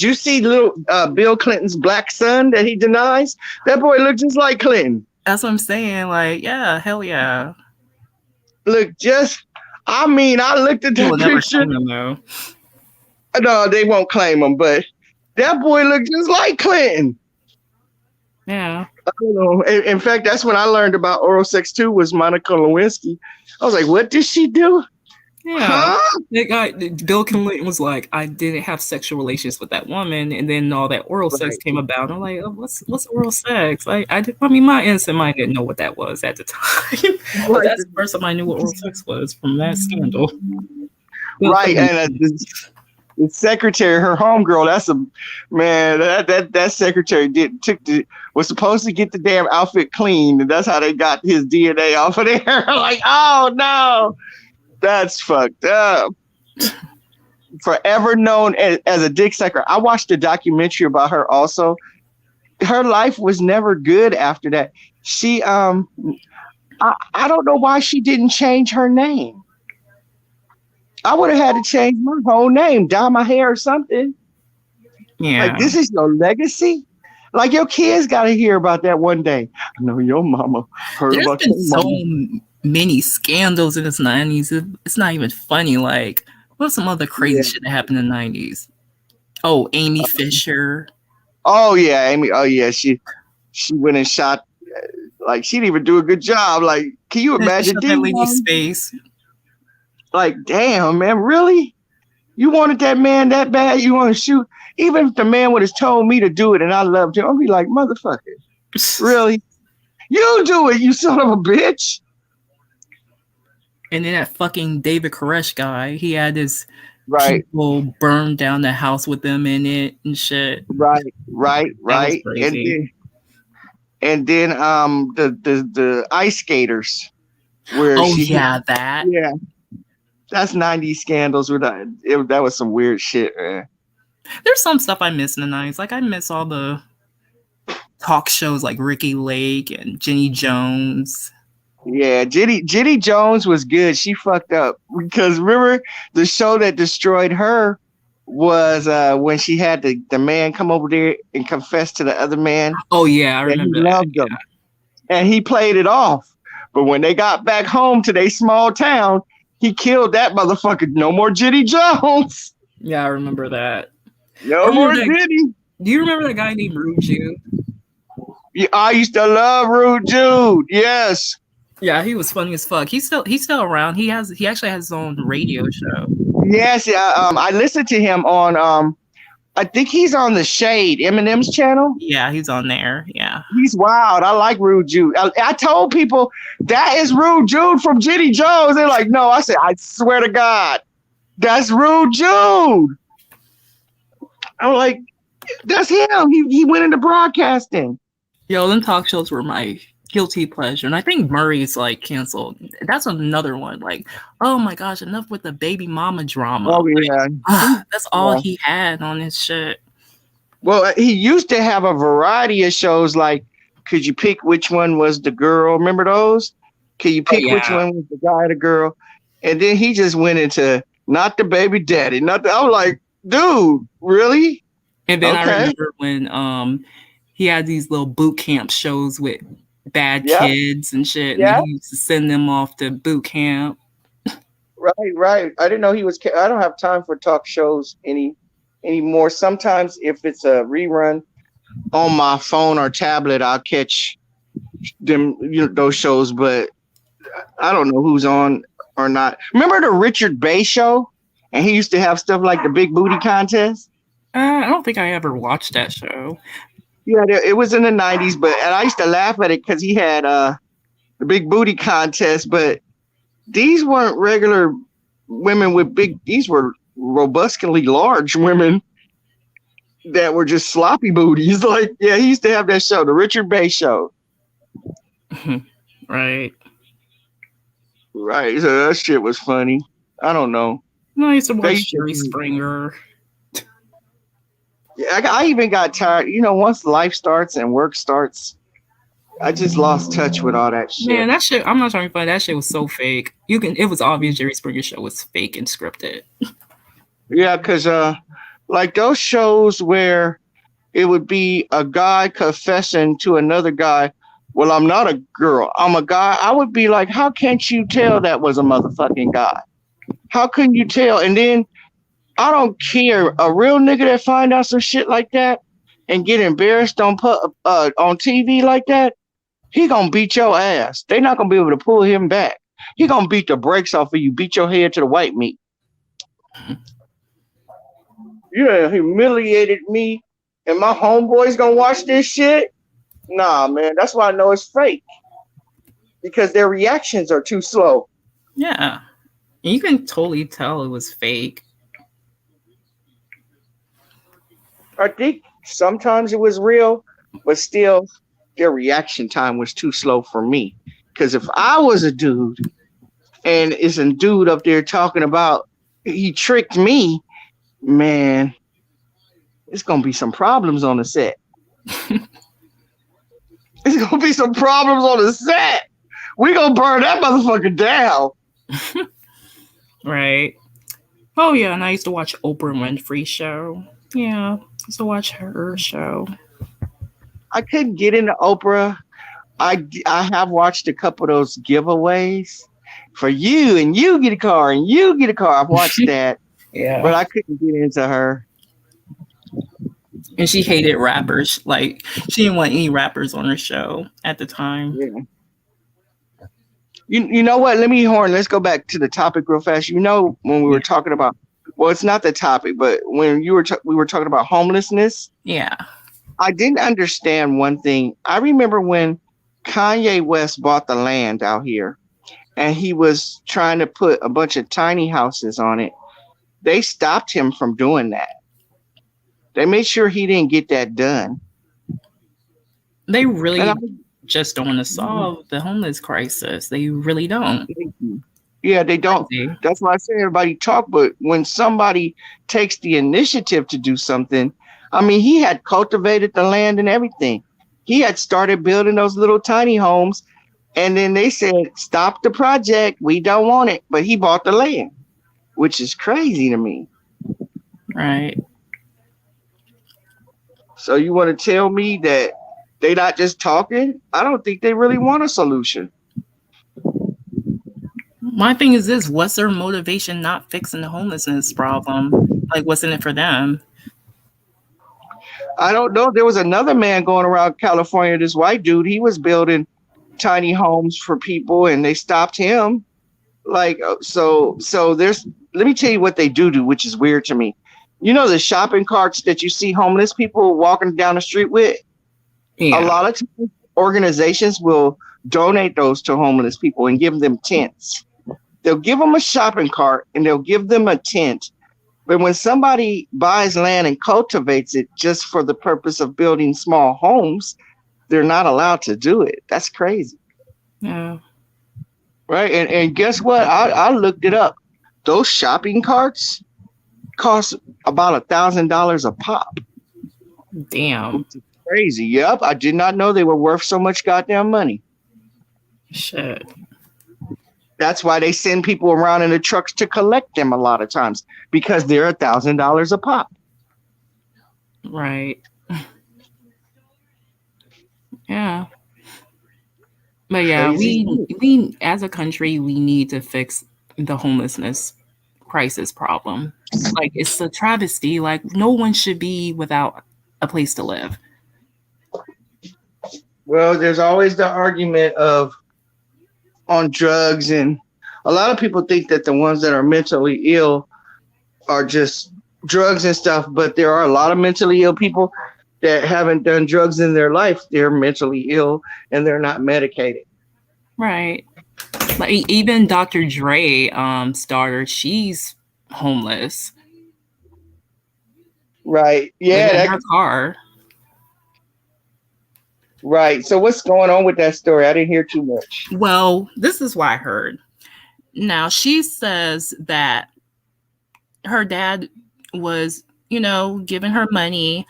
you see little Bill Clinton's black son that he denies? That boy looked just like Clinton. That's what I'm saying. Like, yeah, hell yeah. Look, I looked at that picture. No, they won't claim him, but that boy looked just like Clinton. Yeah. I don't know. In fact, that's when I learned about oral sex too, was Monica Lewinsky. I was like, what did she do? Yeah, Bill Clinton was like, I didn't have sexual relations with that woman, and then all that oral sex came about. I'm like, oh, what's oral sex? Like, my innocent mind didn't know what that was at the time. But that's the first time I knew what oral sex was from that scandal. Right, and the secretary, her homegirl, that's a man. That secretary was supposed to get the damn outfit clean, and that's how they got his DNA off of there. Like, oh no, that's fucked up. Forever known as a dick sucker. I watched a documentary about her also. Her life was never good after that. She I don't know why she didn't change her name. I would have had to change my whole name, dye my hair or something. Yeah. Like, this is your legacy? Like, your kids got to hear about that one day. I know your mama heard There's about been your so mama. many scandals in the 90s. It's not even funny. Like, what's some other crazy shit that happened in the 90s? Oh, Amy Fisher. Oh, yeah, Amy. Oh, yeah, she went and shot. Like, she didn't even do a good job. Like, can you imagine? That lady's face. Like, damn, man, really? You wanted that man that bad? You want to shoot? Even if the man would have told me to do it and I loved him, I'd be like, motherfucker, really? You do it, you son of a bitch. And then that fucking David Koresh guy, he had his Right. people burn down the house with them in it and shit. Right. Crazy. And then the ice skaters. Where that. Yeah. That's 90s scandals. That was some weird shit, man. There's some stuff I miss in the 90s. Like, I miss all the talk shows like Ricky Lake and Jenny Jones. Yeah, Jenny Jones was good. She fucked up because remember the show that destroyed her was when she had the man come over there and confess to the other man. Oh yeah, I remember he loved him. And he played it off. But when they got back home to their small town, he killed that motherfucker. No more Jenny Jones. Yeah, I remember that. No more Jenny. Do you remember that guy named Rude Jude? Yeah, I used to love Rude Jude. Yes. Yeah, he was funny as fuck. He's still around. He actually has his own radio show. Yes, I listened to him on I think he's on the Shade, Eminem's channel. Yeah, he's on there. Yeah. He's wild. I like Rude Jude. I told people that is Rude Jude from Jenny Jones. They're like, no. I said, I swear to God, that's Rude Jude. I'm like, that's him. He went into broadcasting. Yo, them talk shows were my guilty pleasure. And I think Murray's like canceled. That's another one. Like, oh my gosh, enough with the baby mama drama. Oh yeah. That's all he had on his shit. Well, he used to have a variety of shows like could you pick which one was the girl? Remember those? Can you pick which one was the guy or the girl? And then he just went into not the baby daddy. I was like, dude, really? And then I remember when he had these little boot camp shows with bad kids and shit. And then he used to send them off to boot camp. Right. I didn't know he was. I don't have time for talk shows anymore. Sometimes if it's a rerun on my phone or tablet, I'll catch them, those shows. But I don't know who's on or not. Remember the Richard Bay show? And he used to have stuff like the Big Booty Contest. I don't think I ever watched that show. Yeah, it was in the 90s, and I used to laugh at it because he had the Big Booty Contest, but these weren't regular women with these were robustly large women that were just sloppy booties. Like, yeah, he used to have that show, the Richard Bay show. Right. So that shit was funny. I don't know. No, I used to watch Jerry Springer. Yeah, I even got tired. Once life starts and work starts, I just lost touch with all that shit. Man, that shit, I'm not trying to find that shit was so fake. It was obvious Jerry Springer show was fake and scripted. Yeah, because like those shows where it would be a guy confessing to another guy, well, I'm not a girl, I'm a guy. I would be like, how can't you tell that was a motherfucking guy? How couldn't you tell? And then I don't care. A real nigga that find out some shit like that and get embarrassed on TV like that, he gonna beat your ass. They not gonna be able to pull him back. He gonna beat the brakes off of you, beat your head to the white meat. You humiliated me, and my homeboys gonna watch this shit? Nah, man, that's why I know it's fake. Because their reactions are too slow. Yeah. You can totally tell it was fake. I think sometimes it was real, but still, their reaction time was too slow for me. Because if I was a dude and is a dude up there talking about he tricked me, man, it's gonna be some problems on the set. It's gonna be some problems on the set. We gonna burn that motherfucker down. Right. Oh yeah, and I used to watch Oprah Winfrey show. Yeah, I used to watch her show. I couldn't get into Oprah. I have watched a couple of those giveaways for you, and you get a car, and you get a car. I've watched that, Yeah. but I couldn't get into her. And she hated rappers. Like, she didn't want any rappers on her show at the time. Yeah. You know what? Let's go back to the topic real fast. You know, when we were talking about, well, it's not the topic, but when we were talking about homelessness. Yeah. I didn't understand one thing. I remember when Kanye West bought the land out here and he was trying to put a bunch of tiny houses on it. They stopped him from doing that. They made sure he didn't get that done. They really just don't want to solve the homeless crisis. They really don't. Yeah, they don't. That's why I say everybody talk, but when somebody takes the initiative to do something, I mean, he had cultivated the land and everything. He had started building those little tiny homes, and then they said, stop the project. We don't want it. But he bought the land, which is crazy to me. Right. So you want to tell me that they're not just talking? I don't think they really want a solution. My thing is this: what's their motivation not fixing the homelessness problem? Like, what's in it for them? I don't know. There was another man going around California, this white dude. He was building tiny homes for people, and they stopped him. Like, so there's, let me tell you what they do, which is weird to me. You know, the shopping carts that you see homeless people walking down the street with? Yeah. A lot of times, organizations will donate those to homeless people and give them tents. They'll give them a shopping cart and they'll give them a tent. But when somebody buys land and cultivates it just for the purpose of building small homes, they're not allowed to do it. That's crazy. Yeah. Right. And guess what? I looked it up. Those shopping carts cost about $1,000 a pop. Damn. Crazy. Yep. I did not know they were worth so much goddamn money. Shit. That's why they send people around in the trucks to collect them a lot of times, because they're $1,000 a pop. Right. Yeah. But yeah, we as a country, we need to fix the homelessness crisis problem. Like, it's a travesty. Like, no one should be without a place to live. Well, there's always the argument of on drugs, and a lot of people think that the ones that are mentally ill are just drugs and stuff, but there are a lot of mentally ill people that haven't done drugs in their life. They're mentally ill and they're not medicated. Right. Like, even Dr. Dre starter, she's homeless. Right. Yeah. In her car. Right. So what's going on with that story? I didn't hear too much. Well, this is what I heard. Now, she says that her dad was, giving her money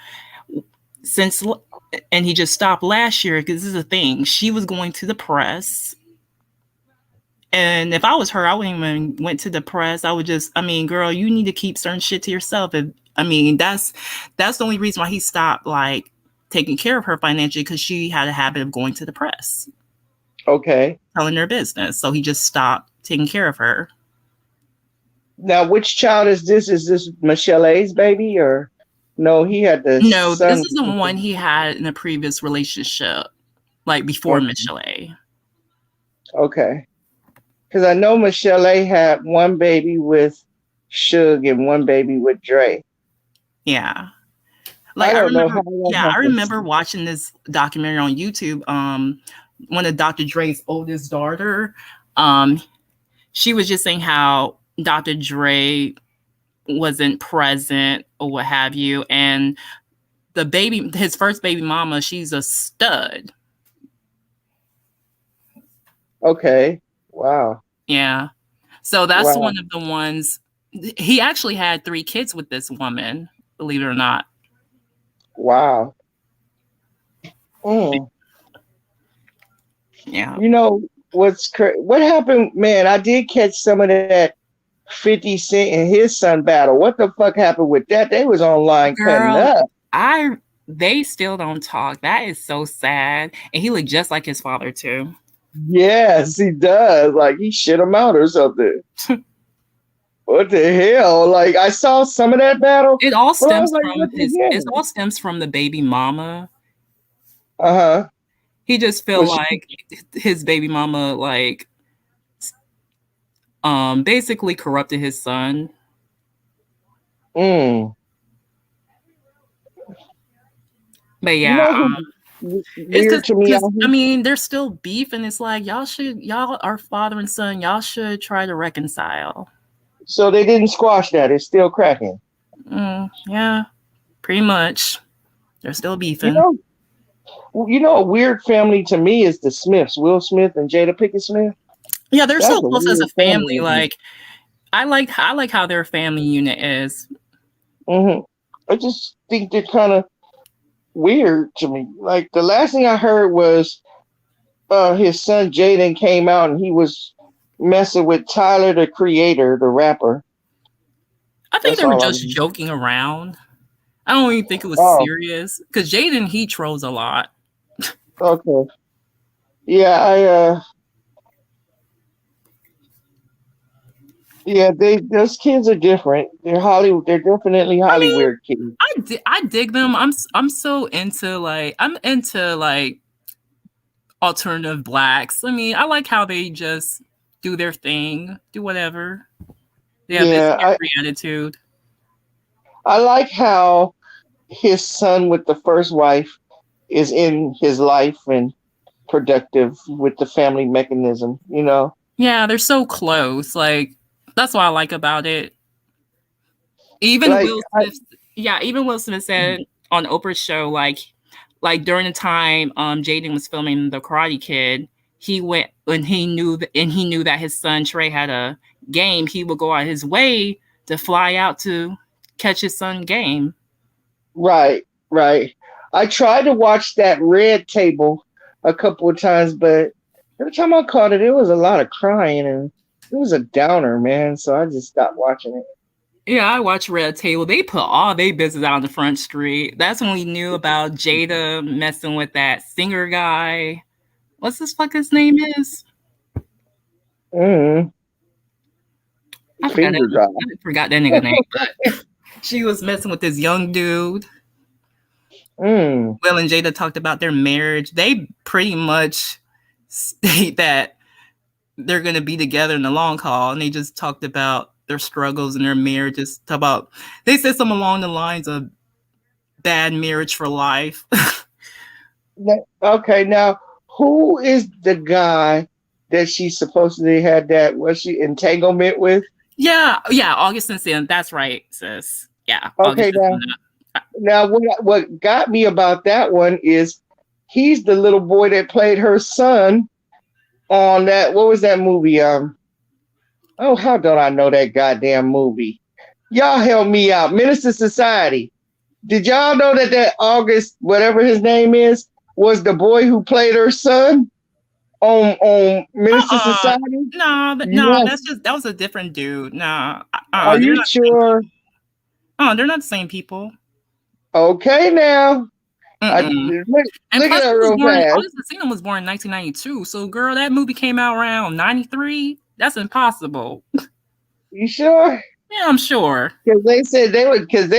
and he just stopped last year, because this is the thing. She was going to the press. And if I was her, I wouldn't even went to the press. I would just, girl, you need to keep certain shit to yourself. That's the only reason why he stopped, like, taking care of her financially, because she had a habit of going to the press. Okay. Telling her business. So he just stopped taking care of her. Now, which child is this? Is this Michelle A's baby, or no? He had the No, son. This is the one he had in a previous relationship, like before Michelle A. Okay. Because I know Michelle A had one baby with Suge and one baby with Dre. Yeah. Like, I remember watching this documentary on YouTube. One of Dr. Dre's oldest daughter, she was just saying how Dr. Dre wasn't present or what have you, and his first baby mama, she's a stud. Okay. Wow. Yeah. So that's Wow. one of the ones. He actually had 3 kids with this woman, believe it or not. Wow. Mm. Yeah. You know what happened, man? I did catch some of that 50 Cent and his son battle. What the fuck happened with that? They was online cutting Girl, up. they still don't talk. That is so sad. And he looked just like his father too. Yes, he does. Like he shit him out or something. What the hell? Like I saw some of that battle. It all but I was stems like, from what the his. hell? It all stems from the baby mama. Uh-huh. He just felt Was like his baby mama basically corrupted his son. Mm. But You yeah, know who weird to me? because I mean, there's still beef, and it's like y'all are father and son. Y'all should try to reconcile. So they didn't squash that. It's still cracking. Yeah, pretty much. They're still beefing. You know, a weird family to me is the Smiths, Will Smith and Jada Pinkett Smith. Yeah, they're so close as a weird family. Like, I like how their family unit is. Mm-hmm. I just think they're kind of weird to me. Like the last thing I heard was his son Jaden came out and he was messing with Tyler, the Creator, the rapper. I think they were just joking around. I don't even think it was serious because Jaden, he trolls a lot. Okay. Yeah, yeah, those kids are different. They're Hollywood. They're definitely Hollywood kids. I dig them. I'm so into I'm into alternative blacks. I mean, I like how they just do their thing, do whatever. They have this free attitude. I like how his son with the first wife is in his life and productive with the family mechanism, you know? Yeah, they're so close. Like, that's what I like about it. Even Will Smith said on Oprah's show, like during the time Jaden was filming The Karate Kid, he went when he knew that his son Trey had a game, he would go out his way to fly out to catch his son game. Right. I tried to watch that Red Table a couple of times, but every time I caught it, it was a lot of crying and it was a downer, man. So I just stopped watching it. Yeah, I watched Red Table. They put all their business out on the front street. That's when we knew about Jada messing with that singer guy. What's his name is? Mm-hmm. I forgot that nigga name, but she was messing with this young dude. Will and Jada talked about their marriage. They pretty much state that they're going to be together in the long haul, and they just talked about their struggles and their marriages. They said something along the lines of bad marriage for life. Okay, now who is the guy that she supposedly had that entanglement with? Yeah, Augustin Sim. That's right, sis. Yeah. Okay, now what got me about that one is he's the little boy that played her son on that. What was that movie? Oh, how don't I know that goddamn movie? Y'all help me out. Minister Society. Did y'all know that August, whatever his name is, was the boy who played her son on Minister Society? No, that was a different dude. No. Are you sure? Oh, they're not the same people. Okay, now. Look at that real fast. Augustin Sim was born in 1992. So, girl, that movie came out around 93. That's impossible. You sure? Yeah, I'm sure. Because they said they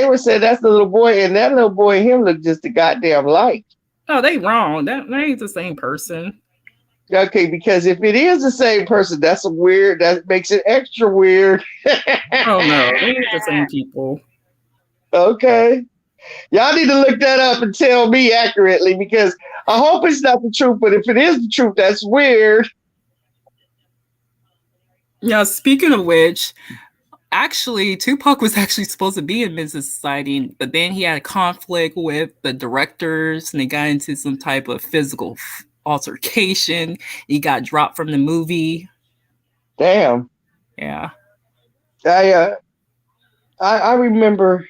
were saying that's the little boy, and that little boy and him look just a goddamn like. Oh, they wrong. That ain't the same person. Okay, because if it is the same person, that's weird. That makes it extra weird. Oh no, they ain't the same people. Okay. Y'all need to look that up and tell me accurately, because I hope it's not the truth, but if it is the truth, that's weird. Yeah, speaking of which, Actually, Tupac was actually supposed to be in Mrs. Society, but then he had a conflict with the directors, and they got into some type of physical altercation. He got dropped from the movie. Damn. Yeah. I remember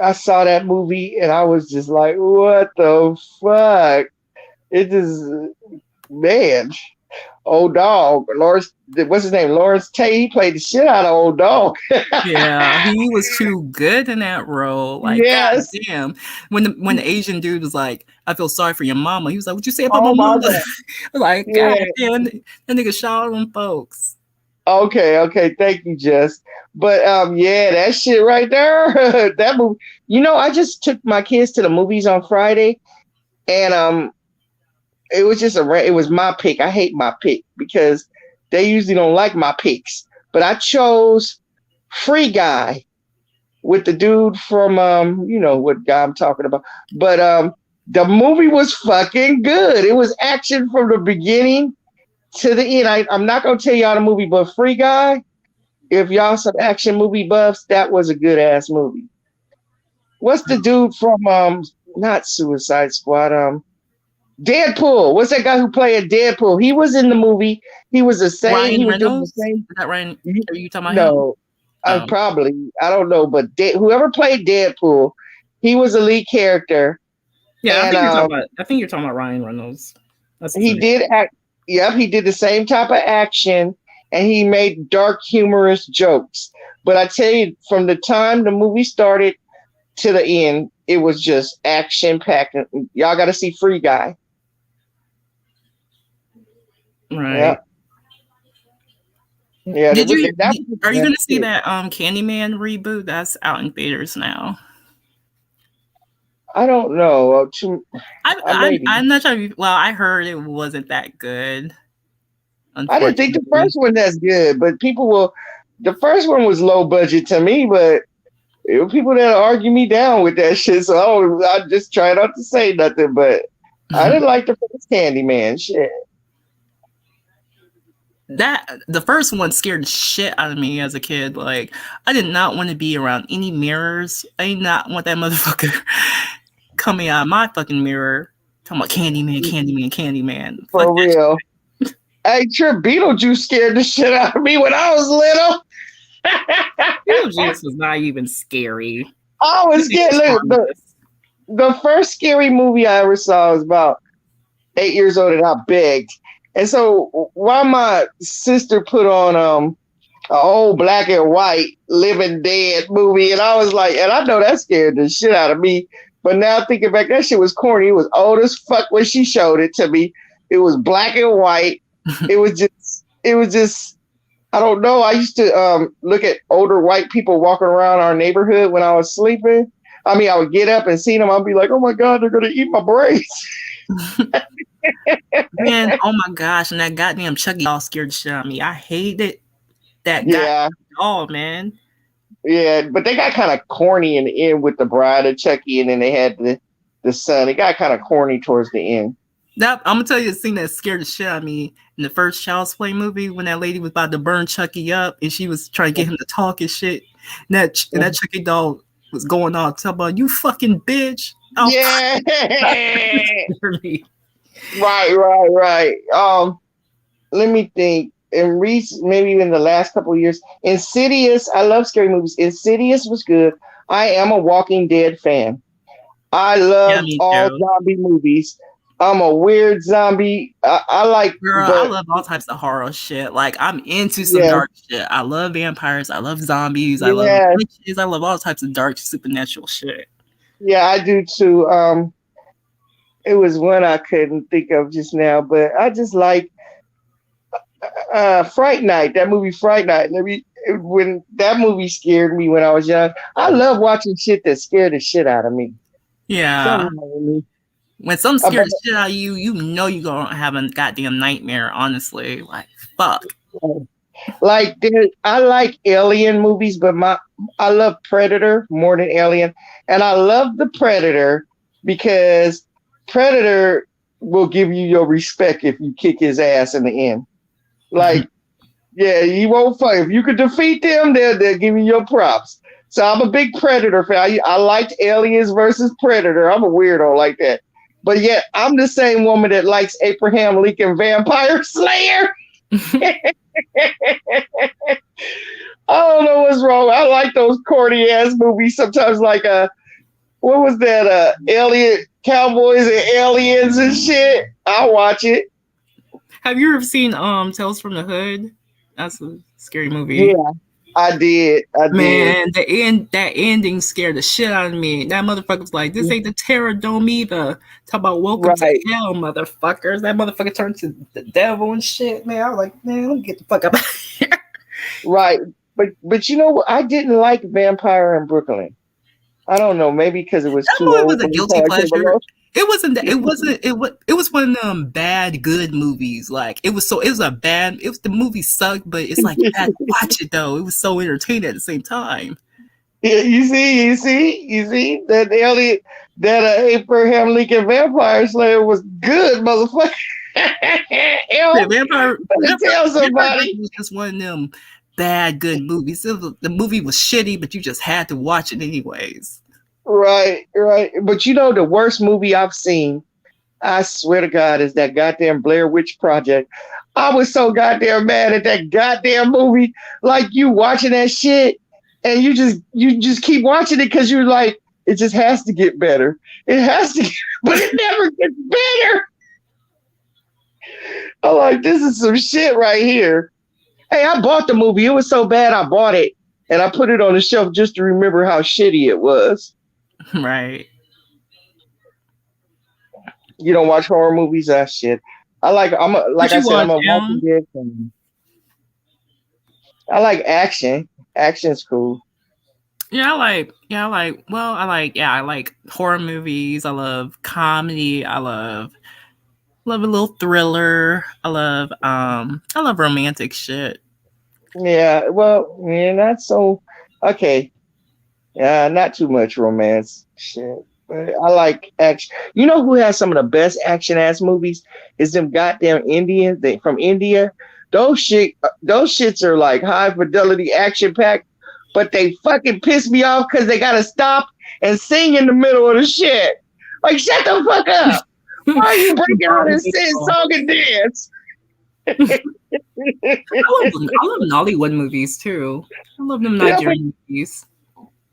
I saw that movie and I was just like, what the fuck? It just, man. Old Dog. Lawrence, what's his name? Lawrence Tate. He played the shit out of Old Dog. Yeah, he was too good in that role. Like, Yes. goddamn. When the Asian dude was like, "I feel sorry for your mama," he was like, "What you say about my Oh my mama?" God. Like, Yeah. goddamn, that nigga shot them folks. Okay. Thank you, Jess. But yeah, that shit right there. That movie. You know, I just took my kids to the movies on Friday, and it was just it was my pick. I hate my pick because they usually don't like my picks. But I chose Free Guy with the dude from you know what guy I'm talking about. But the movie was fucking good. It was action from the beginning to the end. I'm not gonna tell y'all the movie, but Free Guy, if y'all some action movie buffs, that was a good ass movie. What's the dude from not Suicide Squad, Deadpool? What's that guy who played Deadpool? He was in the movie. He was the same. Ryan he was doing the Reynolds? same. Is that Ryan? Are you talking about him? No, I probably, I don't know, but whoever played Deadpool, he was a lead character. Yeah, And, I think you're talking about Ryan Reynolds. He did act. Yep, he did the same type of action, and he made dark, humorous jokes. But I tell you, from the time the movie started to the end, it was just action packed. Y'all got to see Free Guy. Right. Yep. Yeah. Are you going to see that Candyman reboot that's out in theaters now? I don't know. I'm not sure. Well, I heard it wasn't that good. I didn't think the first one that's good, but people will. The first one was low budget to me, but people that argue me down with that shit. So I just try not to say nothing. But I didn't like the first Candyman shit. The first one scared the shit out of me as a kid. Like, I did not want to be around any mirrors. I did not want that motherfucker coming out of my fucking mirror talking about Candyman. For real. Hey, Trip, Beetlejuice scared the shit out of me when I was little. Beetlejuice was not even scary. I was scared. Look, the first scary movie I ever saw was about 8 years old, and I begged. And so while my sister put on an old black and white Living Dead movie, and I was like, and I know that scared the shit out of me. But now thinking back, that shit was corny. It was old as fuck when she showed it to me. It was black and white. It was just, I don't know. I used to look at older white people walking around our neighborhood when I was sleeping. I mean, I would get up and see them. I'd be like, oh my God, they're going to eat my brains. Man, oh my gosh. And that goddamn Chucky doll scared the shit out of me. I hated that doll, man. Yeah, but they got kind of corny in the end with the bride of Chucky, and then they had the son. It got kind of corny towards the end. I'm gonna tell you the thing that scared the shit out of me in the first Child's Play movie when that lady was about to burn Chucky up and she was trying to get him to talk and shit. And that Chucky doll was going on talking about you fucking bitch. Oh, yeah. Right. Let me think. Maybe in the last couple of years, Insidious. I love scary movies. Insidious was good. I am a Walking Dead fan. I love all zombie movies. I'm a weird zombie. I like. Girl, I love all types of horror shit. Like, I'm into some dark shit. I love vampires. I love zombies. I love witches. I love all types of dark supernatural shit. Yeah, I do too. It was one I couldn't think of just now, but I just like Fright Night. That movie, Fright Night. When that movie scared me when I was young. I love watching shit that scared the shit out of me. Yeah. When something scares the shit out of you, you know you're gonna have a goddamn nightmare. Honestly, like fuck. Like I like Alien movies, but I love Predator more than Alien, and I love the Predator because Predator will give you your respect if you kick his ass in the end. Like Yeah, you won't fight. If you could defeat them, they'll give you your props. So I'm a big Predator fan. I liked Aliens versus Predator. I'm a weirdo like that. But yet I'm the same woman that likes Abraham Lincoln Vampire Slayer. I don't know what's wrong. I like those corny ass movies. Sometimes like what was that? Alien Cowboys and Aliens and shit. I'll watch it. Have you ever seen Tales from the Hood? That's a scary movie. Yeah, I did. Man, that ending scared the shit out of me. That motherfucker was like, "This ain't the Terror Dome either." Talk about welcome to hell, motherfuckers. That motherfucker turned to the devil and shit. Man, I was like, man, let me get the fuck up out of here. Right, but you know what? I didn't like Vampire in Brooklyn. I don't know, maybe because it was that too movie old. was a guilty pleasure. It wasn't. It was one of them bad good movies. Like it was a bad. It was the movie sucked, but it's like you had to watch it though. It was so entertaining at the same time. Yeah, you see that Abraham Lincoln Vampire Slayer was good, motherfucker. Vampire tell somebody. Was just one of them bad good movies. The movie was shitty, but you just had to watch it anyways. Right. But you know the worst movie I've seen, I swear to God, is that goddamn Blair Witch Project. I was so goddamn mad at that goddamn movie. Like you watching that shit and you just keep watching it because you're like, it just has to get better. It has to, but it never gets better. I'm like, this is some shit right here. Hey, I bought the movie. It was so bad I bought it and I put it on the shelf just to remember how shitty it was. Right. You don't watch horror movies? That shit. I'm a Walking Dead fan. I like action. Action's cool. I like horror movies. I love comedy. I love a little thriller. I love romantic shit. Yeah, well, not so okay. Yeah, not too much romance shit. But I like action. You know who has some of the best action ass movies? Is them goddamn Indians from India. Those shits are like high fidelity action packed, but they fucking piss me off because they gotta stop and sing in the middle of the shit. Like, shut the fuck up. Why are you breaking out and sing song and dance? I love Nollywood movies too. I love them Nigerian movies.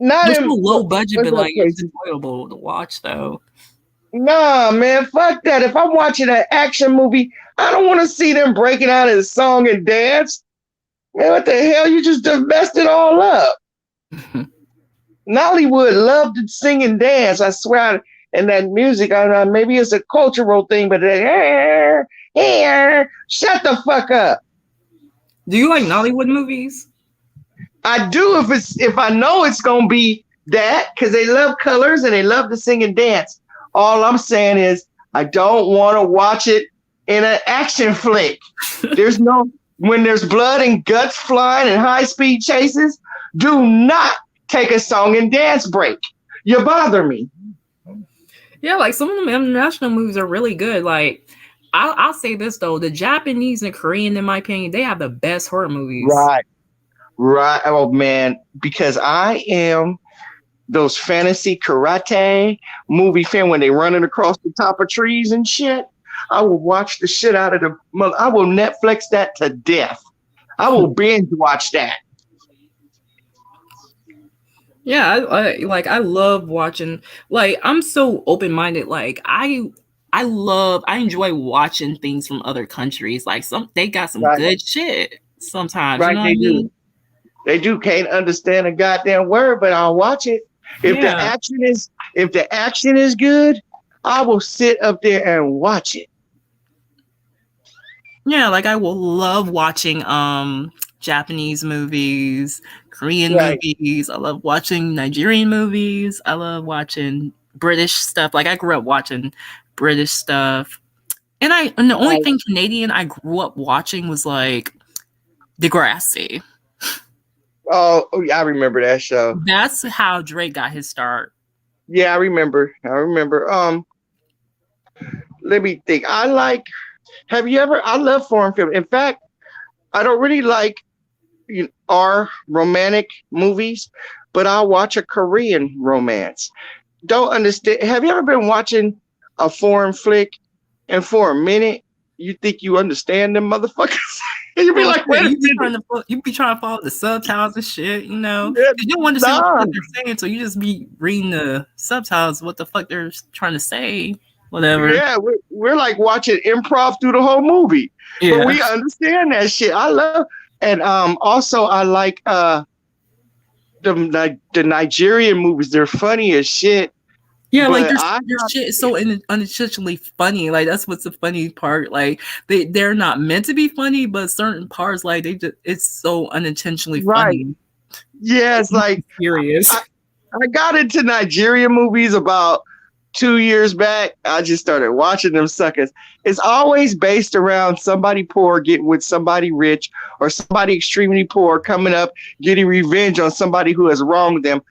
They're so low budget, but like it's enjoyable to watch though. Nah, man, fuck that. If I'm watching an action movie, I don't want to see them breaking out in song and dance. Man, what the hell? You just messed it all up. Nollywood loved to sing and dance. I swear. And that music, I don't know, maybe it's a cultural thing, but shut the fuck up. Do you like Nollywood movies? I do if I know it's gonna be that, because they love colors and they love to sing and dance. All I'm saying is I don't want to watch it in an action flick. When there's blood and guts flying and high-speed chases, do not take a song and dance break. You bother me. Yeah, like some of them international movies are really good. Like I'll say this though, the Japanese and Korean, in my opinion, they have the best horror movies. Right. Oh man, because I am those fantasy karate movie fan when they running across the top of trees and shit. I will watch the shit out of I will Netflix that to death. I will binge watch that. Yeah, I love watching. Like I'm so open-minded. Like I enjoy watching things from other countries. Like they got some good shit sometimes. Right, you know they do. They do. Can't understand a goddamn word, but I'll watch it. If the action is good, I will sit up there and watch it. Yeah, like I will love watching Japanese movies, Korean movies. I love watching Nigerian movies. I love watching British stuff. Like I grew up watching British stuff. And the only thing Canadian I grew up watching was like Degrassi. Oh, I remember that show. That's how Drake got his start. Yeah, I remember. Let me think. I love foreign film. In fact, I don't really like our romantic movies, but I'll watch a Korean romance. Don't understand. Have you ever been watching a foreign flick and for a minute you think you understand them motherfuckers? And you be like, wait a minute. You be trying to follow the subtitles and shit, you know? Yeah, You don't understand what they're saying, so you just be reading the subtitles, what the fuck they're trying to say, whatever. Yeah, we're like watching improv through the whole movie. Yeah. But we understand that shit. I love, and also I like the Nigerian movies. They're funny as shit. Yeah, like their shit is so unintentionally funny. Like that's what's the funny part. Like they're not meant to be funny, but certain parts, like it's so unintentionally funny. Yeah, it's like serious. I got into Nigerian movies about 2 years back. I just started watching them suckers. It's always based around somebody poor getting with somebody rich, or somebody extremely poor coming up getting revenge on somebody who has wronged them.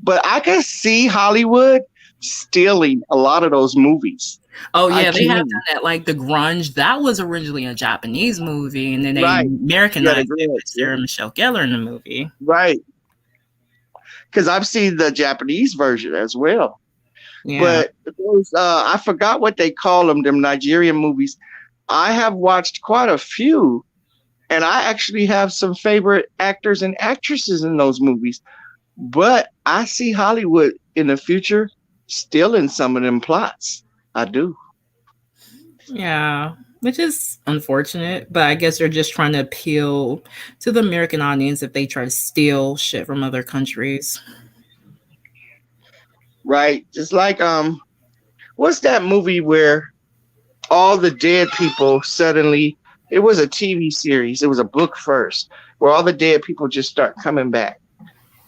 But I can see Hollywood stealing a lot of those movies. Oh yeah, they have done that. Like The Grunge, that was originally a Japanese movie, and then they Americanized it with Sarah Michelle Gellar in the movie. Right. Because I've seen the Japanese version as well. Yeah. But those, I forgot what they call them Nigerian movies. I have watched quite a few, and I actually have some favorite actors and actresses in those movies. But I see Hollywood in the future still in some of them plots. I do. Yeah, which is unfortunate, but I guess they're just trying to appeal to the American audience if they try to steal shit from other countries. Right. Just like what's that movie where all the dead people suddenly, it was a TV series, it was a book first, where all the dead people just start coming back,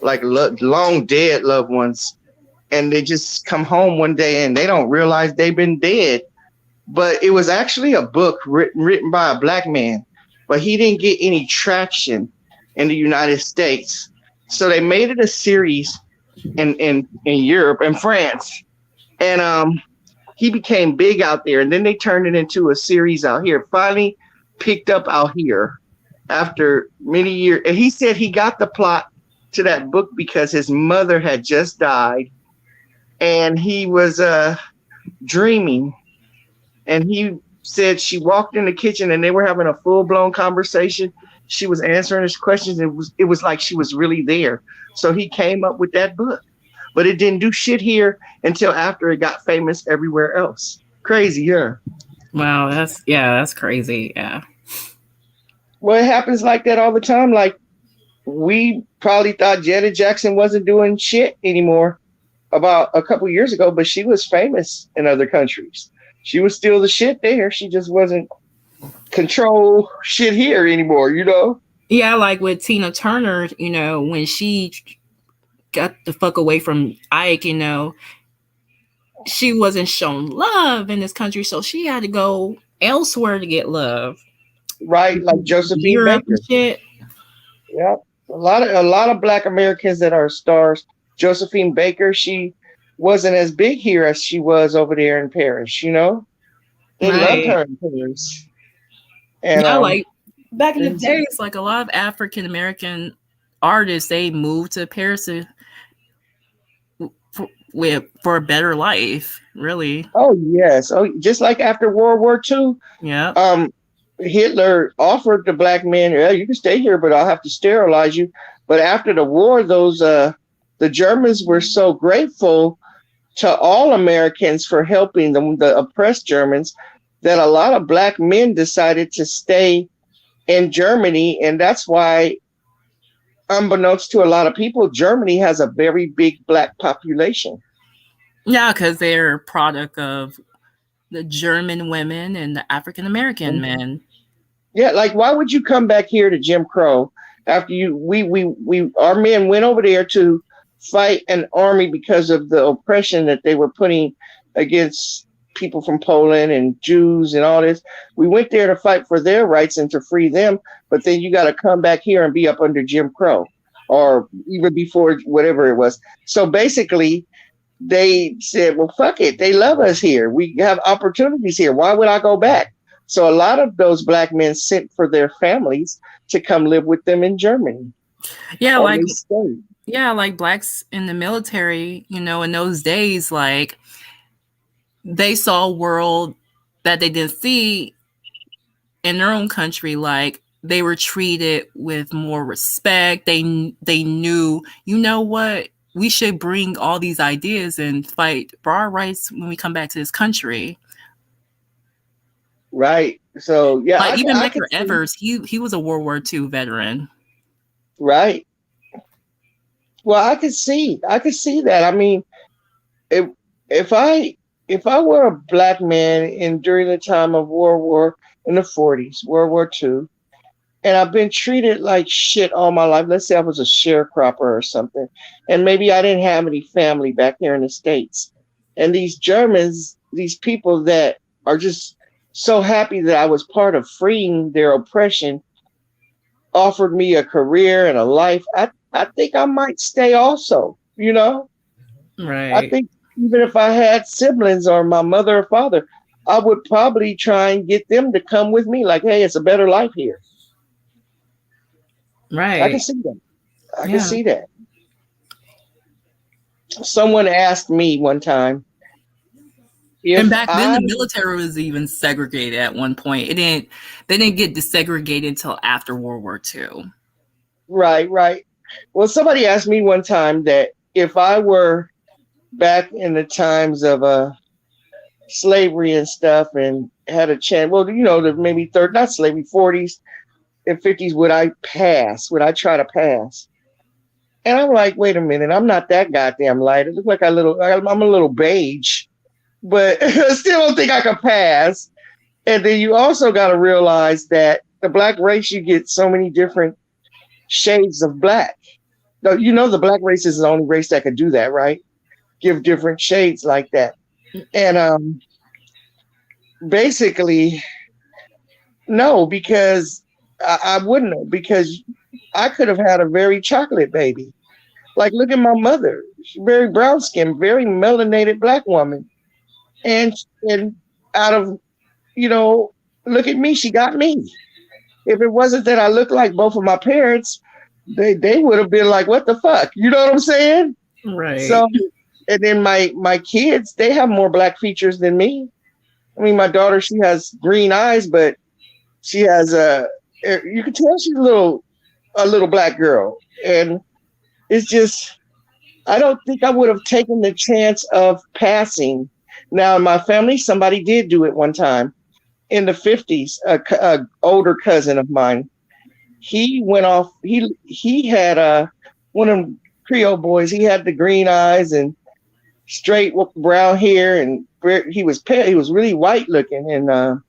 like long dead loved ones. And they just come home one day and they don't realize they've been dead. But it was actually a book written by a black man, but he didn't get any traction in the United States. So they made it a series in Europe and France. And he became big out there. And then they turned it into a series out here. Finally picked up out here after many years. And he said he got the plot to that book because his mother had just died. And he was dreaming, and he said she walked in the kitchen and they were having a full-blown conversation. She was answering his questions. It was like she was really there. So he came up with that book, but it didn't do shit here until after it got famous everywhere else. Crazy, yeah. Wow, that's crazy. Yeah. Well, it happens like that all the time. Like we probably thought Janet Jackson wasn't doing shit anymore about a couple years ago, but she was famous in other countries. She was still the shit there. She just wasn't control shit here anymore, you know? Yeah, like with Tina Turner, you know, when she got the fuck away from Ike, you know, she wasn't shown love in this country, so she had to go elsewhere to get love. Right, like Josephine Baker. Shit. Yeah, a lot of Black Americans that are stars. Josephine Baker, she wasn't as big here as she was over there in Paris, you know? They loved her in Paris. And like back in the days, like a lot of African American artists, they moved to Paris for a better life, really. Oh, yes. Oh, just like after World War II. Yeah. Hitler offered the black men, yeah, you can stay here, but I'll have to sterilize you. But after the war, those the Germans were so grateful to all Americans for helping them, the oppressed Germans, that a lot of black men decided to stay in Germany. And that's why, unbeknownst to a lot of people, Germany has a very big black population. Yeah, because they're a product of the German women and the African American men. Yeah, like why would you come back here to Jim Crow after our men went over there to fight an army because of the oppression that they were putting against people from Poland and Jews and all this. We went there to fight for their rights and to free them, but then you got to come back here and be up under Jim Crow, or even before, whatever it was. So basically they said, well, fuck it. They love us here. We have opportunities here. Why would I go back? So a lot of those black men sent for their families to come live with them in Germany, Yeah, or like they stayed. yeah, like blacks in the military, in those days, like they saw a world that they didn't see in their own country. Like they were treated with more respect. They knew, you know what, we should bring all these ideas and fight for our rights when we come back to this country. Right. So yeah, Like even I could Medgar see. Evers, he was a World War II veteran. Right. Well, I could see that. I mean, if if I if I were a black man in during the time of World War in the 40s, World War II, and I've been treated like shit all my life. Let's say I was a sharecropper or something, and maybe I didn't have any family back here in the States. And these Germans, these people that are just so happy that I was part of freeing their oppression, offered me a career and a life. I think I might stay also, you know? I Right. think even if I had siblings or my mother or father, I would probably try and get them to come with me. Like, hey, it's a better life here. I can Right. see that. I can Yeah. see that. Someone asked me one time And if back then, I, the military was even segregated at one point. They didn't get desegregated until after World War II. right, right. Well, somebody asked me one time that if I were back in the times of slavery and stuff and had a chance, well, the maybe third, not slavery, 40s and 50s, would I pass? Would I try to pass? And I'm like, wait a minute, I'm not that goddamn light. It look like I'm a little beige, but I still don't think I could pass. And then you also got to realize that the black race, you get so many different shades of black. No, the black race is the only race that could do that, right? Give different shades like that. And basically, no, because I wouldn't have, because I could have had a very chocolate baby. Like, look at my mother. She's very brown skinned, very melanated black woman. And out of, you know, look at me, she got me. If it wasn't that I looked like both of my parents, they would have been like, what the fuck? You know what I'm saying? Right. So, and then my kids, they have more black features than me. I mean, my daughter, she has green eyes, but she has you can tell she's a little black girl. And it's just, I don't think I would have taken the chance of passing. Now, in my family, somebody did do it one time in the 50s. A older cousin of mine, he went off. He had one of them Creole boys. He had the green eyes and straight brown hair, and he was pale. He was really white looking, and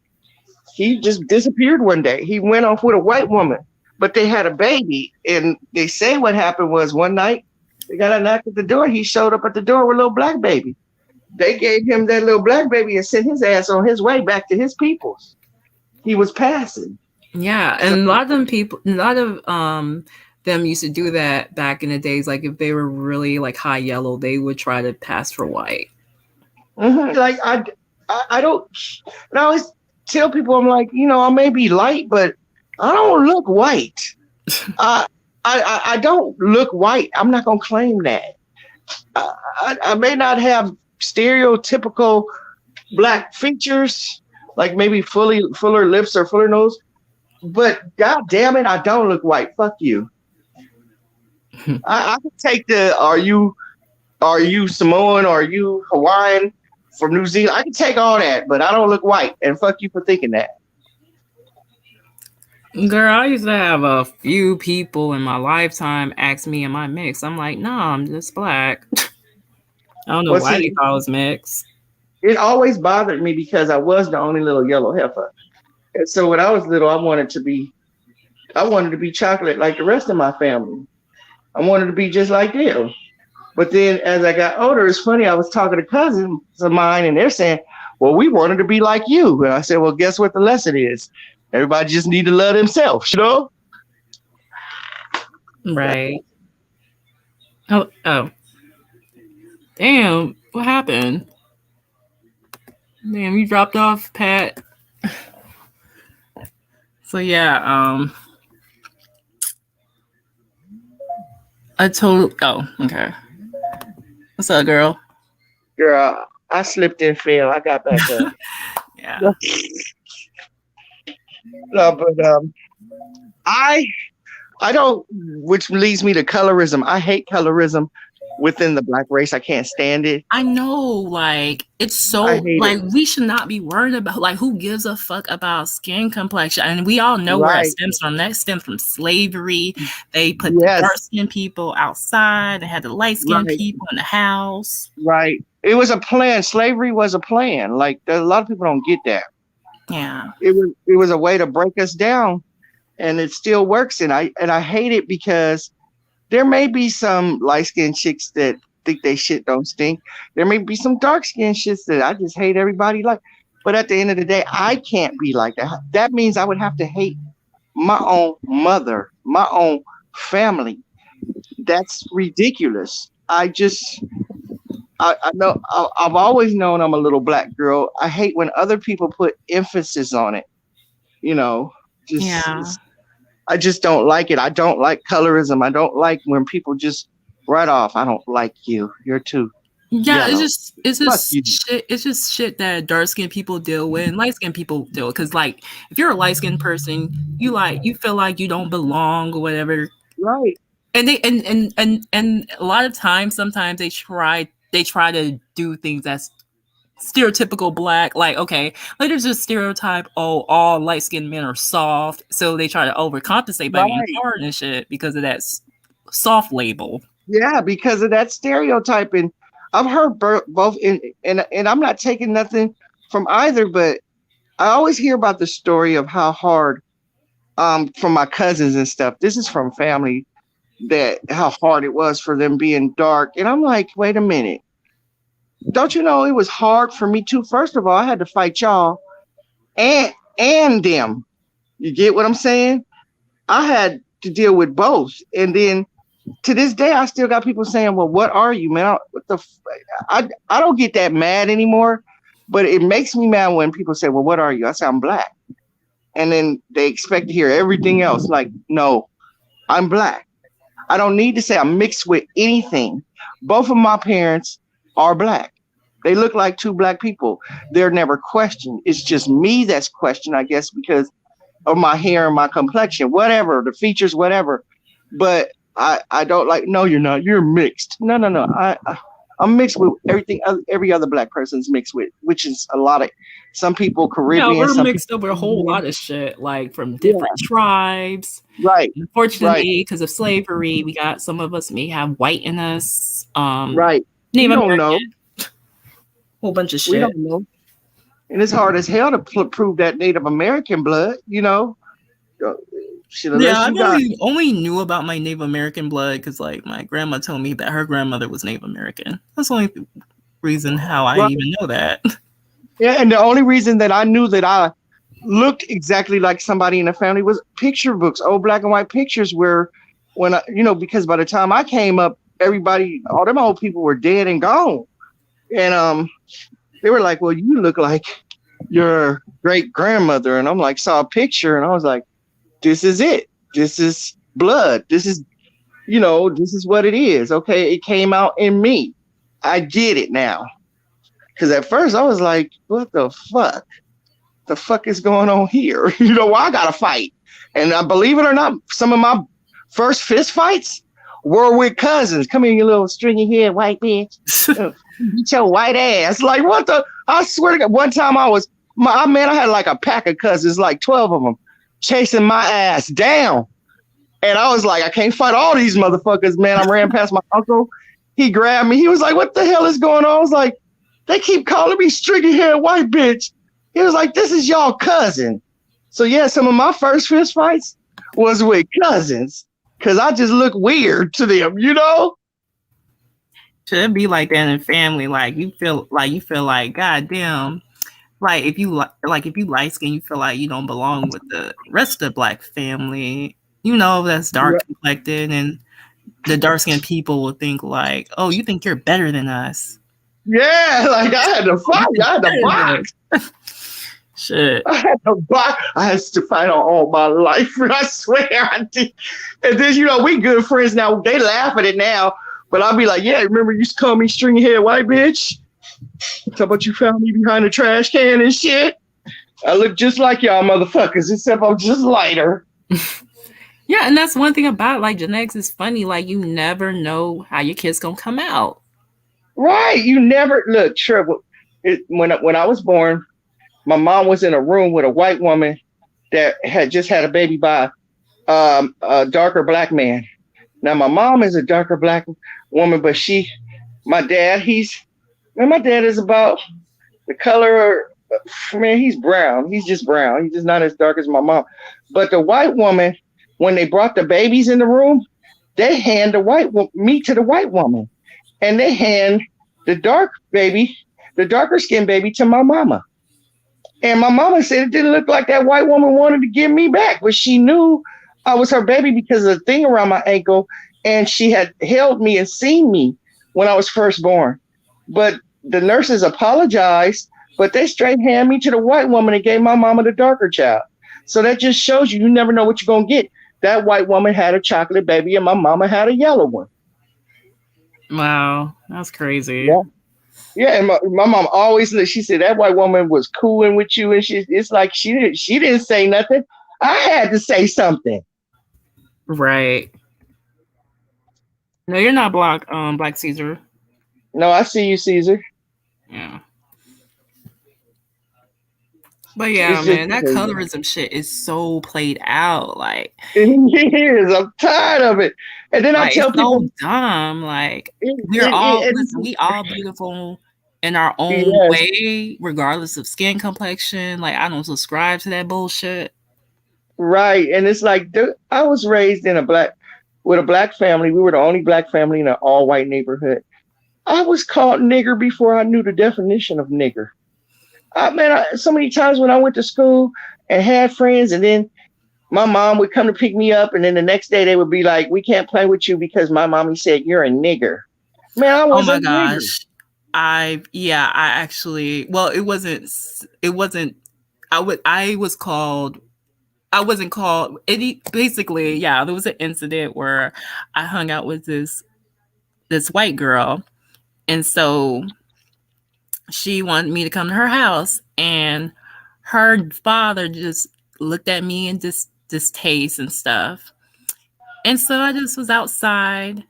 he just disappeared one day. He went off with a white woman, but they had a baby, and they say what happened was one night they got a knock at the door. He showed up at the door with a little black baby. They gave him that little black baby and sent his ass on his way back to his peoples. He was passing. Yeah, So, and a lot of them used to do that back in the days. Like if they were really like high yellow, they would try to pass for white. like I don't. And I always tell people, I'm like, I may be light, but I don't look white. I don't look white. I'm not gonna claim that. I may not have stereotypical black features, like maybe fuller lips or fuller nose, but god damn it, I don't look white. Fuck you. I can take the are you Samoan or are you Hawaiian from New Zealand? I can take all that, but I don't look white, and fuck you for thinking that. Girl, I used to have a few people in my lifetime ask me, am I mixed? I'm like, no, I'm just black. I don't know Well, why they see, thought I was mixed. it always bothered me because I was the only little yellow heifer. And so when I was little, I wanted to be chocolate like the rest of my family. I wanted to be just like them. But then as I got older, it's funny, I was talking to cousins of mine and they're saying, well, we wanted to be like you. And I said, well, guess what the lesson is? Everybody just need to love themselves, Right. Oh. Damn, what happened? Damn, you dropped off, Pat. So yeah, I told. Oh, okay. What's up, girl? Girl, I slipped and fell. I got back up. Yeah. No, but I I don't, which leads me to colorism. I hate colorism within the black race. I can't stand it. I know, like it's so I hate like it. we should not be worried about like who gives a fuck about skin complexion, and we all know where it Right. stems from. That stems from slavery. They put the Yes. dark skinned people outside. They had the light skinned Right. people in the house. Right. It was a plan. Slavery was a plan. Like a lot of people don't get that. Yeah, It was a way to break us down, and it still works. And I hate it because there may be some light skinned chicks that think they shit don't stink. There may be some dark skinned shits that I just hate everybody like. But at the end of the day, I can't be like that. That means I would have to hate my own mother, my own family. That's ridiculous. I know I've always known I'm a little black girl. I hate when other people put emphasis on it. You know, just yeah. I just don't like it. I don't like colorism. I don't like when people just right off. I don't like you. You're too. Yeah, Yellow. it's Fuck just you. shit. It's just shit that dark skinned people deal with and light skinned people deal with. Because like, if you're a light skinned person, you feel like you don't belong or whatever. Right. And they and a lot of times, sometimes they try to do things that's stereotypical black. Like, okay, like there's just stereotype. Oh, all light skinned men are soft, so they try to overcompensate by being Right. hard and shit because of that soft label. Yeah, because of that stereotype. And I've heard both, and I'm not taking nothing from either, but I always hear about the story of how hard, from my cousins and stuff. This is from family, that how hard it was for them being dark. And I'm like, wait a minute. Don't you know it was hard for me too? First of all, I had to fight y'all and them. You get what I'm saying? I had to deal with both. And then to this day, I still got people saying, well, what are you, man? I don't get that mad anymore, but it makes me mad when people say, well, what are you? I say, I'm black. And then they expect to hear everything else. Like, no, I'm black. I don't need to say I'm mixed with anything. Both of my parents are black. They look like two black people. They're never questioned. It's just me that's questioned, I guess, because of my hair and my complexion, whatever, the features, whatever. But I don't like, no, you're not. You're mixed. No. I'm mixed with everything every other black person's mixed with, which is a lot of, some people Caribbean. Yeah, we're some mixed people, over a whole lot of shit, like from different tribes. Right. Unfortunately, because of slavery, we got some of us may have white in us. Right. Native We don't American, whole bunch of We shit. don't know. And it's hard as hell to prove that Native American blood, you know. Shit, unless Yeah, you got, I only knew about my Native American blood because, like, my grandma told me that her grandmother was Native American. That's the only reason how I Right. even know that. yeah, and the only reason that I knew that I looked exactly like somebody in the family was picture books, old black and white pictures where when I, you know, because by the time I came up, everybody, all them old people were dead and gone. And they were like, well, you look like your great grandmother. And I'm like, saw a picture and I was like, this is it. This is blood. This is, you know, this is what it is. Okay. It came out in me. I get it now. Because at first I was like, what the fuck? The fuck is going on here? You know, I got to fight. And believe it or not, some of my first fist fights were with cousins. Come here, you little stringy head white bitch. Beat your white ass. Like, what the? I swear to God, one time I had like a pack of cousins, like 12 of them, chasing my ass down. And I was like, I can't fight all these motherfuckers, man. I ran past my uncle. He grabbed me. He was like, what the hell is going on? I was like, they keep calling me stringy head white bitch. He was like, this is y'all cousin. So yeah, some of my first fist fights was with cousins because I just look weird to them, you know? Should be like that in family. Like you feel like goddamn. Like if you light skin, you feel like you don't belong with the rest of the black family. You know, that's dark complected, and the dark skinned people will think like, oh, you think you're better than us. Yeah, like I had to fight. I had to box. Shit. I had to buy. I had to fight all my life. I swear I did. And then we good friends now. They laugh at it now, but I'll be like, yeah, remember you used to call me stringy head white bitch? Talk about you found me behind a trash can and shit. I look just like y'all motherfuckers, except I'm just lighter. Yeah, and that's one thing about like genetics is funny. Like you never know how your kid's gonna come out. Right. You never look. Sure. When I was born, my mom was in a room with a white woman that had just had a baby by a darker black man. Now my mom is a darker black woman, but my dad is about the color. Man, he's brown. He's just brown. He's just not as dark as my mom. But the white woman, when they brought the babies in the room, they hand me to the white woman, and they hand the darker skinned baby to my mama. And my mama said it didn't look like that white woman wanted to give me back, but she knew I was her baby because of the thing around my ankle, and she had held me and seen me when I was first born. But the nurses apologized, but they straight hand me to the white woman and gave my mama the darker child. So that just shows you never know what you're going to get. That white woman had a chocolate baby and my mama had a yellow one. Wow, that's crazy. Yeah, and my mom always, she said that white woman was cooling with you, and it's like she didn't say nothing. I had to say something. Right. No, you're not Black Caesar. No, I see you, Caesar. Yeah. But yeah, man, that colorism shit is so played out. Like it is. I'm tired of it. And then I tell people, so dumb. Like we all beautiful in our own way, regardless of skin complexion. Like I don't subscribe to that bullshit. Right, and it's like I was raised in with a black family. We were the only black family in an all-white neighborhood. I was called nigger before I knew the definition of nigger. So many times when I went to school and had friends, and then my mom would come to pick me up, and then the next day they would be like, "We can't play with you because my mommy said you're a nigger." Man, I was a nigger. I wasn't called basically, yeah, there was an incident where I hung out with this white girl, and so she wanted me to come to her house, and her father just looked at me and just distaste and stuff. And so I just was outside,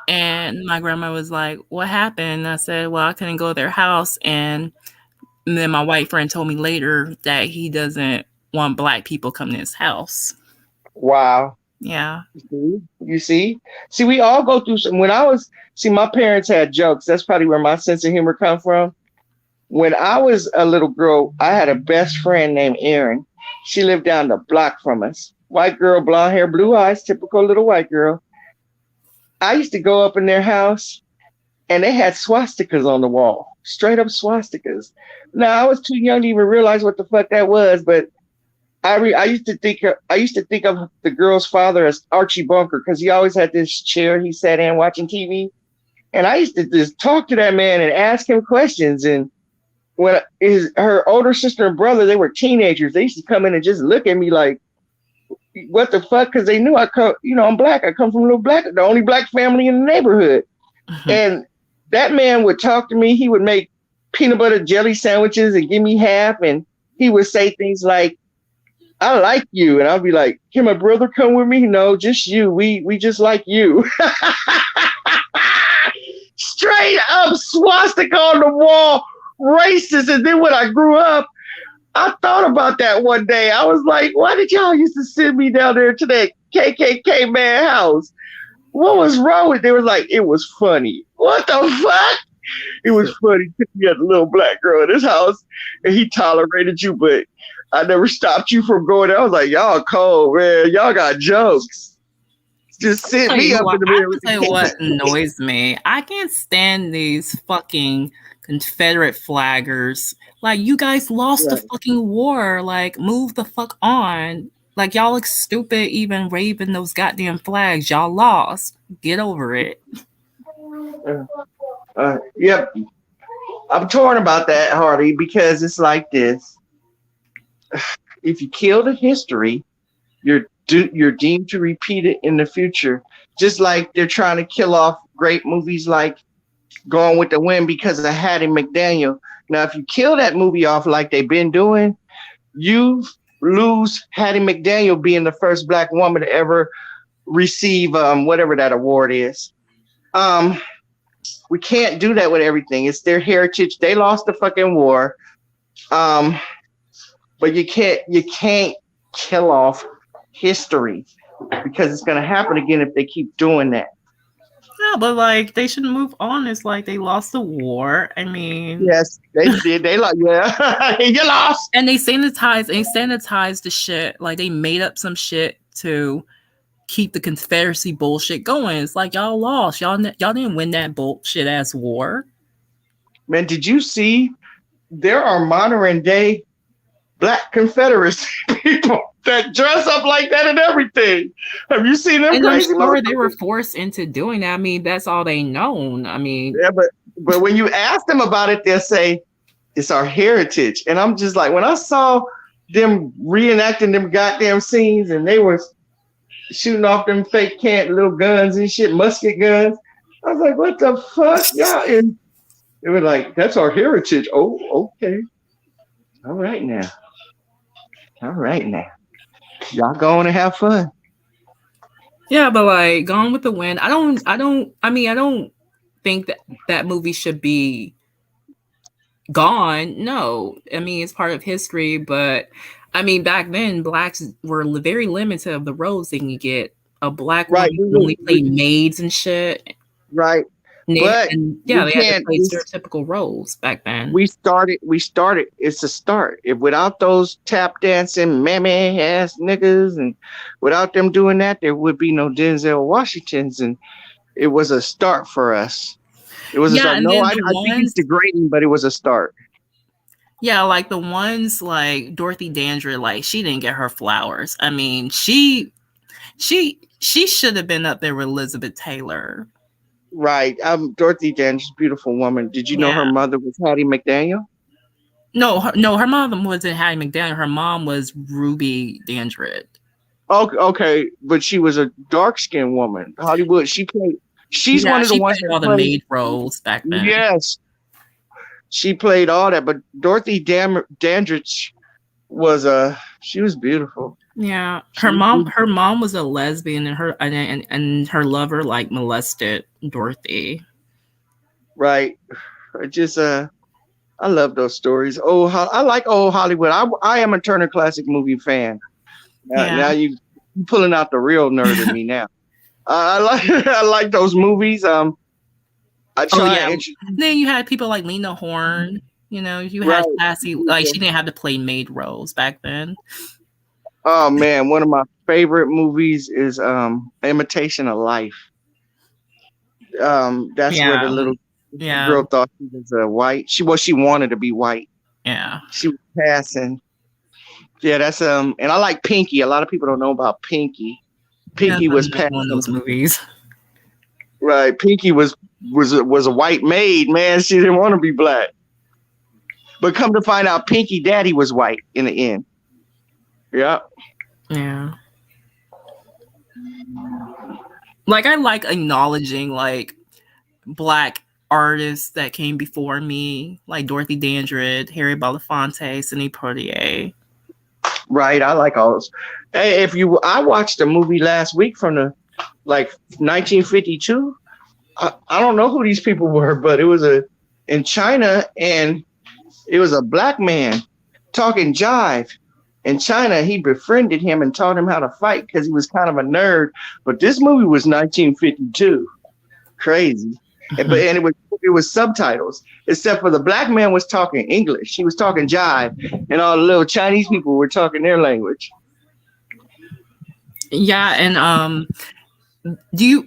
and my grandma was like, "What happened?" And I said, "Well, I couldn't go to their house." And then my white friend told me later that he doesn't want black people coming to his house. Wow. Yeah. You see, we all go through some. My parents had jokes. That's probably where my sense of humor come from. When I was a little girl, I had a best friend named Erin. She lived down the block from us. White girl, blonde hair, blue eyes, typical little white girl. I used to go up in their house, and they had swastikas on the wall, straight up swastikas. Now I was too young to even realize what the fuck that was, but I used to think of the girl's father as Archie Bunker because he always had this chair he sat in watching TV, and I used to just talk to that man and ask him questions. And when her older sister and brother, they were teenagers, they used to come in and just look at me like, "What the fuck?" Because they knew I'm black. I come from the only black family in the neighborhood. Mm-hmm. And that man would talk to me. He would make peanut butter jelly sandwiches and give me half, and he would say things like, "I like you." And I'll be like, "Can my brother come with me?" "No, just you. We just like you." Straight up swastika on the wall, racist. And then when I grew up, I thought about that one day. I was like, why did y'all used to send me down there to that KKK man house? What was wrong with it? They were like, it was funny. What the fuck? It was funny. You had a little black girl in his house, and he tolerated you, but I never stopped you from going there. I was like, y'all cold, man. Y'all got jokes. Just sit me up in the middle. I'll tell you what annoys me. I can't stand these fucking Confederate flaggers. Like, you guys lost the fucking war. Like, move the fuck on. Like, y'all look stupid even waving those goddamn flags. Y'all lost. Get over it. Yep. I'm torn about that, Hardy, because it's like this. If you kill the history, you're deemed to repeat it in the future. Just like they're trying to kill off great movies like Gone with the Wind because of Hattie McDaniel. Now, if you kill that movie off like they've been doing, you lose Hattie McDaniel being the first Black woman to ever receive whatever that award is. We can't do that with everything. It's their heritage. They lost the fucking war. But you can't kill off history because it's gonna happen again if they keep doing that. Yeah, but like they should move on. It's like they lost the war. I mean, yes, they did. They like, yeah, you lost. And they sanitized the shit. Like they made up some shit to keep the Confederacy bullshit going. It's like y'all lost. Y'all didn't win that bullshit ass war. Man, did you see? There are modern day Black Confederacy people that dress up like that and everything. Have you seen them? And crazy I'm sure they were forced into doing that. I mean, that's all they known. I mean, yeah, but when you ask them about it, they'll say it's our heritage. And I'm just like, when I saw them reenacting them goddamn scenes and they were shooting off them fake little guns and shit, musket guns, I was like, what the fuck, y'all? And they were like, that's our heritage. Oh, okay. All right now. Y'all go on and have fun. Yeah, but like Gone with the Wind, I don't think that movie should be gone. No. I mean, it's part of history, but I mean, back then blacks were very limited of the roles they can get. A black woman only played maids and shit. Right. But they had to play stereotypical roles back then. We started. It's a start. If without those tap dancing mammy ass niggas and without them doing that, there would be no Denzel Washingtons, and it was a start for us. It was a start. No, I think it's degrading, but it was a start. Yeah, like the ones like Dorothy Dandridge, like she didn't get her flowers. I mean, she should have been up there with Elizabeth Taylor. Right. Dorothy Dandridge, beautiful woman. Did you know her mother was Hattie McDaniel? No, her mom wasn't Hattie McDaniel. Her mom was Ruby Dandridge. Okay, but she was a dark-skinned woman. Hollywood. She's one of the ones that all the maid roles back then. Yes. She played all that, but Dorothy Dandridge she was beautiful. Yeah, her mom was a lesbian, and her lover like molested Dorothy. Right. I love those stories. I like old Hollywood. I am a Turner Classic Movie fan. Now you pulling out the real nerd in me now. I like those movies. Then you had people like Lena Horne. You know, you had classy. Like she didn't have to play maid roles back then. Oh man, one of my favorite movies is Imitation of Life. That's where the little girl thought she was white. She wanted to be white. Yeah. She was passing. Yeah, that's and I like Pinky. A lot of people don't know about Pinky. Pinky was passing one of those movies. Right. Pinky was a white maid, man. She didn't want to be black. But come to find out, Pinky Daddy was white in the end. Yeah. Yeah. Like I like acknowledging like black artists that came before me, like Dorothy Dandridge, Harry Belafonte, Sidney Poitier. Right, I like all those. Hey, I watched a movie last week from the 1952. I don't know who these people were, but it was in China, and it was a black man talking jive. In China, he befriended him and taught him how to fight because he was kind of a nerd. But this movie was 1952. Crazy. And it was subtitles, except for the black man was talking English. He was talking jive, and all the little Chinese people were talking their language. Yeah, and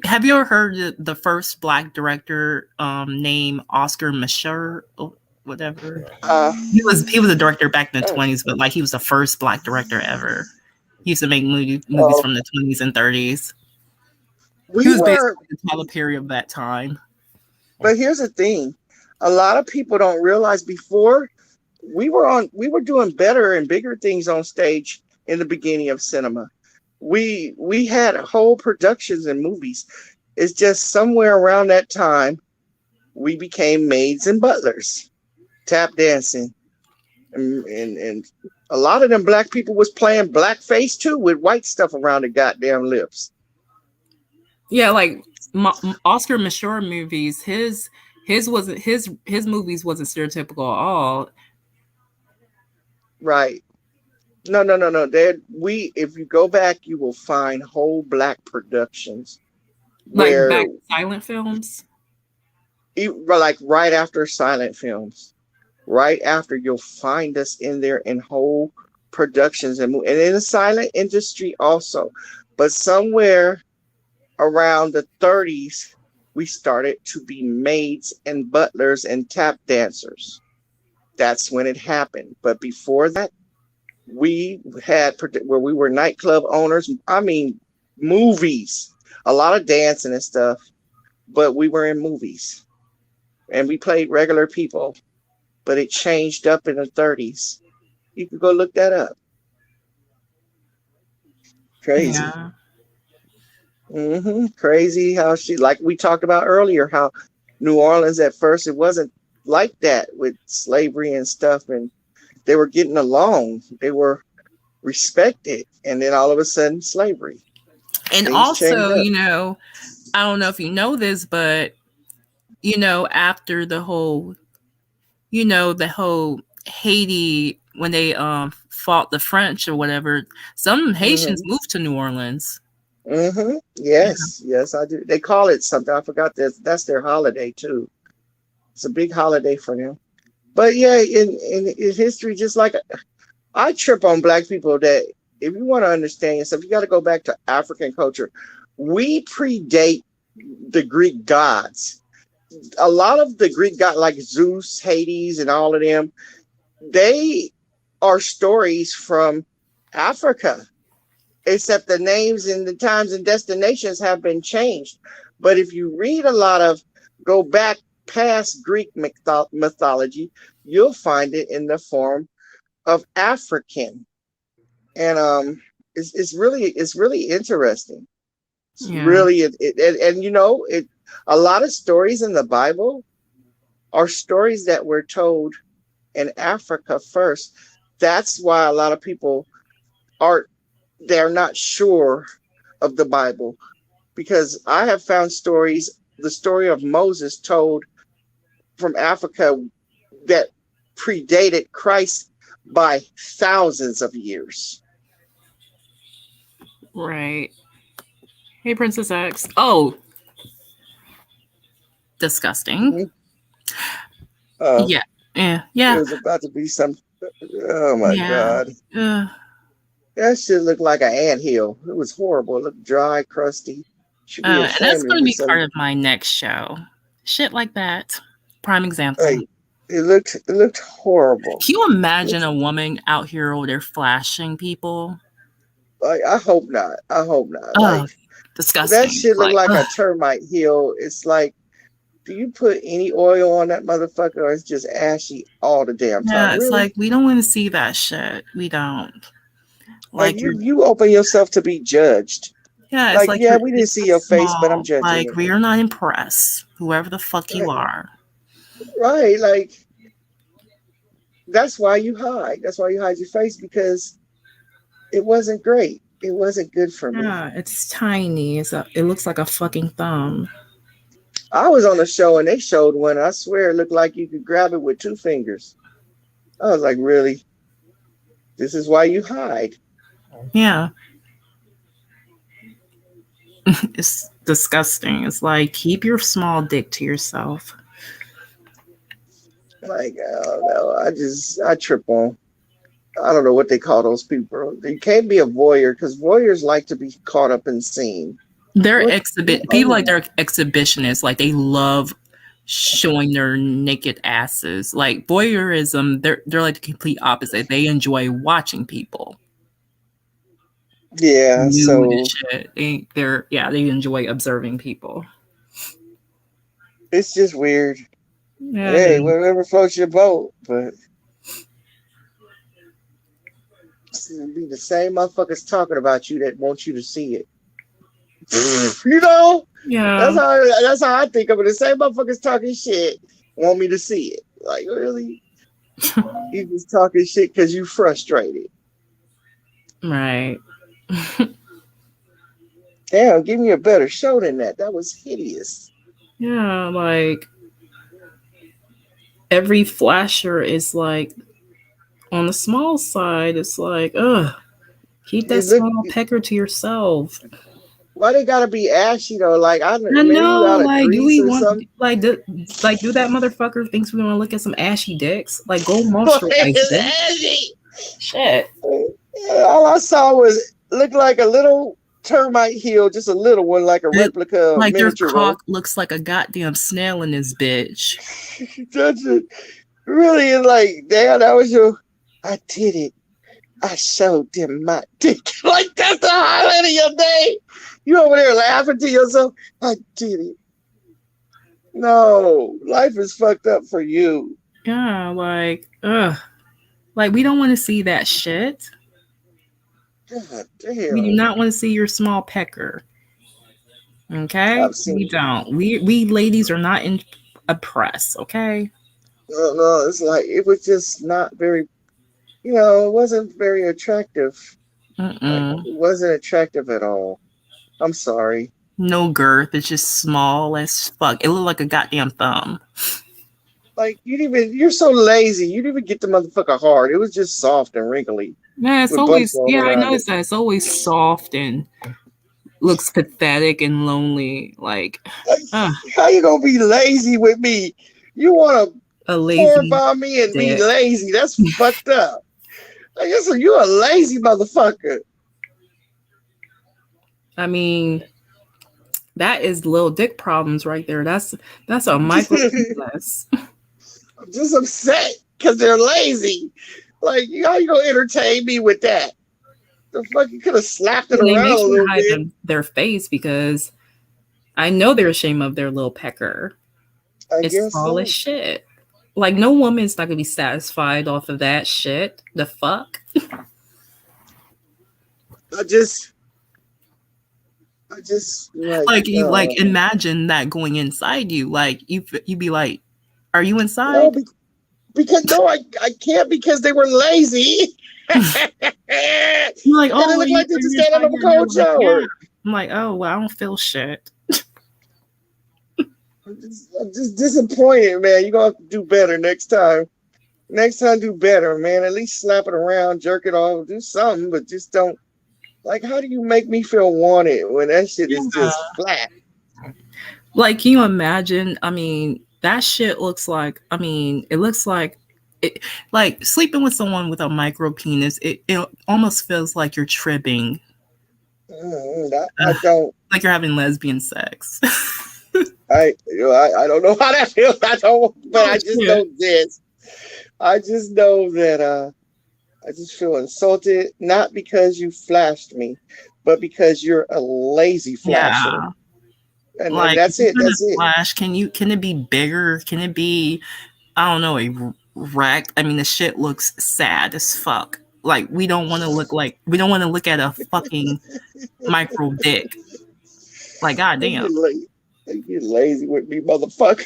have you ever heard the first black director named Oscar Micheaux? Whatever. He was a director back in the 1920s, but like he was the first black director ever. He used to make movies from the 1920s and 1930s. He was basically the Tyler Perry of that time. But here's the thing. a lot of people don't realize before we were doing better and bigger things on stage in the beginning of cinema. We had whole productions and movies. It's just somewhere around that time we became maids and butlers, tap dancing, and a lot of them black people was playing blackface too with white stuff around the goddamn lips. Yeah, like Oscar Mature movies, his wasn't his movies wasn't stereotypical at all. Right. No. If you go back, you will find whole black productions where Like back silent films. like right after silent films, right after you'll find us in there in whole productions and in the silent industry also. But somewhere around the 30s, we started to be maids and butlers and tap dancers. That's when it happened. But before that, we had where we were nightclub owners. I mean, movies, a lot of dancing and stuff, but we were in movies and we played regular people. But it changed up in the 30s. You can go look that up. Crazy. Yeah. Crazy how like we talked about earlier, how New Orleans at first, it wasn't like that with slavery and stuff, and they were getting along, they were respected, and then all of a sudden slavery. And Things also, changed up. I don't know if you know this, but after the whole Haiti, when they fought the French or whatever, some Haitians moved to New Orleans. Yes, I do. They call it something. I forgot that. That's their holiday too. It's a big holiday for them. But yeah, in history, just like I trip on black people that if you want to understand yourself, you got to go back to African culture. We predate the Greek gods. A lot of the Greek gods, like Zeus, Hades, and all of them, they are stories from Africa. Except the names and the times and destinations have been changed. But if you read go back past Greek mythology, you'll find it in the form of African. And it's really interesting. It's really, a lot of stories in the Bible are stories that were told in Africa first. That's why a lot of people they're not sure of the Bible, because I have found the story of Moses told from Africa that predated Christ by thousands of years. Right. Hey, Princess X. Oh, disgusting. Yeah. It was about to be some. Oh my God. That shit looked like an anthill. It was horrible. It looked dry, crusty. And that's going to be part of my next show. Shit like that. Prime example. Hey, it looked horrible. Can you imagine a woman out here over there flashing people? I hope not. Oh, disgusting. That shit looked like a termite hill. It's like, do you put any oil on that motherfucker, or it's just ashy all the damn time? Yeah, it's like, we don't want to see that shit. We don't. Like you open yourself to be judged. Yeah, it's like we didn't see your face, but I'm judging. Like, we are not impressed. Whoever the fuck you are. Right, like that's why you hide. That's why you hide your face, because it wasn't great. It wasn't good for me. Yeah, it's tiny. It looks like a fucking thumb. I was on a show and they showed one. I swear it looked like you could grab it with 2 fingers. I was like, really? This is why you hide. Yeah. It's disgusting. It's like, keep your small dick to yourself. Like, no, I trip on. I don't know what they call those people. You can't be a voyeur, because voyeurs like to be caught up and seen. They're people like they're exhibitionists. Like, they love showing their naked asses. Like, voyeurism, they're like the complete opposite. They enjoy watching people. Yeah, so shit. They enjoy observing people. It's just weird. Yeah, Hey, dude. whatever floats your boat, but it'll be the same motherfuckers talking about you that want you to see it. You know, Yeah. that's how I think of it. The same motherfuckers talking shit want me to see it. Like, really? You just talking shit because you frustrated. Right. Damn, give me a better show than that. That was hideous. Yeah, like every flasher is like on the small side. It's like, ugh, keep that It look, small pecker to yourself. why they gotta be ashy though? Like, I I maybe you know, out of like, do grease we or want something. do that motherfucker thinks we want to look at some ashy dicks? Like, go moisturize it. It's ashy. Shit. All I saw was looked like a little termite hill, just a little one, like a It, replica like their miniature one. cock looks like a goddamn snail in this bitch. That's it. Really, it's like, damn, that was your. I did it. I showed them my dick. Like, that's the highlight of your day. You over there laughing to yourself. I did it. No, life is fucked up for you. Yeah, like, ugh. Like, we don't want to see that shit. God We do damn. not want to see your small pecker. Okay? I've We seen. don't. We ladies are not in a press, okay? No, it's like it was just not very. It wasn't very attractive. Like, Mm-mm. it wasn't attractive at all. I'm sorry. No girth. It's just small as fuck. It looked like a goddamn thumb. Like, you're so lazy. You didn't even get the motherfucker hard. It was just soft and wrinkly Yeah, it's with bumps always, all yeah, I around it. noticed that. It's always soft and looks pathetic and lonely. Like, Like, uh, how you gonna be lazy with me? You want to a porn lazy bomb me and be dick. lazy? That's fucked up. I guess you a lazy motherfucker. I mean, that is little dick problems right there. That's a micro penis. I'm just upset because they're lazy. Like, how you gonna entertain me with that? The fuck, you could have slapped it And they around make a sure to little hide bit. their face because I know they're ashamed of their little pecker. I It's guess small so. as shit. Like, no woman's not gonna be satisfied off of that shit. The fuck? I just Like, you no, like imagine that going inside you. Like, you'd be like, are you no, inside? because no, I can't because they were lazy. And You're like, it oh, looked like they are just you got out inside of a yet? And they're cold like, yeah. shower. I'm like, oh, well, I don't feel shit. I'm just disappointed, man. You're gonna have to do better next time. Next time, do better, man. At least slap it around, jerk it off, do something, but just don't. Like, how do you make me feel wanted when that shit is Yeah. just flat? Like, can you imagine? I mean, that shit looks like, I mean, it looks like, like sleeping with someone with a micro penis, it almost feels like you're tripping, I don't. like you're having lesbian sex. I don't know how that feels. I don't, but Oh, I just shit. know this. I just know that I just feel insulted, not because you flashed me, but because you're a lazy flasher. Yeah. And Like, that's if it. you're That's gonna it. flash, can it be bigger? Can it be, I don't know, a wreck? I mean, the shit looks sad as fuck. Like, we don't want to look at a fucking micro dick. Like, goddamn. You lazy with me, motherfucker.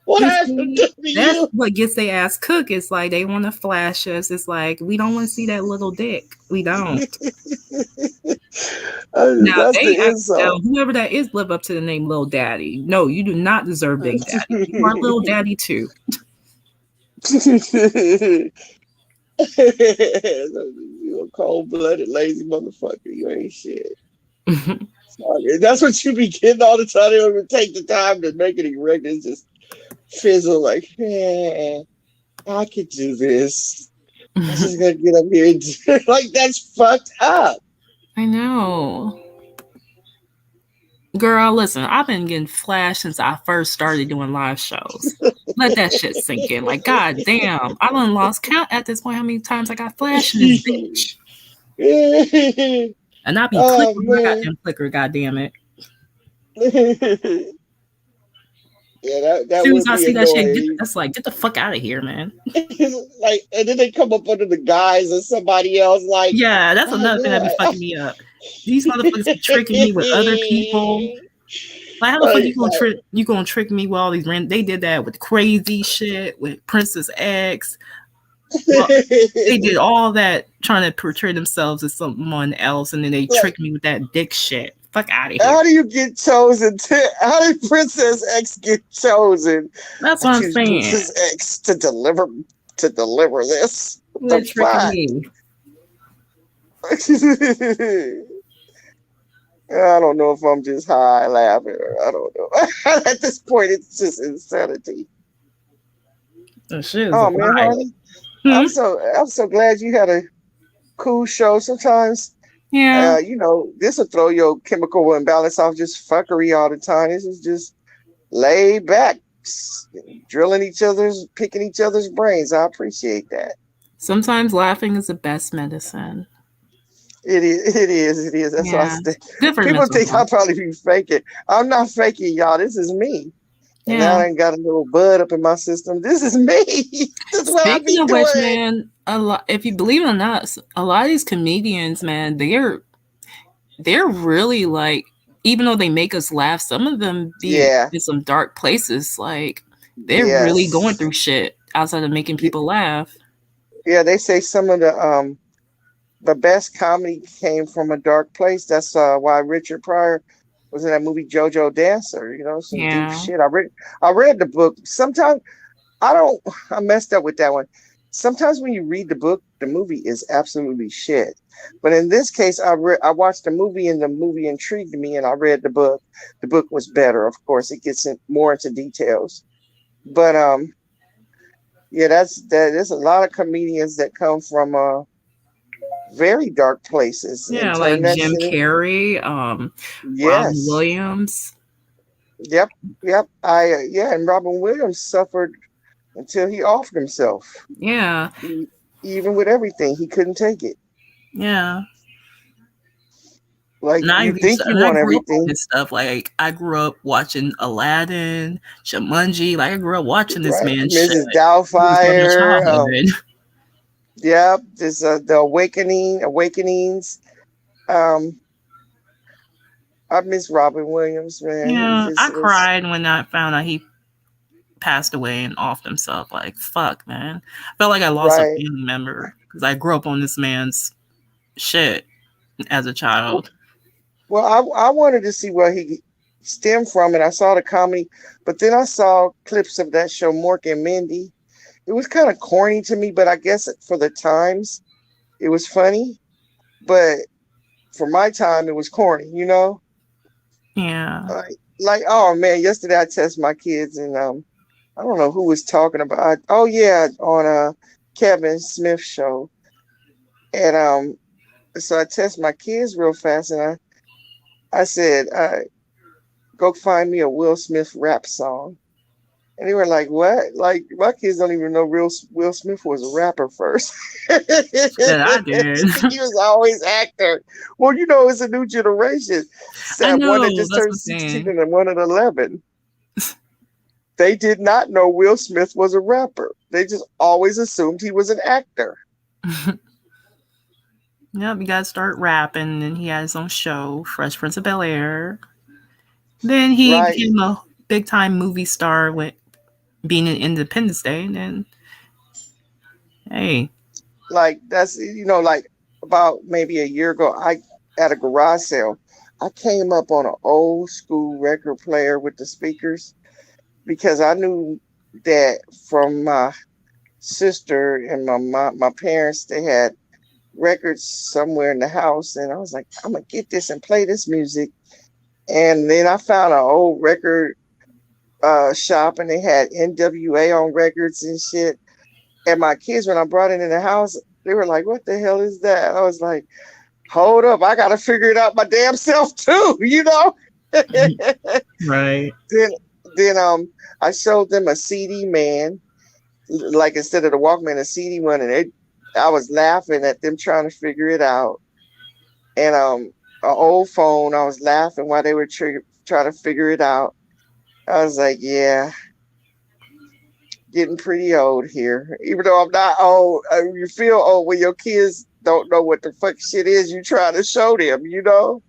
What You happened see, to that's you? what gets their ass cooked. It's like they want to flash us. It's like we don't want to see that little dick. We don't. Now That's they the act, now insult. whoever that is live up to the name Lil Daddy. No, you do not deserve Big Daddy. You are Lil Daddy too. You a cold-blooded, lazy motherfucker. You ain't shit. Sorry. That's what you be getting all the time. They don't even take the time to make it erect. It's just fizzle like, I could do this. I'm just gonna get up here and do it. Like, that's fucked up. I know. Girl, listen, I've been getting flashed since I first started doing live shows. Let that shit sink in. Like, god damn. I done lost count at this point how many times I got flashed in this bitch. And I be Oh, clicking my man. goddamn clicker, goddamn it. Yeah, that As soon as would I be see that shit, annoying. that's like, get the fuck out of here, man. Like, and then they come up under the guise of somebody else. Like, Yeah, that's oh another thing that be yeah, fucking me up. These motherfuckers be tricking me with other people. Like, how the fuck you gonna trick me with all these random? They did that with crazy shit with Princess X. Well, they did all that trying to portray themselves as someone else, and then they tricked me with that dick shit. Fuck out of here. How do you get chosen? How did Princess X get chosen? That's what I'm saying. Princess X to deliver this. They're tricking me. I don't know if I'm just high laughing or I don't know. At this point, it's just insanity. Oh man, Harley, I'm so glad you had a cool show. Sometimes, yeah, this will throw your chemical imbalance off. Just fuckery all the time. This is just laid back, picking each other's brains. I appreciate that. Sometimes laughing is the best medicine. It is. That's why I say. People think I'll probably be faking. I'm not faking, y'all. This is me. And now I ain't got a little bud up in my system. This is me. This is what I be doing. Speaking of which, man, if you believe it or not, a lot of these comedians, man, they're really like, even though they make us laugh, some of them be in some dark places. Like, they're really going through shit outside of making people laugh. Yeah, they say some of the best comedy came from a dark place. That's why Richard Pryor was in that movie JoJo Dancer. Some deep shit. I read the book. Sometimes I messed up with that one. Sometimes when you read the book, the movie is absolutely shit. But in this case, I watched the movie and the movie intrigued me, and I read the book. The book was better, of course. It gets more into details. But there's a lot of comedians that come from very dark places. Yeah, like Jim Carrey, Robin Williams. Yep. And Robin Williams suffered until he offered himself. Yeah. Even with everything, he couldn't take it. Yeah. Like, you think you want everything. And stuff. Like, I grew up watching Aladdin, Jumanji. Like, I grew up watching this man. Mrs. Doubtfire. Yep, there's the Awakenings. I miss Robin Williams, man. Yeah, I cried when I found out he passed away and offed himself. Like, fuck, man. I felt like I lost a family member because I grew up on this man's shit as a child. Well, I wanted to see where he stemmed from, and I saw the comedy, but then I saw clips of that show, Mork and Mindy. It was kind of corny to me, but I guess for the times, it was funny. But for my time, it was corny, Yeah. Like, oh man, yesterday I tested my kids, and I don't know who was talking about. On Kevin Smith show, and so I tested my kids real fast, and I said, go find me a Will Smith rap song. And they were like, what? Like, my kids don't even know Will Smith was a rapper first. Yeah, I did. He was always actor. Well, it's a new generation. One that just turned 16 and one at 11. They did not know Will Smith was a rapper. They just always assumed he was an actor. Yep, you gotta start rapping. And he had his own show, Fresh Prince of Bel-Air. Then he became a big time movie star with being in Independence Day. And then, hey. Like, that's, like about maybe a year ago, at a garage sale, I came up on an old school record player with the speakers because I knew that from my sister and my parents, they had records somewhere in the house, and I was like, I'm gonna get this and play this music. And then I found an old record shop, and they had NWA on records and shit. And my kids, when I brought it in the house, they were like, what the hell is that? I was like, hold up, I gotta figure it out my damn self too, Right. Then I showed them a CD man, like instead of the Walkman, a CD one, and I was laughing at them trying to figure it out. And an old phone, I was laughing while they were trying to figure it out. I was like, yeah, getting pretty old here. Even though I'm not old, you feel old when your kids don't know what the fuck shit is you trying to show them, you know?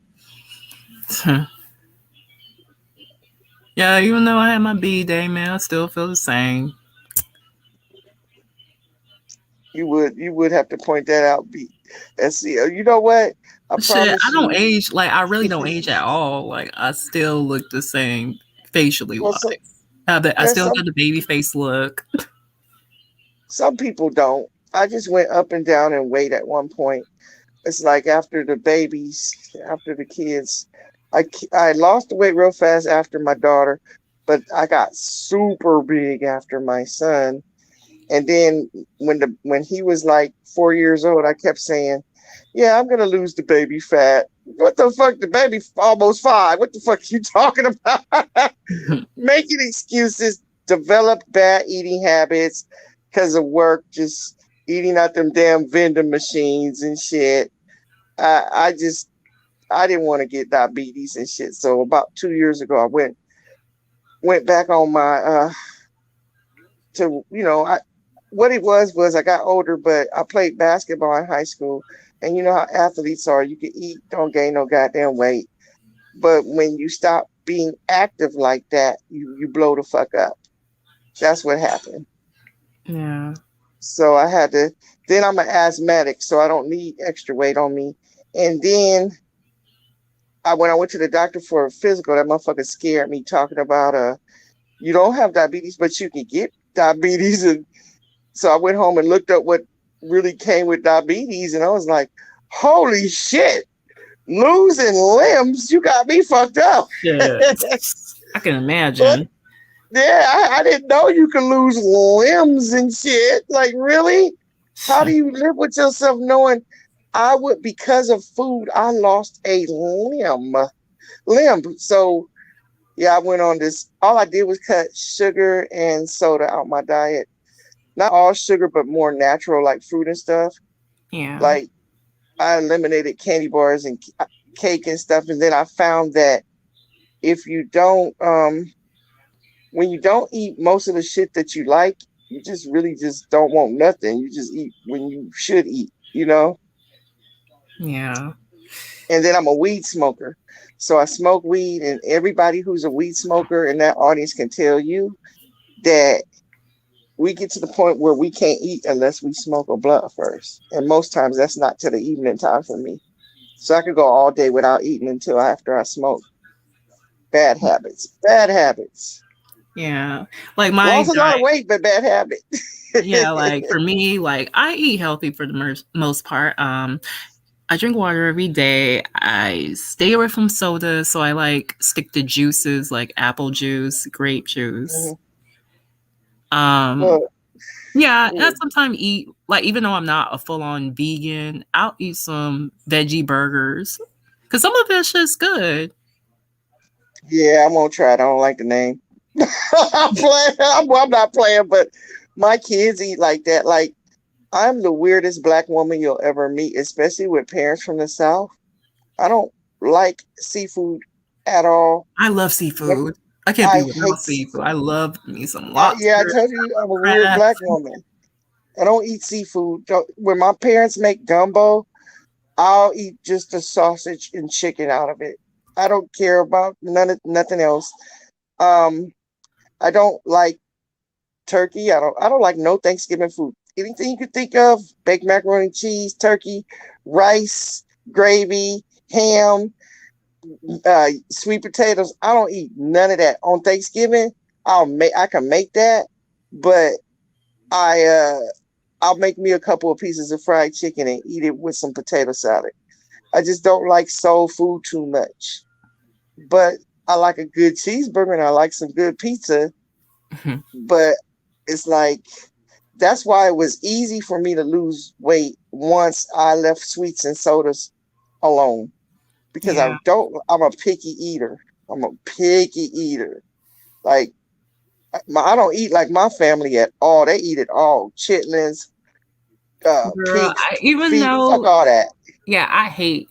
Yeah, even though I had my B day, man, I still feel the same. You would have to point that out, B, and see. You know what? I Shit, promise I don't you. age. Like, I really don't age at all. Like, I still look the same facially Well, wise. so I yeah, still got the baby face look. some people don't. I just went up and down in weight at one point. It's like after the babies, after the kids, I lost the weight real fast after my daughter, but I got super big after my son. And then when he was like 4 years old, I kept saying, "Yeah, I'm gonna lose the baby fat." What the fuck? The baby almost 5. What the fuck are you talking about? Making excuses, develop bad eating habits because of work, just eating out them damn vending machines and shit. I didn't want to get diabetes and shit. So about 2 years ago, I went back on my to I what it was I got older, but I played basketball in high school, and you know how athletes are. You can eat, don't gain no goddamn weight, but when you stop being active like that, you blow the fuck up. That's what happened. Yeah. So I had to. Then I'm an asthmatic, so I don't need extra weight on me. And then when I went to the doctor for a physical, that motherfucker scared me talking about you don't have diabetes, but you can get diabetes. And so I went home and looked up what really came with diabetes, and I was like, holy shit, losing limbs, you got me fucked up. Yeah. I can But imagine. yeah, I didn't know you could lose limbs and shit. Like, really? How do you live with yourself knowing because of food, I lost a limb. So yeah, I went on this. All I did was cut sugar and soda out my diet. Not all sugar, but more natural, like fruit and stuff. Yeah. Like I eliminated candy bars and cake and stuff. And then I found that if you don't, when you don't eat most of the shit that you like, you just really just don't want nothing. You just eat when you should eat, you know? Yeah. And then I'm a weed smoker. So I smoke weed, and everybody who's a weed smoker in that audience can tell you that we get to the point where we can't eat unless we smoke a blunt first. And most times that's not till the evening time for me. So I could go all day without eating until after I smoke. Bad habits. Bad habits. Yeah. Like my Lost a lot diet. of weight, but bad habit. Yeah. Like for me, like I eat healthy for the most part. I drink water every day. I stay away from soda, so I like stick to juices like apple juice, grape juice. Mhm. Um, Well, yeah, and I yeah. sometimes eat like even though I'm not a full on vegan, I'll eat some veggie burgers because some of it's just good. Yeah, I'm gonna try it. I don't like the name. I'm playing. I'm not playing, but my kids eat like that. Like I'm the weirdest black woman you'll ever meet, especially with parents from the South. I don't like seafood at all. I love Like, seafood. I can't I be without hate. seafood. I love me some Yeah, I lobster, told you I'm a weird crab. black woman. I don't eat seafood. When my parents make gumbo, I'll eat just the sausage and chicken out of it. I don't care about nothing else. Um, I don't like turkey. I don't like no Thanksgiving food. Anything you could think of, baked macaroni and cheese, turkey, rice, gravy, ham, sweet potatoes. I don't eat none of that. On Thanksgiving, I can make that, but I I'll make me a couple of pieces of fried chicken and eat it with some potato salad. I just don't like soul food too much. But I like a good cheeseburger and I like some good pizza. Mhm. But it's like that's why it was easy for me to lose weight once I left sweets and sodas alone. Because Yeah. I'm a picky eater. I'm a picky eater. Like I don't eat like my family at all. They eat it all. Chitlins, Girl, pig I even feet, fuck though all that. yeah, I hate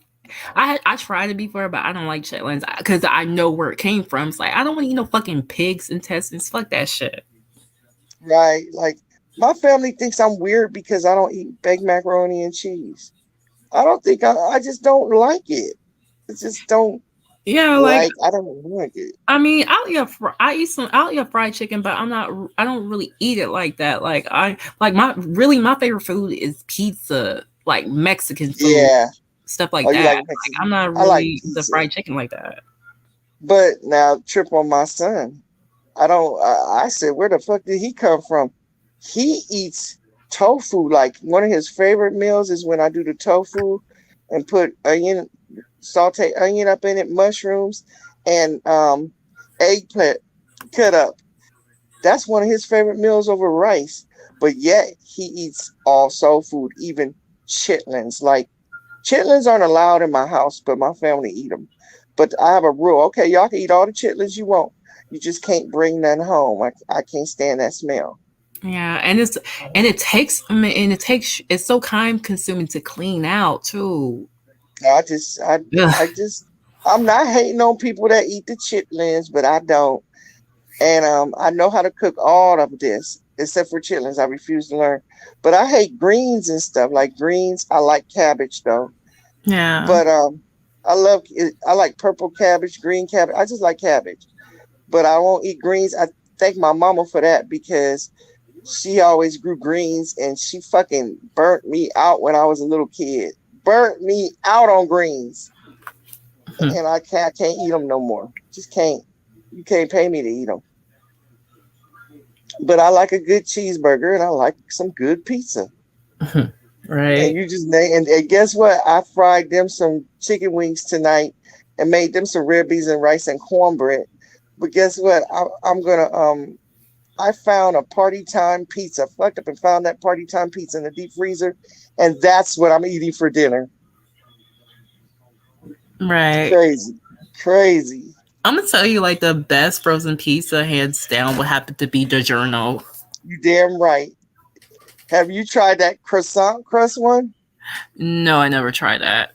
I tried it before, but I don't like chitlins because I know where it came from. It's like I don't want to eat no fucking pig's intestines. Fuck that shit. Right? Like my family thinks I'm weird because I don't eat baked macaroni and cheese. I don't think I just don't like it. I just don't Yeah, like like. I don't like it. I mean, I'll eat a fried chicken, but I don't really eat it like that. Like my favorite food is pizza, like Mexican food, Yeah. stuff like Oh, you that. like Like Mexican? I'm not I like really the pizza, fried chicken like that. but now trip on my son. I don't. I said, where the fuck did he come from? He eats tofu. Like one of his favorite meals is when I do the tofu and put onion, saute onion up in it, mushrooms, and eggplant cut up. That's one of his favorite meals over rice. But yet he eats all soul food, even chitlins. Like chitlins aren't allowed in my house, but my family eat them. But I have a rule. Okay, y'all can eat all the chitlins you want. You just can't bring none home. I can't stand that smell. Yeah, it's so time consuming to clean out too. I just, I, I Ugh. just, I'm not hating on people that eat the chitlins, but I don't. And I know how to cook all of this except for chitlins. I refuse to learn. But I hate greens and stuff. Like greens, I like cabbage though. Yeah. But I love it. I like purple cabbage, green cabbage. I just like cabbage. But I won't eat greens. I thank my mama for that because she always grew greens and she fucking burnt me out when I was a little kid. Burnt me out on greens. Hmm. And I can't eat them no more. Just can't. You can't pay me to eat them. But I like a good cheeseburger and I like some good pizza. And Right. you just and guess what? I fried them some chicken wings tonight and made them some red beans and rice and cornbread. But guess what? I'm gonna I found a party time pizza. Fucked up and found that party time pizza in the deep freezer, and that's what I'm eating for dinner. Right. Crazy, crazy. I'm gonna tell you, like the best frozen pizza, hands down, would happen to be DiGiorno. You damn right. Have you tried that croissant crust one No, I never tried that.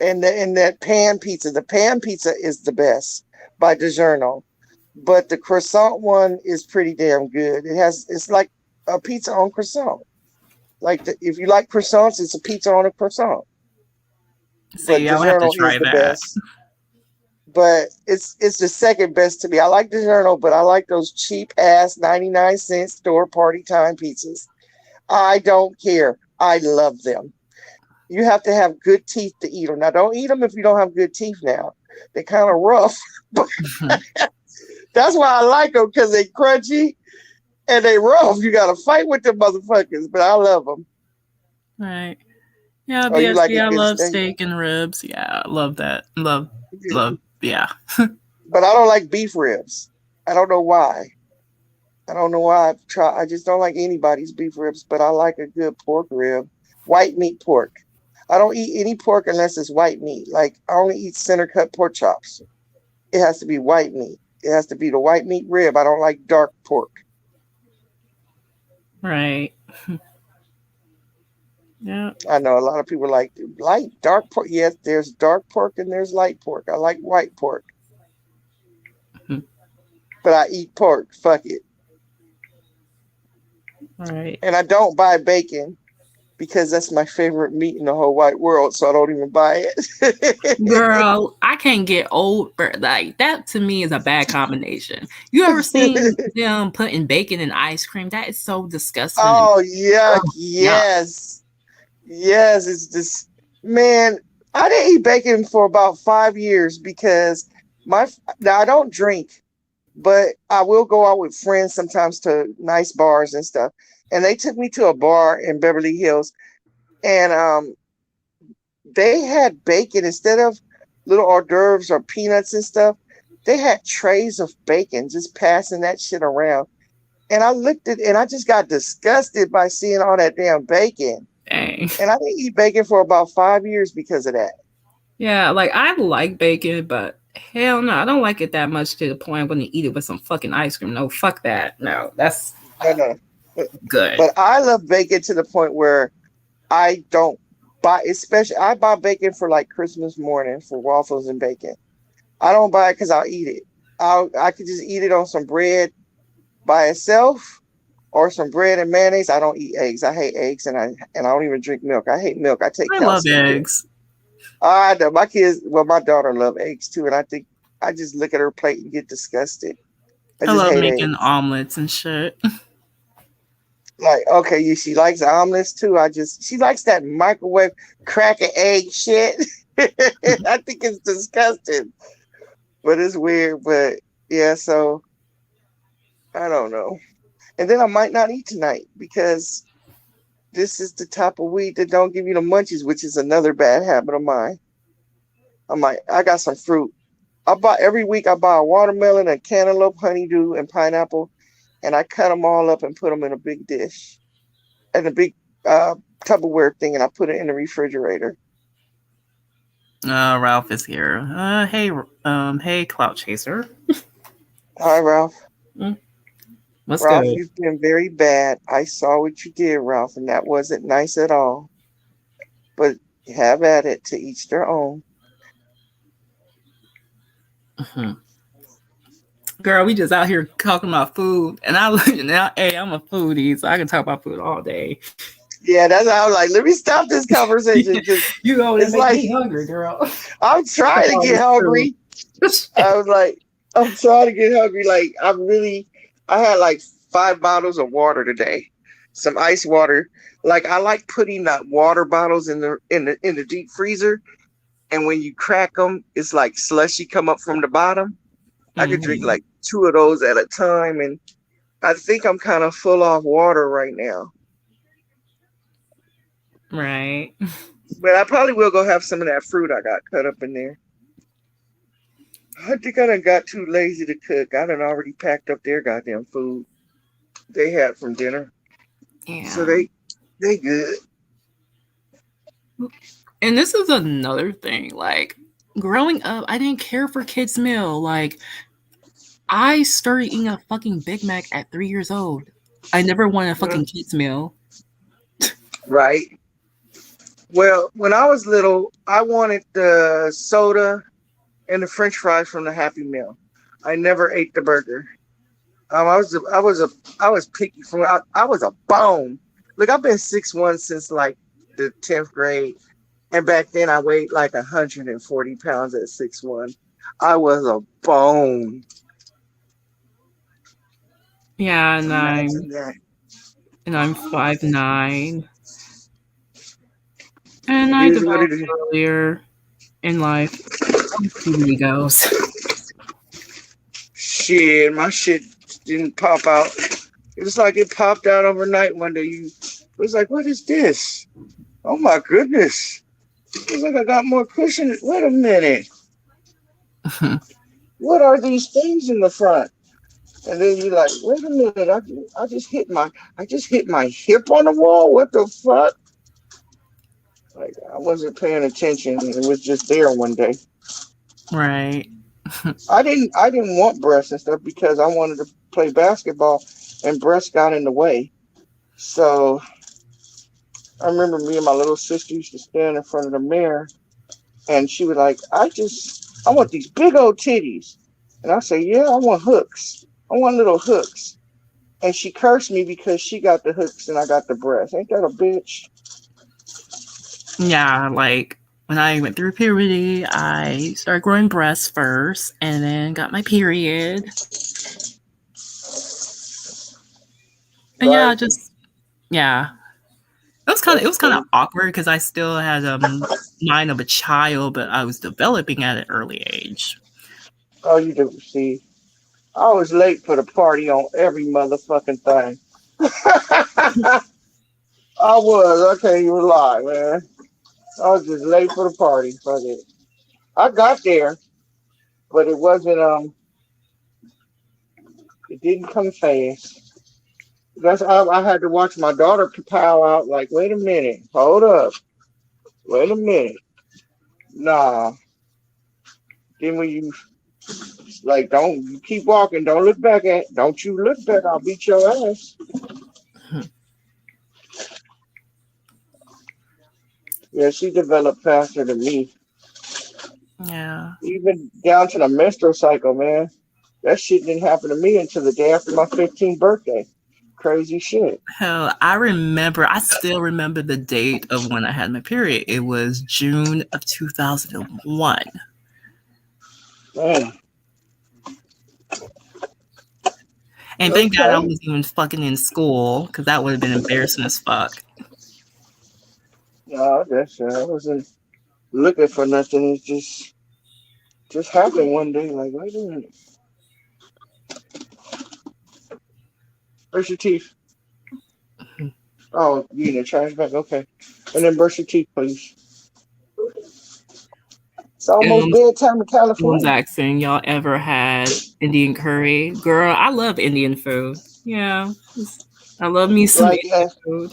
and that pan pizza? The pan pizza is the best by DiGiorno, but the croissant one is pretty damn good. It's like a pizza on croissant. Like if you like croissants, it's a pizza on a croissant. But See, I would have to DiGiorno is try the that. best. But it's the second best to me. I like DiGiorno, but I like those cheap ass 99-cent store party time pizzas. I don't care. I love them. You have to have good teeth to eat them. Now, don't eat them if you don't have good teeth now. They're kind of rough. But that's why I like them because they crunchy and they rough. You got to fight with them motherfuckers, but I love them. Right. Yeah, Oh, you like BSB, a I good love steak? steak and ribs. Yeah, I love that. Love, yeah. But I don't like beef ribs. I don't know why. I don't know why I've tried. I just don't like anybody's beef ribs, but I like a good pork rib. White meat pork. I don't eat any pork unless it's white meat. Like I only eat center cut pork chops. It has to be white meat. It has to be the white meat rib. I don't like dark pork. Right. Yeah. I know a lot of people like light dark pork. Yes, there's dark pork and there's light pork. I like white pork, Mhm. but I eat pork. Fuck it. Right. And I don't buy bacon because that's my favorite meat in the whole wide world, so I don't even buy it. Girl, I can't get over like that. To me is a bad combination. You ever seen them putting bacon in ice cream? That is so disgusting. Oh yuck! Oh, yeah. Yes, yes. It's just man. I didn't eat bacon for about 5 years because now I don't drink, but I will go out with friends sometimes to nice bars and stuff. And they took me to a bar in Beverly Hills, and they had bacon instead of little hors d'oeuvres or peanuts and stuff. They had trays of bacon, just passing that shit around. And I looked at, and I just got disgusted by seeing all that damn bacon. Dang. And I didn't eat bacon for about 5 years because of that. Yeah, like I like bacon, but hell no, I don't like it that much to the point I'm gonna eat it with some fucking ice cream. No, fuck that. No, that's No, no. good. But I love bacon to the point where I don't I buy bacon for like Christmas morning for waffles and bacon. I don't buy it because I'll eat it. I could just eat it on some bread by itself or some bread and mayonnaise. I don't eat eggs. I hate eggs and I don't even drink milk. I hate milk. I take I love calcium. eggs. I know my kids. Well, my daughter love eggs too, and I think I just look at her plate and get disgusted. I just love hate making eggs. omelets and shit. Like, okay, she likes omelets too. She likes that microwave crack an egg shit. I think it's disgusting, but it's weird. But yeah, so I don't know. And then I might not eat tonight because this is the type of weed that don't give you the munchies, which is another bad habit of mine. I got some fruit. Every week I buy a watermelon, a cantaloupe, honeydew, and pineapple, and I cut them all up and put them in a big dish, in a big Tupperware thing, and I put it in the refrigerator. Ralph is here. Hey, Clout Chaser. Hi, Ralph. What's Ralph, good? you've been very bad. I saw what you did, Ralph, and that wasn't nice at all. But have at it, to each their own. Girl, we just out here talking about food, and hey, I'm a foodie, so I can talk about food all day. Yeah, that's how I was like, let me stop this conversation. You always it's make like me hungry, girl. I'm trying to get hungry. I was like, I'm trying to get hungry. Like, I had like 5 bottles of water today, some ice water. Like, I like putting that water bottles in the deep freezer, and when you crack them, it's like slushy come up from the bottom. I could drink like 2 of those at a time, and I think I'm kind of full off water right now. Right. But I probably will go have some of that fruit I got cut up in there. I think I done got too lazy to cook. I done already packed up their goddamn food they had from dinner. Yeah. So they good. And this is another thing. Like, growing up, I didn't care for kids' meal. Like, I started eating a fucking Big Mac at 3 years old. I never wanted a fucking kids' meal. Right. Well, when I was little, I wanted the soda and the French fries from the Happy Meal. I never ate the burger. I was picky I was a bone. Look, I've been 6'1" since like the 10th grade, and back then I weighed like 140 pounds at 6'1". I was a bone. Yeah, and Imagine that. I'm 5'9". And I developed earlier in life. Puberty goes. Shit, my shit didn't pop out. It was like it popped out overnight one day. It was like, what is this? Oh my goodness. It was like I got more cushion. Wait a minute. What are these things in the front? And then you're like, wait a minute, I just hit my hip on the wall. What the fuck? Like, I wasn't paying attention. It was just there one day. Right. I didn't want breasts and stuff because I wanted to play basketball, and breasts got in the way. So I remember me and my little sister used to stand in front of the mirror, and she was like, I want these big old titties. And I say, yeah, I want hooks. I want little hooks. And she cursed me because she got the hooks and I got the breasts. Ain't that a bitch? Yeah, like when I went through puberty, I started growing breasts first and then got my period. And Right. It was kind of awkward because I still had a mind of a child, but I was developing at an early age. Oh, you do. See, I was late for the party on every motherfucking thing. I was. I can't even lie, man. I was just late for the party. Fuck it. I got there, but it wasn't. It didn't come fast. I had to watch my daughter pow out. Like, wait a minute, hold up, wait a minute, nah. Then when you like, don't keep walking, don't look back don't you look back? I'll beat your ass. Yeah, she developed faster than me. Yeah. Even down to the menstrual cycle, man. That shit didn't happen to me until the day after my 15th birthday. Crazy shit. Hell, I still remember the date of when I had my period. It was June of 2001. Man. And thank God I Okay. wasn't even fucking in school because that would have been embarrassing as fuck. No, that's I wasn't looking for nothing. It just happened one day. Like, wait a minute. Brush your teeth. Oh, you in the trash bag? Okay. And then brush your teeth, please. It's almost And bedtime in one's California. asking, y'all ever had Indian curry? Girl, I love Indian food. Yeah. I love me some Like, Indian food.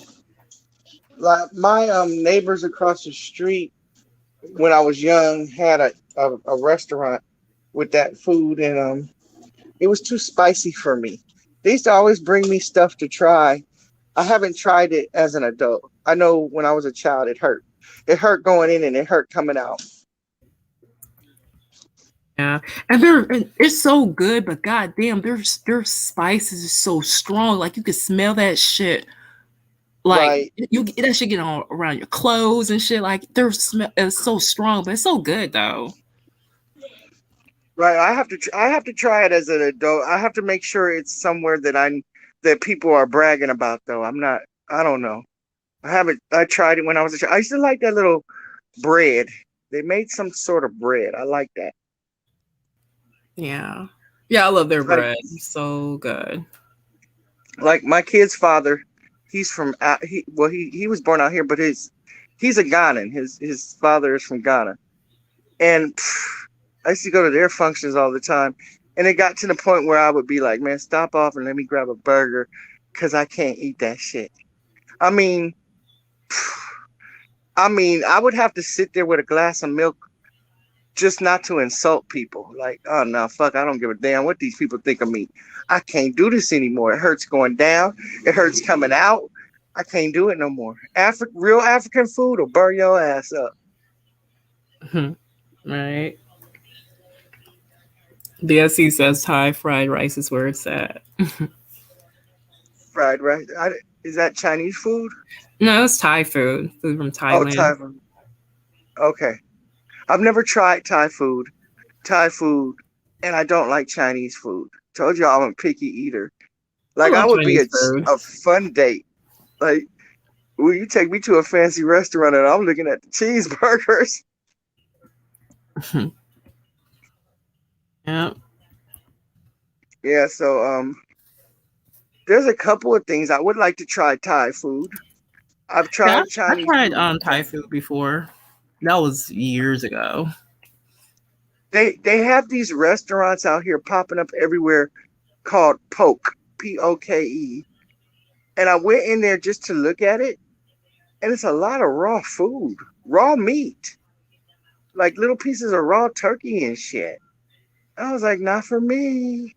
like my neighbors across the street when I was young had a restaurant with that food, and it was too spicy for me. They used to always bring me stuff to try. I haven't tried it as an adult. I know when I was a child it hurt. It hurt going in and it hurt coming out. Yeah, and it's so good, but goddamn, their spices is so strong. Like you can smell that shit. Like Right. you that shit get all around your clothes and shit. Like their smell is so strong, but it's so good though. Right. I have to try it as an adult. I have to make sure it's somewhere that people are bragging about though. I don't know. I tried it when I was a child. I used to like that little bread. They made some sort of bread. I like that. Yeah, yeah, I love their Like bread. So good. like my kid's father, he's from he was born out here, but he's a Ghanaian. His father is from Ghana, and I used to go to their functions all the time. And it got to the point where I would be like, man, stop off and let me grab a burger, because I can't eat that shit. I mean, I would have to sit there with a glass of milk just not to insult people. Like, oh no, fuck, I don't give a damn what these people think of me. I can't do this anymore. It hurts going down. It hurts coming out. I can't do it no more. Real African food will burn your ass up. Right. BSC says Thai fried rice is where it's at. Fried rice. Is that Chinese food? No, it's Thai food. Food from Oh, Thailand. Thai food. Okay. I've never tried Thai food, and I don't like Chinese food. Told you I'm a picky eater. Like, I love would be Chinese food. a fun date. Like, will you take me to a fancy restaurant and I'm looking at the cheeseburgers? Yeah. Yeah, so there's a couple of things I would like to try Thai food. I've Yeah, tried I Chinese tried food. Thai food before. That was years ago. They have these restaurants out here popping up everywhere called Poke, Poke. And I went in there just to look at it, and it's a lot of raw food, raw meat, like little pieces of raw turkey and shit. I was like, not for me.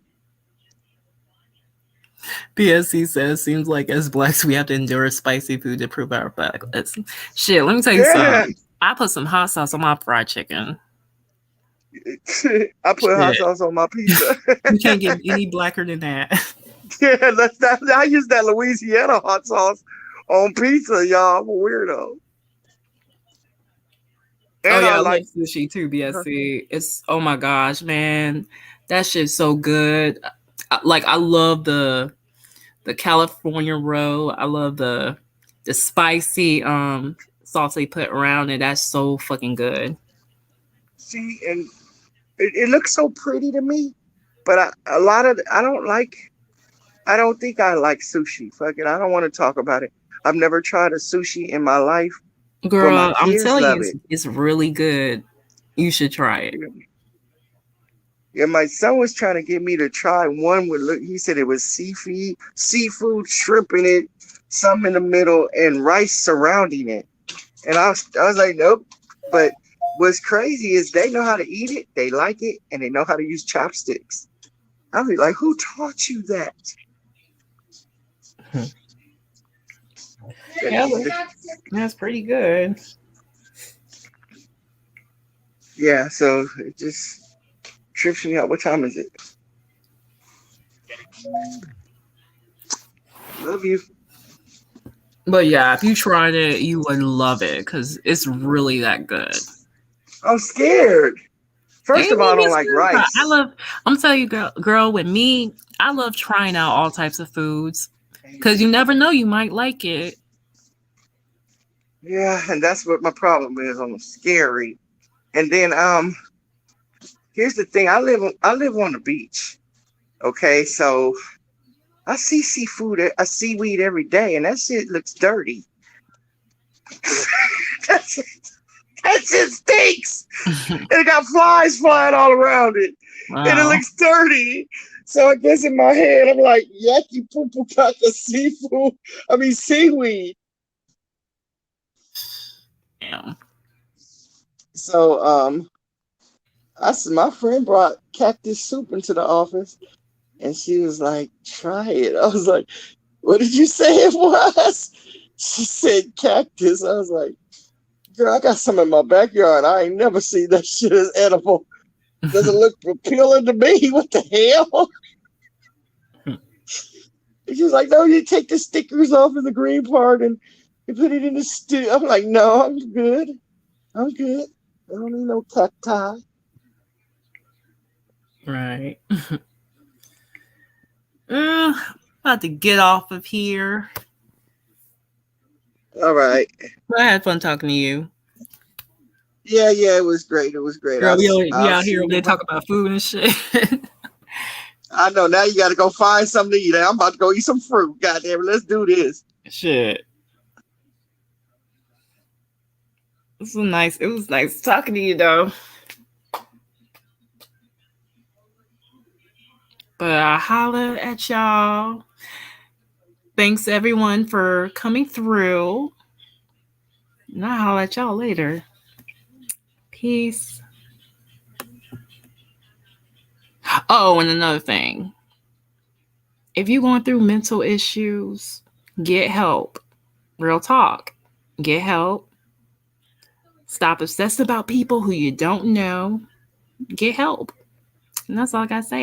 PSC says, seems like as blacks we have to endure spicy food to prove our blackness. Shit, let me tell you Yeah. something. I put some hot sauce on my fried chicken. I put hot sauce on my pizza. You can't get any blacker than that. Yeah, I use that Louisiana hot sauce on pizza, y'all. I'm a weirdo. And Oh yeah, I like love sushi too, BSC. It's, oh my gosh, man. That shit's so good. Like I love the California roll. I love the spicy sauce they put around it. That's so fucking good. see, and it looks so pretty to me, but I don't think I like sushi. Fuck it, I don't want to talk about it. I've never tried a sushi in my life, but my Girl, I'm kids telling love you, it. it's really good. You should try it. Yeah, my son was trying to get me to try one with he said it was seafood, shrimp in it, some in the middle, and rice surrounding it. And I was like, nope. But what's crazy is they know how to eat it, they like it, and they know how to use chopsticks. I was like, who taught you that? Yeah, that's pretty good. Yeah, so it just trips me out. What time is it? Love you. But yeah, if you tried it, you would love it because it's really that good. I'm scared. First Ain't of all, I me don't like scared. I rice. love. I'm telling you, girl. With me, I love trying out all types of foods because you never know, you might like it. Yeah, and that's what my problem is. I'm scary. And then here's the thing. I live on the beach. Okay, so I see seaweed every day, and that shit looks dirty. that, shit, that shit stinks. And it got flies flying all around it. And it Wow. looks dirty. So I guess in my head, I'm like, yucky poo poo caca seafood. I mean seaweed. Damn. So my friend brought cactus soup into the office, and she was like, "Try it." I was like, "What did you say it was?" She said cactus. I was like, "Girl, I got some in my backyard. I ain't never seen that shit as edible. Doesn't look appealing to me. What the hell?" And she was like, "No, you take the stickers off of the green part and you put it in the stew." I'm like, "No, I'm good. I'm good. I don't need no cacti." Right. About to get off of here. All right. But I had fun talking to you. Yeah, it was great. It was great. Girl, we I'll out see here you. they talk about food and shit. I know. Now you got to go find something to eat. I'm about to go eat some fruit. Goddamn it. Let's do this. Shit. This was nice. It was nice talking to you though. But I holla at y'all. Thanks everyone for coming through. And I'll holla at y'all later. Peace. Oh, and another thing. If you're going through mental issues, get help. Real talk. Get help. Stop obsessing about people who you don't know. Get help. And that's all I gotta say.